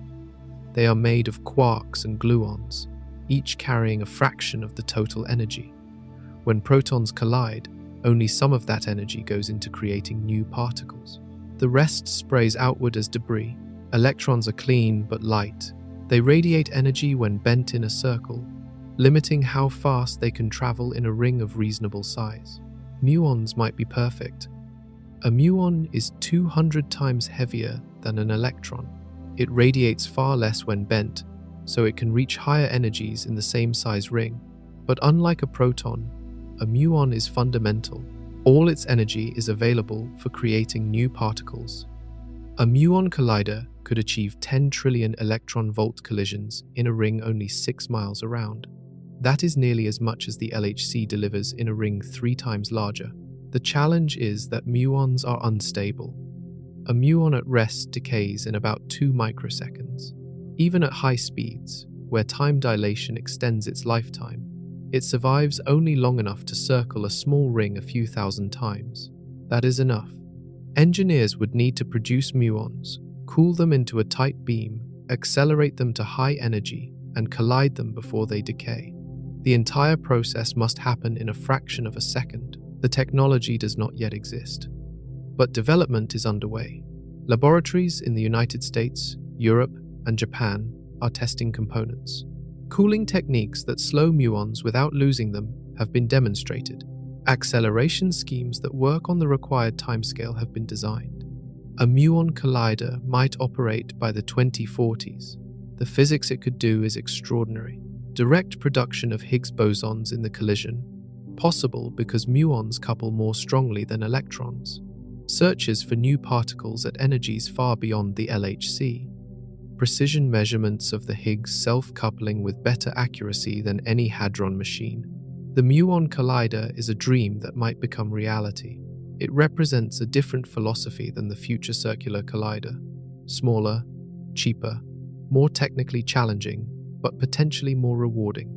They are made of quarks and gluons, each carrying a fraction of the total energy. When protons collide, only some of that energy goes into creating new particles. The rest sprays outward as debris. Electrons are clean but light. They radiate energy when bent in a circle, limiting how fast they can travel in a ring of reasonable size. Muons might be perfect. A muon is 200 times heavier than an electron. It radiates far less when bent, so it can reach higher energies in the same size ring. But unlike a proton, a muon is fundamental. All its energy is available for creating new particles. A muon collider could achieve 10 trillion electron-volt collisions in a ring only 6 miles around. That is nearly as much as the LHC delivers in a ring 3 times larger. The challenge is that muons are unstable. A muon at rest decays in about 2 microseconds. Even at high speeds, where time dilation extends its lifetime, it survives only long enough to circle a small ring a few thousand times. That is enough. Engineers would need to produce muons, cool them into a tight beam, accelerate them to high energy, and collide them before they decay. The entire process must happen in a fraction of a second. The technology does not yet exist, but development is underway. Laboratories in the United States, Europe, and Japan are testing components. Cooling techniques that slow muons without losing them have been demonstrated. Acceleration schemes that work on the required timescale have been designed. A muon collider might operate by the 2040s. The physics it could do is extraordinary. Direct production of Higgs bosons in the collision, possible because muons couple more strongly than electrons. Searches for new particles at energies far beyond the LHC. Precision measurements of the Higgs self-coupling with better accuracy than any hadron machine. The muon collider is a dream that might become reality. It represents a different philosophy than the future circular collider. Smaller, cheaper, more technically challenging, but potentially more rewarding.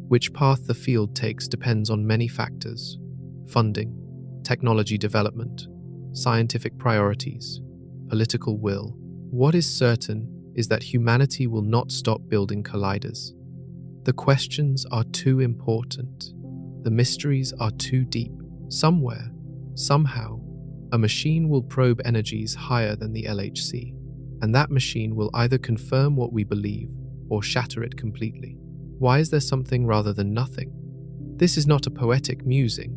Which path the field takes depends on many factors: funding, technology development, scientific priorities, political will. What is certain is that humanity will not stop building colliders. The questions are too important. The mysteries are too deep. Somewhere, somehow, a machine will probe energies higher than the LHC, and that machine will either confirm what we believe or shatter it completely. Why is there something rather than nothing? This is not a poetic musing.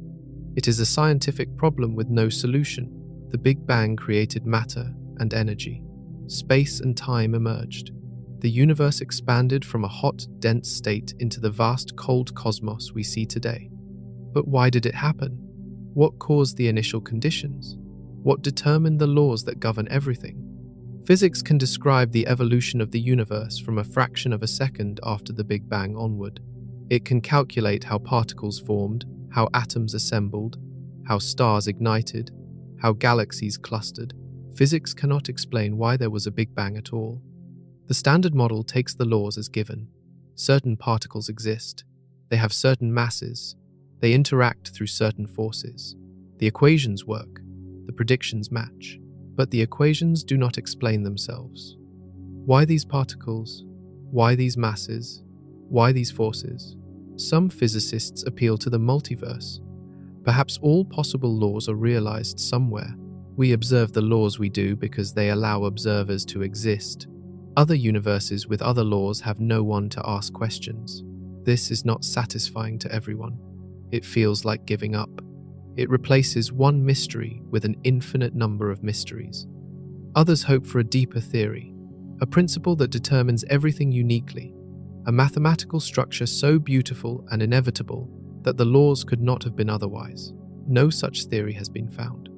It is a scientific problem with no solution. The Big Bang created matter and energy. Space and time emerged. The universe expanded from a hot, dense state into the vast, cold cosmos we see today. But why did it happen? What caused the initial conditions? What determined the laws that govern everything? Physics can describe the evolution of the universe from a fraction of a second after the Big Bang onward. It can calculate how particles formed, how atoms assembled, how stars ignited, how galaxies clustered. Physics cannot explain why there was a Big Bang at all. The Standard Model takes the laws as given. Certain particles exist. They have certain masses. They interact through certain forces. The equations work. The predictions match. But the equations do not explain themselves. Why these particles? Why these masses? Why these forces? Some physicists appeal to the multiverse. Perhaps all possible laws are realized somewhere. We observe the laws we do because they allow observers to exist. Other universes with other laws have no one to ask questions. This is not satisfying to everyone. It feels like giving up. It replaces one mystery with an infinite number of mysteries. Others hope for a deeper theory, a principle that determines everything uniquely, a mathematical structure so beautiful and inevitable that the laws could not have been otherwise. No such theory has been found.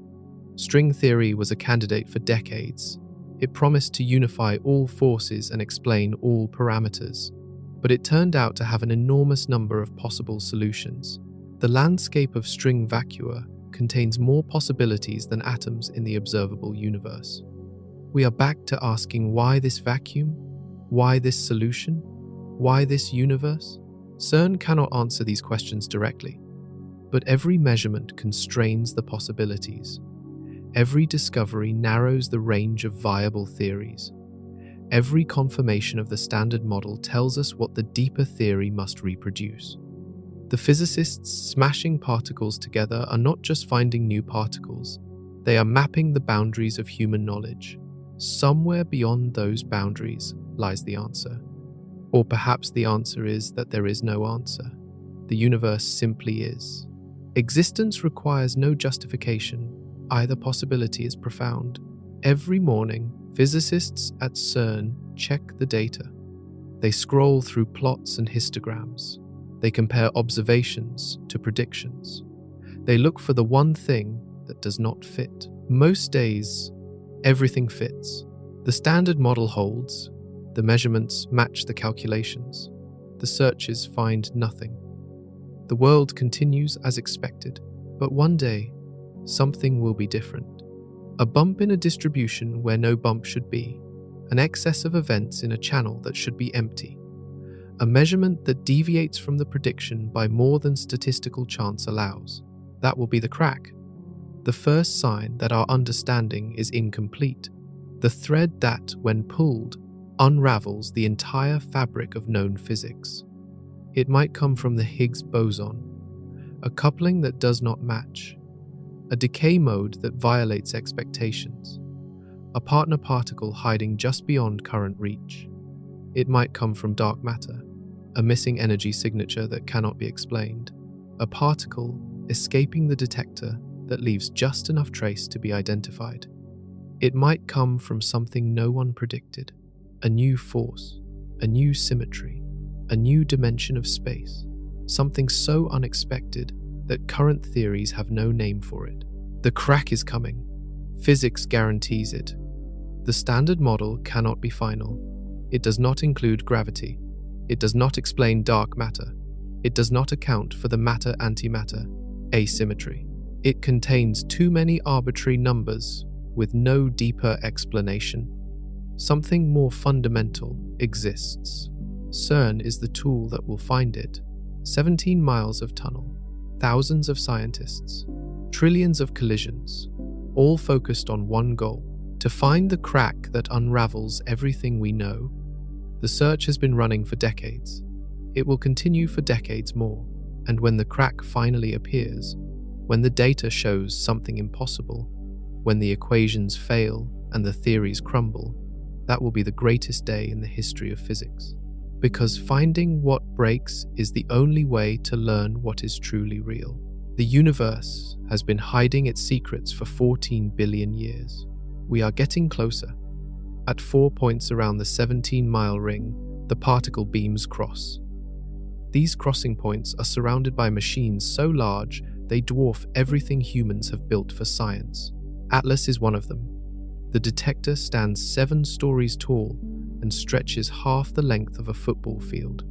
String theory was a candidate for decades. It promised to unify all forces and explain all parameters, but it turned out to have an enormous number of possible solutions. The landscape of string vacua contains more possibilities than atoms in the observable universe. We are back to asking why this vacuum? Why this solution? Why this universe? CERN cannot answer these questions directly, but every measurement constrains the possibilities. Every discovery narrows the range of viable theories. Every confirmation of the Standard Model tells us what the deeper theory must reproduce. The physicists smashing particles together are not just finding new particles, they are mapping the boundaries of human knowledge. Somewhere beyond those boundaries lies the answer. Or perhaps the answer is that there is no answer. The universe simply is. Existence requires no justification. Either possibility is profound. Every morning, physicists at CERN check the data. They scroll through plots and histograms. They compare observations to predictions. They look for the one thing that does not fit. Most days, everything fits. The Standard Model holds. The measurements match the calculations. The searches find nothing. The world continues as expected. But one day, something will be different. A bump in a distribution where no bump should be. an excess of events in a channel that should be empty, a measurement that deviates from the prediction by more than statistical chance allows. That will be the crack, the first sign that our understanding is incomplete, the thread that, when pulled, unravels the entire fabric of known physics. It might come from the Higgs boson, a coupling that does not match, a decay mode that violates expectations, a partner particle hiding just beyond current reach. It might come from dark matter, a missing energy signature that cannot be explained, a particle escaping the detector that leaves just enough trace to be identified. It might come from something no one predicted, a new force, a new symmetry, a new dimension of space, something so unexpected that current theories have no name for it. The crack is coming. Physics guarantees it. The standard model cannot be final. It does not include gravity. It does not explain dark matter. It does not account for the matter-antimatter asymmetry. It contains too many arbitrary numbers with no deeper explanation. Something more fundamental exists. CERN is the tool that will find it. 17 miles of tunnel, thousands of scientists, trillions of collisions, all focused on one goal: to find the crack that unravels everything we know. The search has been running for decades. It will continue for decades more, and when the crack finally appears, when the data shows something impossible, when the equations fail and the theories crumble, that will be the greatest day in the history of physics. Because finding what breaks is the only way to learn what is truly real. The universe has been hiding its secrets for 14 billion years. We are getting closer. At 4 points around the 17-mile ring, the particle beams cross. These crossing points are surrounded by machines so large they dwarf everything humans have built for science. Atlas is one of them. The detector stands 7 stories tall and stretches half the length of a football field.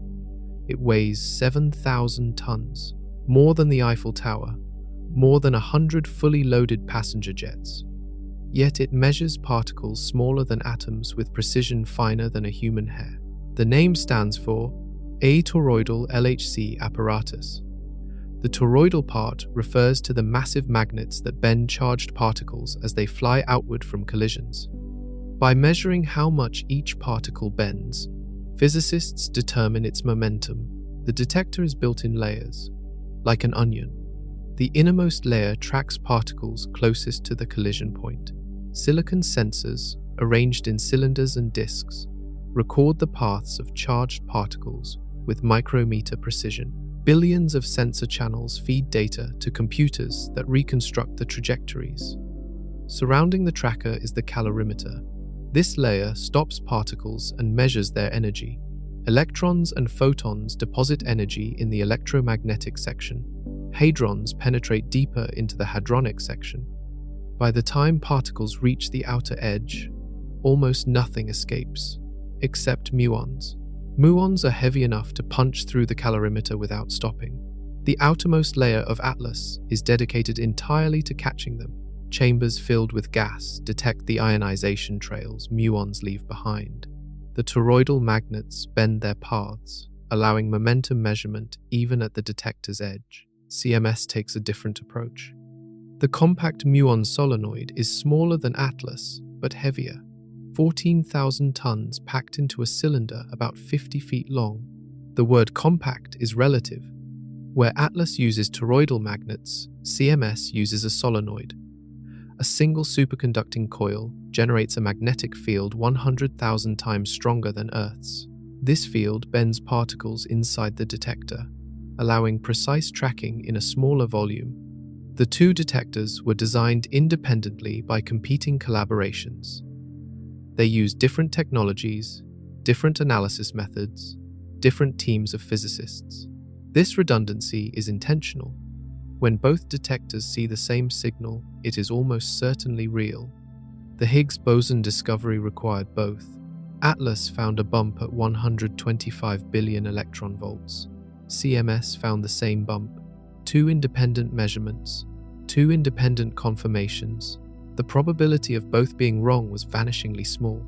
It weighs 7,000 tons, more than the Eiffel Tower, more than 100 fully loaded passenger jets. Yet it measures particles smaller than atoms with precision finer than a human hair. The name stands for a toroidal LHC apparatus. The toroidal part refers to the massive magnets that bend charged particles as they fly outward from collisions. By measuring how much each particle bends, physicists determine its momentum. The detector is built in layers, like an onion. The innermost layer tracks particles closest to the collision point. Silicon sensors, arranged in cylinders and disks, record the paths of charged particles with micrometer precision. Billions of sensor channels feed data to computers that reconstruct the trajectories. Surrounding the tracker is the calorimeter. This layer stops particles and measures their energy. Electrons and photons deposit energy in the electromagnetic section. Hadrons penetrate deeper into the hadronic section. By the time particles reach the outer edge, almost nothing escapes, except muons. Muons are heavy enough to punch through the calorimeter without stopping. The outermost layer of Atlas is dedicated entirely to catching them. Chambers filled with gas detect the ionization trails muons leave behind. The toroidal magnets bend their paths, allowing momentum measurement even at the detector's edge. CMS takes a different approach. The compact muon solenoid is smaller than Atlas, but heavier. 14,000 tons packed into a cylinder about 50 feet long. The word compact is relative. Where Atlas uses toroidal magnets, CMS uses a solenoid. A single superconducting coil generates a magnetic field 100,000 times stronger than Earth's. This field bends particles inside the detector, allowing precise tracking in a smaller volume. The two detectors were designed independently by competing collaborations. They use different technologies, different analysis methods, different teams of physicists. This redundancy is intentional. When both detectors see the same signal, it is almost certainly real. The Higgs boson discovery required both. Atlas found a bump at 125 billion electron volts. CMS found the same bump. 2 independent measurements, 2 independent confirmations. The probability of both being wrong was vanishingly small.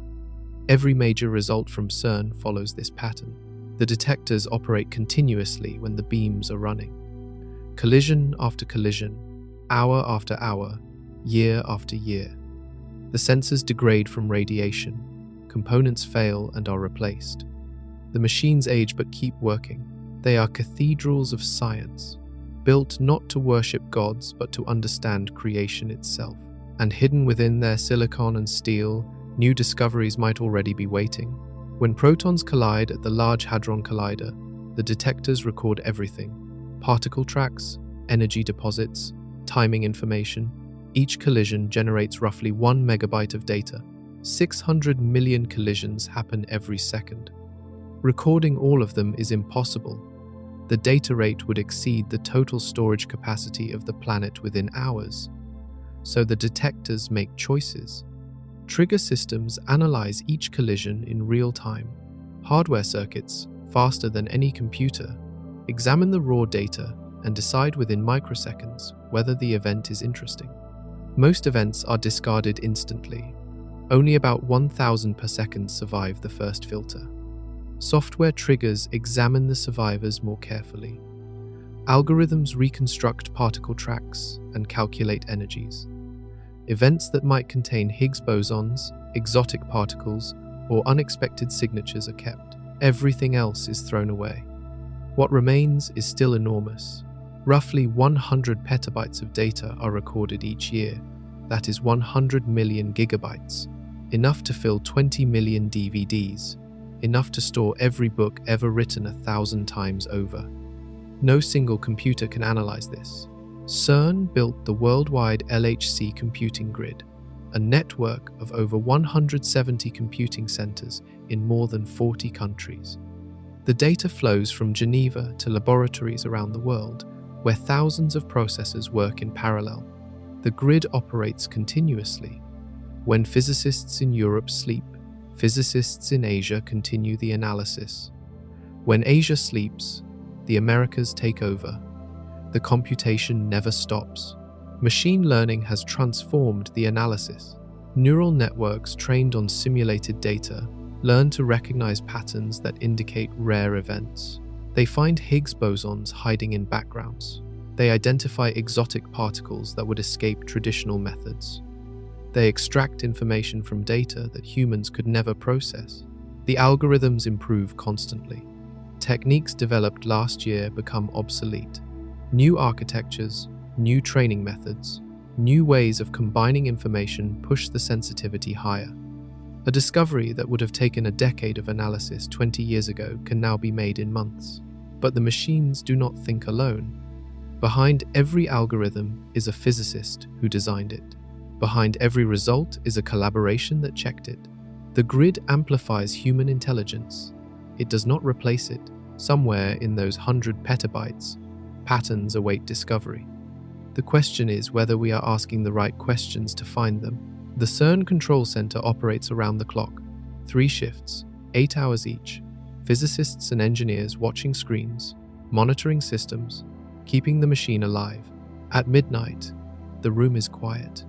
Every major result from CERN follows this pattern. The detectors operate continuously when the beams are running. Collision after collision, hour after hour, year after year. The sensors degrade from radiation, components fail and are replaced. The machines age but keep working. They are cathedrals of science, built not to worship gods but to understand creation itself. And hidden within their silicon and steel, new discoveries might already be waiting. When protons collide at the Large Hadron Collider, the detectors record everything: particle tracks, energy deposits, timing information. Each collision generates roughly 1 megabyte of data. 600 million collisions happen every second. Recording all of them is impossible. The data rate would exceed the total storage capacity of the planet within hours. So the detectors make choices. Trigger systems analyze each collision in real time. Hardware circuits, faster than any computer, examine the raw data and decide within microseconds whether the event is interesting. Most events are discarded instantly. Only about 1,000 per second survive the first filter. Software triggers examine the survivors more carefully. Algorithms reconstruct particle tracks and calculate energies. Events that might contain Higgs bosons, exotic particles, or unexpected signatures are kept. Everything else is thrown away. What remains is still enormous. Roughly 100 petabytes of data are recorded each year. That is 100 million gigabytes. Enough to fill 20 million DVDs. Enough to store every book ever written 1,000 times over. No single computer can analyze this. CERN built the worldwide LHC computing grid, a network of over 170 computing centers in more than 40 countries. The data flows from Geneva to laboratories around the world, where thousands of processors work in parallel. The grid operates continuously. When physicists in Europe sleep, physicists in Asia continue the analysis. When Asia sleeps, the Americas take over. The computation never stops. Machine learning has transformed the analysis. Neural networks trained on simulated data learn to recognize patterns that indicate rare events. They find Higgs bosons hiding in backgrounds. They identify exotic particles that would escape traditional methods. They extract information from data that humans could never process. The algorithms improve constantly. Techniques developed last year become obsolete. New architectures, new training methods, new ways of combining information push the sensitivity higher. A discovery that would have taken a decade of analysis 20 years ago can now be made in months. But the machines do not think alone. Behind every algorithm is a physicist who designed it. Behind every result is a collaboration that checked it. The grid amplifies human intelligence. It does not replace it. Somewhere in those 100 petabytes, patterns await discovery. The question is whether we are asking the right questions to find them. The CERN control center operates around the clock. 3 shifts, 8 hours each. Physicists and engineers watching screens, monitoring systems, keeping the machine alive. At midnight, the room is quiet.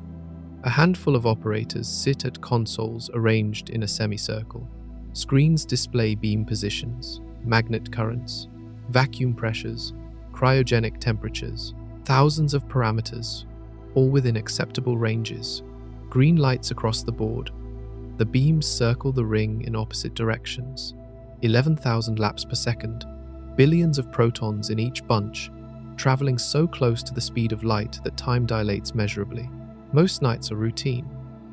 A handful of operators sit at consoles arranged in a semicircle. Screens display beam positions, magnet currents, vacuum pressures, cryogenic temperatures, thousands of parameters, all within acceptable ranges. Green lights across the board. The beams circle the ring in opposite directions. 11,000 laps per second, billions of protons in each bunch, traveling so close to the speed of light that time dilates measurably. Most nights are routine.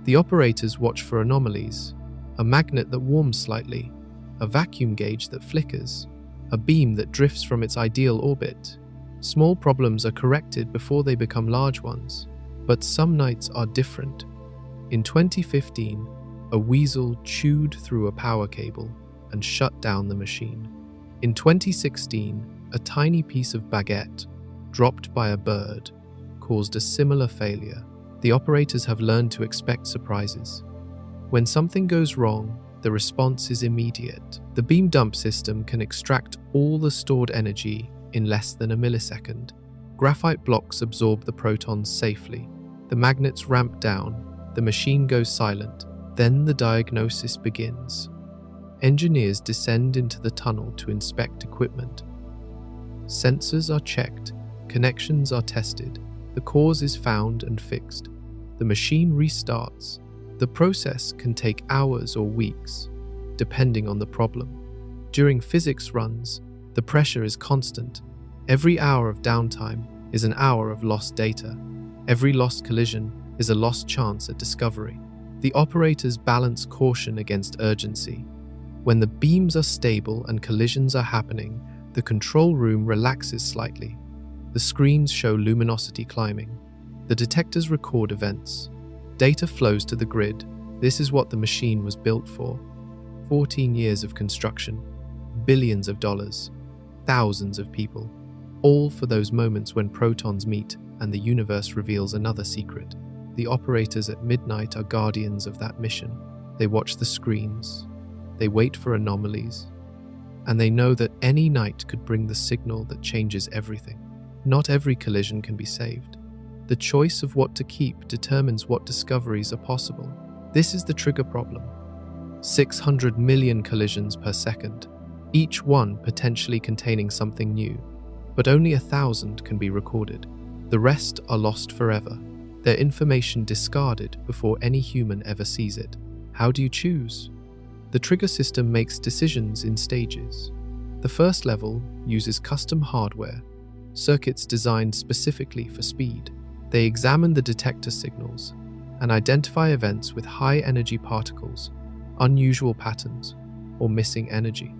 The operators watch for anomalies: a magnet that warms slightly, a vacuum gauge that flickers, a beam that drifts from its ideal orbit. Small problems are corrected before they become large ones. But some nights are different. In 2015, a weasel chewed through a power cable and shut down the machine. In 2016, a tiny piece of baguette, dropped by a bird, caused a similar failure. The operators have learned to expect surprises. When something goes wrong, the response is immediate. The beam dump system can extract all the stored energy in less than a millisecond. Graphite blocks absorb the protons safely. The magnets ramp down. The machine goes silent. Then the diagnosis begins. Engineers descend into the tunnel to inspect equipment. Sensors are checked, connections are tested, the cause is found and fixed. The machine restarts. The process can take hours or weeks, depending on the problem. During physics runs, the pressure is constant. Every hour of downtime is an hour of lost data. Every lost collision is a lost chance at discovery. The operators balance caution against urgency. When the beams are stable and collisions are happening, the control room relaxes slightly. The screens show luminosity climbing. The detectors record events. Data flows to the grid. This is what the machine was built for. 14 years of construction, billions of dollars, thousands of people, all for those moments when protons meet and the universe reveals another secret. The operators at midnight are guardians of that mission. They watch the screens, they wait for anomalies, and they know that any night could bring the signal that changes everything. Not every collision can be saved. The choice of what to keep determines what discoveries are possible. This is the trigger problem. 600 million collisions per second, each one potentially containing something new, but only 1,000 can be recorded. The rest are lost forever, their information discarded before any human ever sees it. How do you choose? The trigger system makes decisions in stages. The first level uses custom hardware, circuits designed specifically for speed. They examine the detector signals and identify events with high-energy particles, unusual patterns, or missing energy.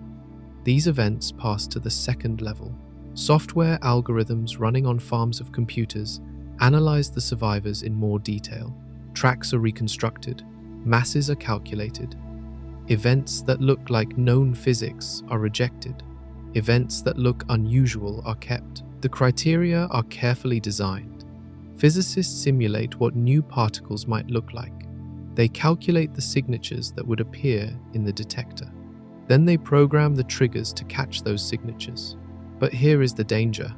These events pass to the second level. Software algorithms running on farms of computers analyze the survivors in more detail. Tracks are reconstructed, masses are calculated. Events that look like known physics are rejected. Events that look unusual are kept. The criteria are carefully designed. Physicists simulate what new particles might look like. They calculate the signatures that would appear in the detector. Then they program the triggers to catch those signatures. But here is the danger.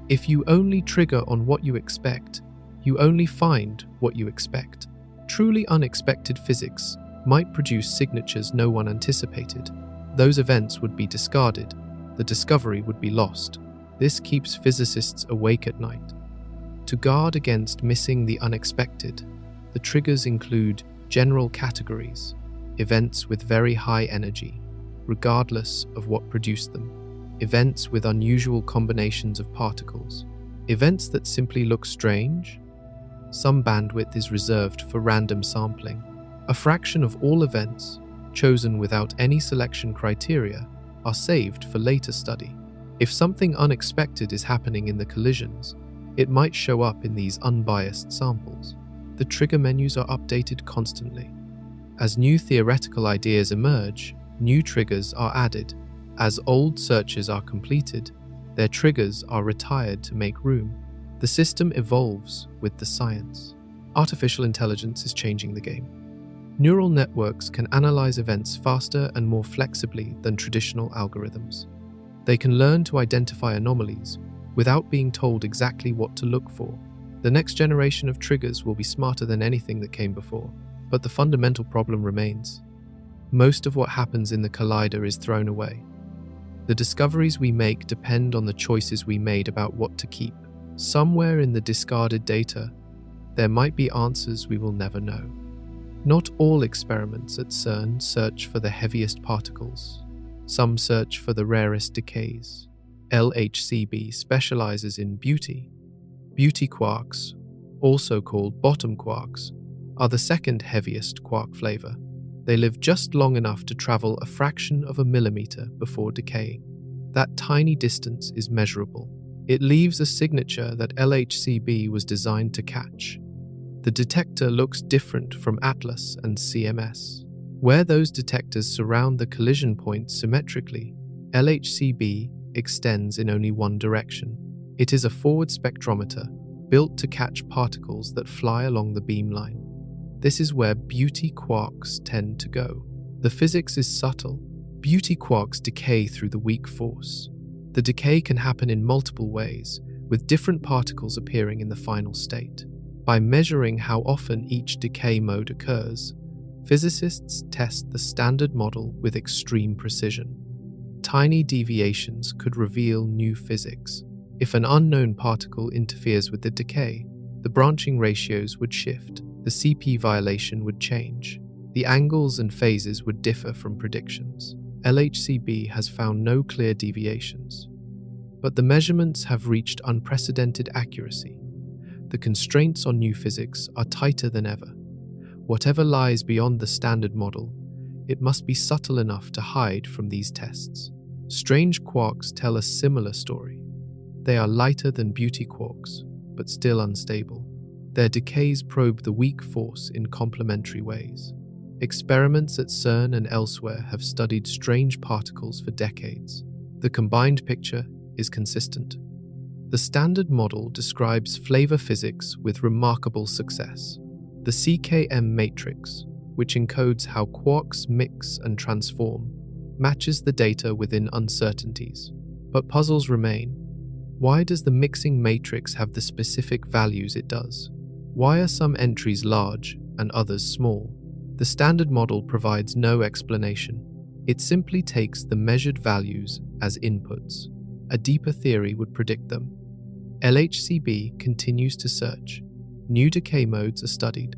If you only trigger on what you expect, you only find what you expect. Truly unexpected physics might produce signatures no one anticipated. Those events would be discarded. The discovery would be lost. This keeps physicists awake at night. To guard against missing the unexpected, the triggers include general categories, events with very high energy, regardless of what produced them, events with unusual combinations of particles, events that simply look strange. Some bandwidth is reserved for random sampling. A fraction of all events, chosen without any selection criteria, are saved for later study. If something unexpected is happening in the collisions, it might show up in these unbiased samples. The trigger menus are updated constantly. As new theoretical ideas emerge, new triggers are added. As old searches are completed, their triggers are retired to make room. The system evolves with the science. Artificial intelligence is changing the game. Neural networks can analyze events faster and more flexibly than traditional algorithms. They can learn to identify anomalies without being told exactly what to look for. The next generation of triggers will be smarter than anything that came before, but the fundamental problem remains. Most of what happens in the collider is thrown away. The discoveries we make depend on the choices we made about what to keep. Somewhere in the discarded data, there might be answers we will never know. Not all experiments at CERN search for the heaviest particles. Some search for the rarest decays. LHCb specializes in beauty. Beauty quarks, also called bottom quarks, are the second heaviest quark flavor. They live just long enough to travel a fraction of a millimeter before decaying. That tiny distance is measurable. It leaves a signature that LHCb was designed to catch. The detector looks different from ATLAS and CMS. Where those detectors surround the collision points symmetrically, LHCb extends in only one direction. It is a forward spectrometer built to catch particles that fly along the beamline. This is where beauty quarks tend to go. The physics is subtle. Beauty quarks decay through the weak force. The decay can happen in multiple ways, with different particles appearing in the final state. By measuring how often each decay mode occurs, Physicists test the standard model with extreme precision. Tiny deviations could reveal new physics. If an unknown particle interferes with the decay, the branching ratios would shift, the CP violation would change, the angles and phases would differ from predictions. LHCb has found no clear deviations, but the measurements have reached unprecedented accuracy. The constraints on new physics are tighter than ever. Whatever lies beyond the standard model, it must be subtle enough to hide from these tests. Strange quarks tell a similar story. They are lighter than beauty quarks, but still unstable. Their decays probe the weak force in complementary ways. Experiments at CERN and elsewhere have studied strange particles for decades. The combined picture is consistent. The standard model describes flavor physics with remarkable success. The CKM matrix, which encodes how quarks mix and transform, matches the data within uncertainties. But puzzles remain. Why does the mixing matrix have the specific values it does? Why are some entries large and others small? The standard model provides no explanation. It simply takes the measured values as inputs. A deeper theory would predict them. LHCb continues to search. New decay modes are studied.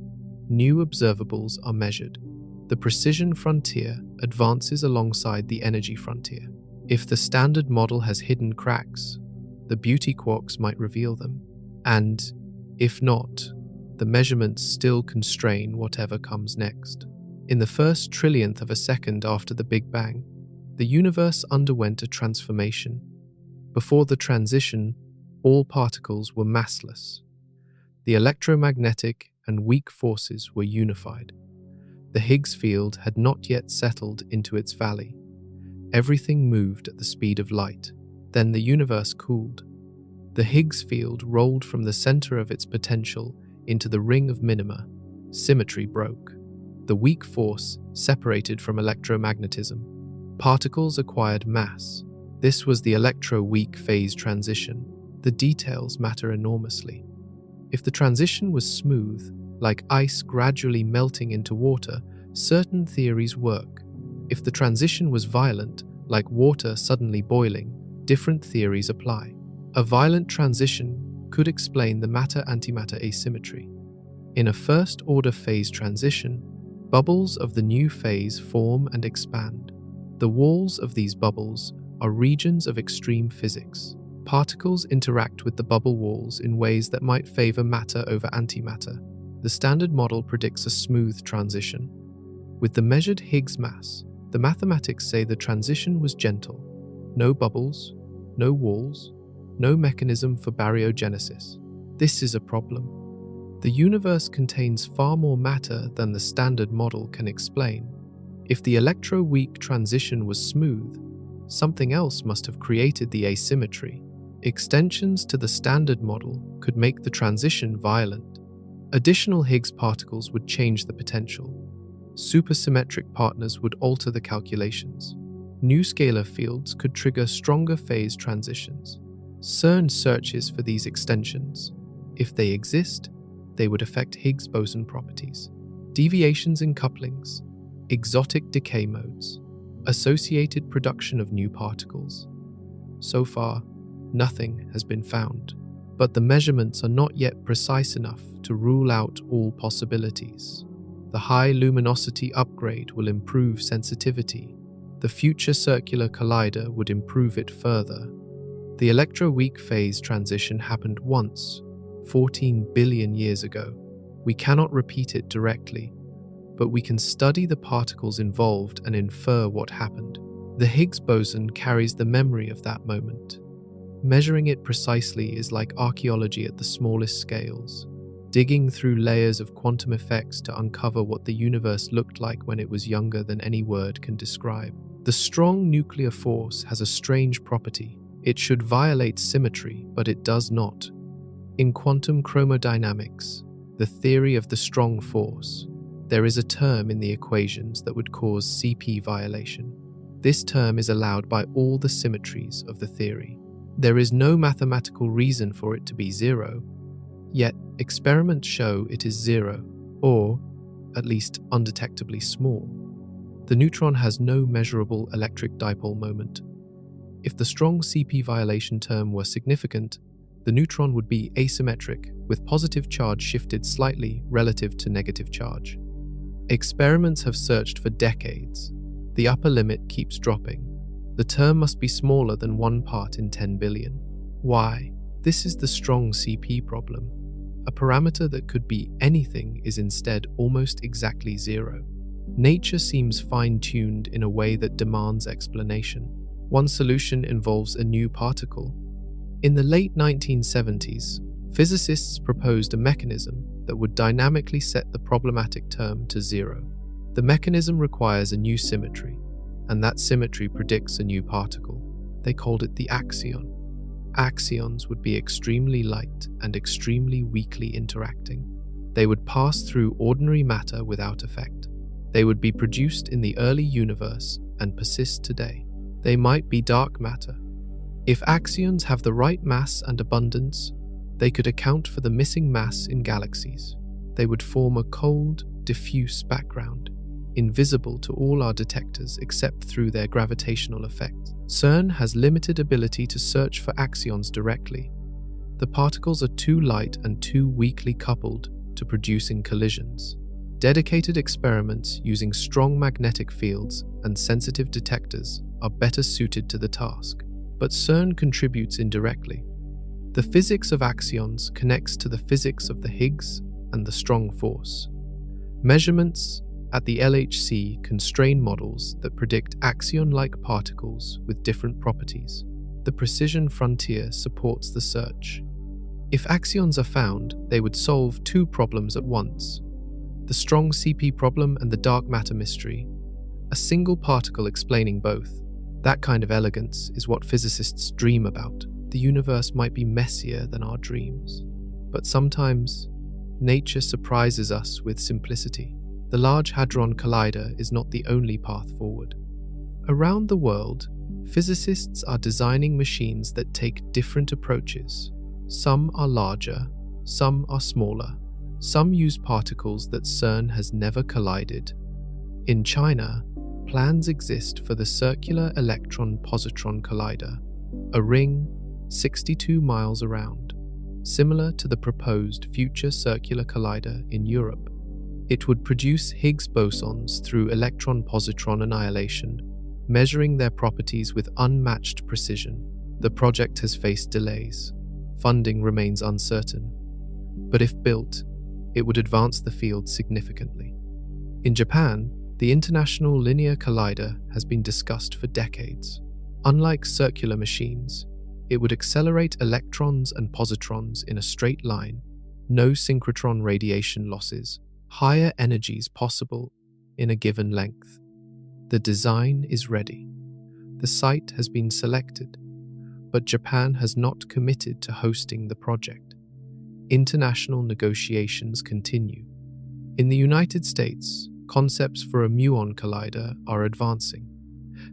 New observables are measured. The precision frontier advances alongside the energy frontier. If the standard model has hidden cracks, the beauty quarks might reveal them. And, if not, the measurements still constrain whatever comes next. In the first trillionth of a second after the Big Bang, the universe underwent a transformation. Before the transition, all particles were massless. The electromagnetic and weak forces were unified. The Higgs field had not yet settled into its valley. Everything moved at the speed of light. Then the universe cooled. The Higgs field rolled from the center of its potential into the ring of minima. Symmetry broke. The weak force separated from electromagnetism. Particles acquired mass. This was the electro-weak phase transition. The details matter enormously. If the transition was smooth, like ice gradually melting into water, certain theories work. If the transition was violent, like water suddenly boiling, different theories apply. A violent transition could explain the matter-antimatter asymmetry. In a first-order phase transition, bubbles of the new phase form and expand. The walls of these bubbles are regions of extreme physics. Particles interact with the bubble walls in ways that might favor matter over antimatter. The standard model predicts a smooth transition. With the measured Higgs mass, the mathematics say the transition was gentle. No bubbles, no walls, no mechanism for baryogenesis. This is a problem. The universe contains far more matter than the standard model can explain. If the electro-weak transition was smooth, something else must have created the asymmetry. Extensions to the standard model could make the transition violent. Additional Higgs particles would change the potential. Supersymmetric partners would alter the calculations. New scalar fields could trigger stronger phase transitions. CERN searches for these extensions. If they exist, they would affect Higgs boson properties. Deviations in couplings, exotic decay modes, associated production of new particles. So far, nothing has been found, but the measurements are not yet precise enough to rule out all possibilities. The high luminosity upgrade will improve sensitivity. The future circular collider would improve it further. The electro-weak phase transition happened once, 14 billion years ago. We cannot repeat it directly, but we can study the particles involved and infer what happened. The Higgs boson carries the memory of that moment. Measuring it precisely is like archaeology at the smallest scales, digging through layers of quantum effects to uncover what the universe looked like when it was younger than any word can describe. The strong nuclear force has a strange property. It should violate symmetry, but it does not. In quantum chromodynamics, the theory of the strong force, there is a term in the equations that would cause CP violation. This term is allowed by all the symmetries of the theory. There is no mathematical reason for it to be zero, yet experiments show it is zero, or, at least undetectably small. The neutron has no measurable electric dipole moment. If the strong CP violation term were significant, the neutron would be asymmetric, with positive charge shifted slightly relative to negative charge. Experiments have searched for decades. The upper limit keeps dropping. The term must be smaller than 1 part in 10 billion. Why? This is the strong CP problem. A parameter that could be anything is instead almost exactly 0. Nature seems fine-tuned in a way that demands explanation. One solution involves a new particle. In the late 1970s, physicists proposed a mechanism that would dynamically set the problematic term to 0. The mechanism requires a new symmetry, and that symmetry predicts a new particle. They called it the axion. Axions would be extremely light and extremely weakly interacting. They would pass through ordinary matter without effect. They would be produced in the early universe and persist today. They might be dark matter. If axions have the right mass and abundance, they could account for the missing mass in galaxies. They would form a cold, diffuse background, invisible to all our detectors except through their gravitational effect. CERN has limited ability to search for axions directly. The particles are too light and too weakly coupled to producing collisions. Dedicated experiments using strong magnetic fields and sensitive detectors are better suited to the task, but CERN contributes indirectly. The physics of axions connects to the physics of the Higgs and the strong force. Measurements at the LHC constrain models that predict axion-like particles with different properties. The precision frontier supports the search. If axions are found, they would solve 2 problems at once: the strong CP problem and the dark matter mystery. A single particle explaining both. That kind of elegance is what physicists dream about. The universe might be messier than our dreams. But sometimes, nature surprises us with simplicity. The Large Hadron Collider is not the only path forward. Around the world, physicists are designing machines that take different approaches. Some are larger, some are smaller. Some use particles that CERN has never collided. In China, plans exist for the Circular Electron-Positron Collider, a ring 62 miles around, similar to the proposed future Circular Collider in Europe. It would produce Higgs bosons through electron-positron annihilation, measuring their properties with unmatched precision. The project has faced delays. Funding remains uncertain. But if built, it would advance the field significantly. In Japan, the International Linear Collider has been discussed for decades. Unlike circular machines, it would accelerate electrons and positrons in a straight line, no synchrotron radiation losses, higher energies possible in a given length. The design is ready. The site has been selected, but Japan has not committed to hosting the project. International negotiations continue. In the United States, concepts for a muon collider are advancing.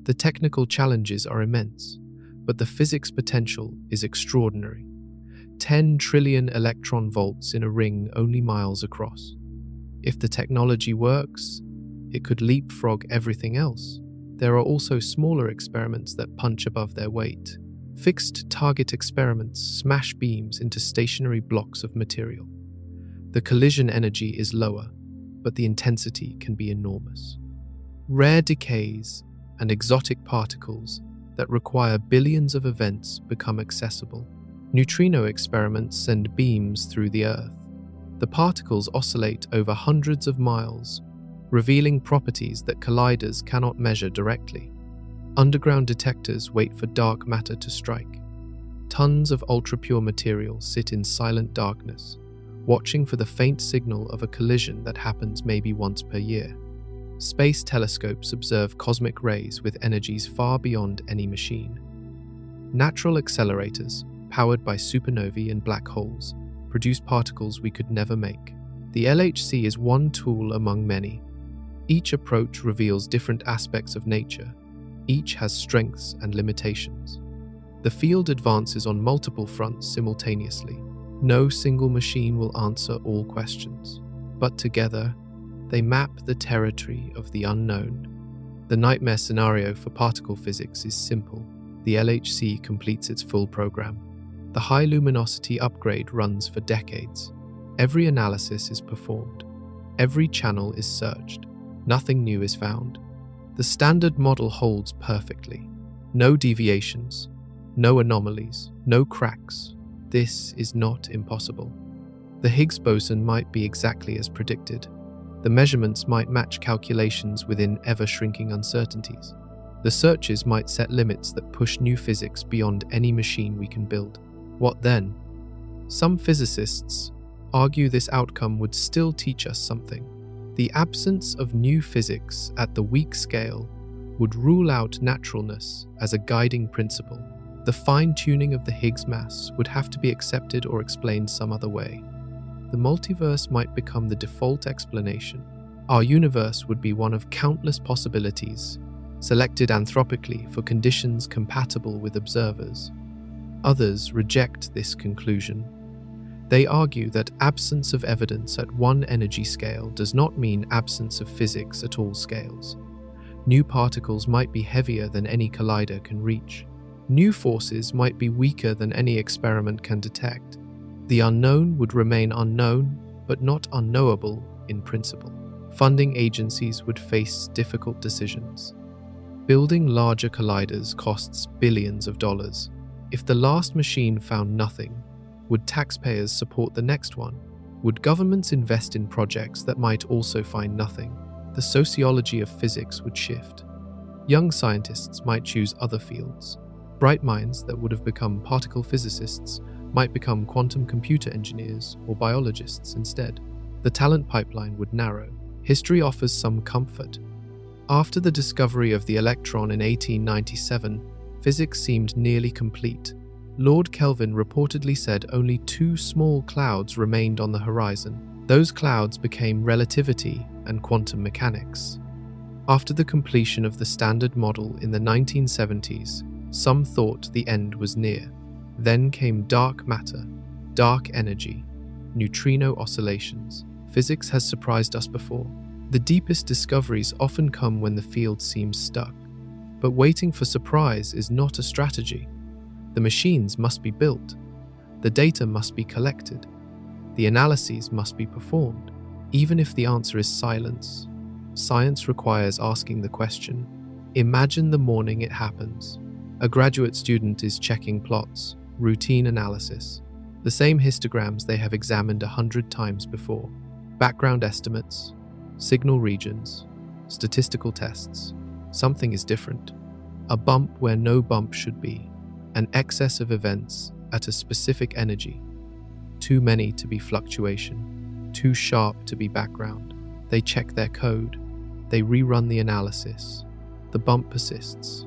The technical challenges are immense, but the physics potential is extraordinary. 10 trillion electron volts in a ring only miles across. If the technology works, it could leapfrog everything else. There are also smaller experiments that punch above their weight. Fixed target experiments smash beams into stationary blocks of material. The collision energy is lower, but the intensity can be enormous. Rare decays and exotic particles that require billions of events become accessible. Neutrino experiments send beams through the Earth. The particles oscillate over hundreds of miles, revealing properties that colliders cannot measure directly. Underground detectors wait for dark matter to strike. Tons of ultra-pure material sit in silent darkness, watching for the faint signal of a collision that happens maybe once per year. Space telescopes observe cosmic rays with energies far beyond any machine. Natural accelerators, powered by supernovae and black holes, produce particles we could never make. The LHC is one tool among many. Each approach reveals different aspects of nature. Each has strengths and limitations. The field advances on multiple fronts simultaneously. No single machine will answer all questions, but together, They map the territory of the unknown. The nightmare scenario for particle physics is simple. The LHC completes its full program. The high luminosity upgrade runs for decades. Every analysis is performed. Every channel is searched. Nothing new is found. The standard model holds perfectly. No deviations, no anomalies, no cracks. This is not impossible. The Higgs boson might be exactly as predicted. The measurements might match calculations within ever-shrinking uncertainties. The searches might set limits that push new physics beyond any machine we can build. What then? Some physicists argue this outcome would still teach us something. The absence of new physics at the weak scale would rule out naturalness as a guiding principle. The fine-tuning of the Higgs mass would have to be accepted or explained some other way. The multiverse might become the default explanation. Our universe would be one of countless possibilities, selected anthropically for conditions compatible with observers. Others reject this conclusion. They argue that absence of evidence at one energy scale does not mean absence of physics at all scales. New particles might be heavier than any collider can reach. New forces might be weaker than any experiment can detect. The unknown would remain unknown, but not unknowable in principle. Funding agencies would face difficult decisions. Building larger colliders costs billions of dollars. If the last machine found nothing, would taxpayers support the next one? Would governments invest in projects that might also find nothing? The sociology of physics would shift. Young scientists might choose other fields. Bright minds that would have become particle physicists might become quantum computer engineers or biologists instead. The talent pipeline would narrow. History offers some comfort. After the discovery of the electron in 1897, physics seemed nearly complete. Lord Kelvin reportedly said only 2 small clouds remained on the horizon. Those clouds became relativity and quantum mechanics. After the completion of the Standard Model in the 1970s, some thought the end was near. Then came dark matter, dark energy, neutrino oscillations. Physics has surprised us before. The deepest discoveries often come when the field seems stuck. But waiting for surprise is not a strategy. The machines must be built. The data must be collected. The analyses must be performed. Even if the answer is silence, science requires asking the question. Imagine the morning it happens. A graduate student is checking plots, routine analysis, the same histograms they have examined 100 times before, background estimates, signal regions, statistical tests. Something is different. A bump where no bump should be. An excess of events at a specific energy. Too many to be fluctuation. Too sharp to be background. They check their code. They rerun the analysis. The bump persists.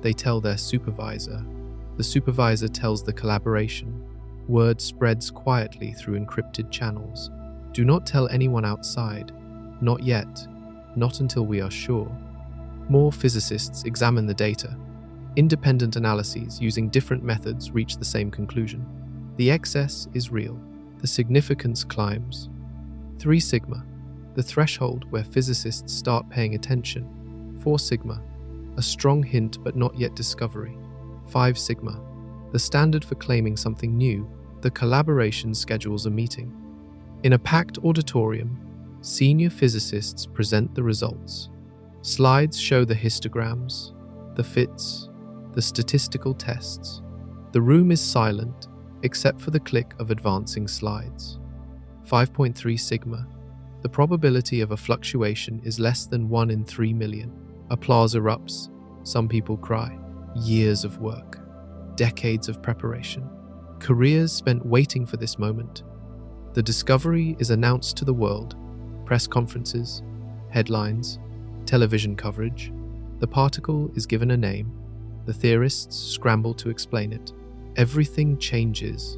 They tell their supervisor. The supervisor tells the collaboration. Word spreads quietly through encrypted channels. Do not tell anyone outside. Not yet. Not until we are sure. More physicists examine the data. Independent analyses using different methods reach the same conclusion. The excess is real. The significance climbs. 3 sigma, the threshold where physicists start paying attention. 4 sigma, a strong hint but not yet discovery. 5 sigma, the standard for claiming something new. The collaboration schedules a meeting. In a packed auditorium, senior physicists present the results. Slides show the histograms, the fits, the statistical tests. The room is silent, except for the click of advancing slides. 5.3 sigma. The probability of a fluctuation is less than 1 in 3 million. Applause erupts. Some people cry. Years of work. Decades of preparation. Careers spent waiting for this moment. The discovery is announced to the world. Press conferences, headlines, television coverage. The particle is given a name. The theorists scramble to explain it. Everything changes.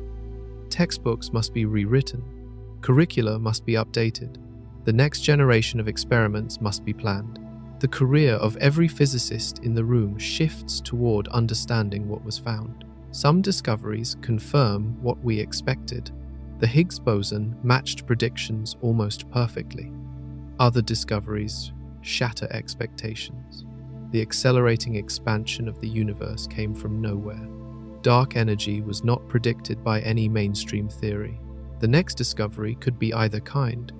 Textbooks must be rewritten. Curricula must be updated. The next generation of experiments must be planned. The career of every physicist in the room shifts toward understanding what was found. Some discoveries confirm what we expected. The Higgs boson matched predictions almost perfectly. Other discoveries shatter expectations. The accelerating expansion of the universe came from nowhere. Dark energy was not predicted by any mainstream theory. The next discovery could be either kind.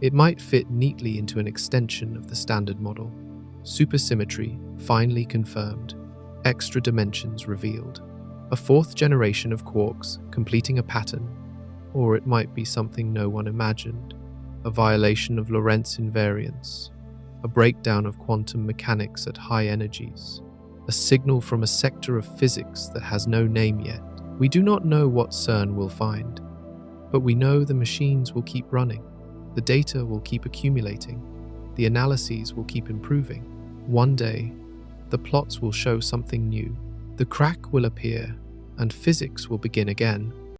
It might fit neatly into an extension of the standard model. Supersymmetry finally confirmed. Extra dimensions revealed. A fourth generation of quarks completing a pattern. Or it might be something no one imagined. A violation of Lorentz invariance. A breakdown of quantum mechanics at high energies. A signal from a sector of physics that has no name yet. We do not know what CERN will find, but we know the machines will keep running. The data will keep accumulating. The analyses will keep improving. One day, the plots will show something new. The crack will appear, and physics will begin again.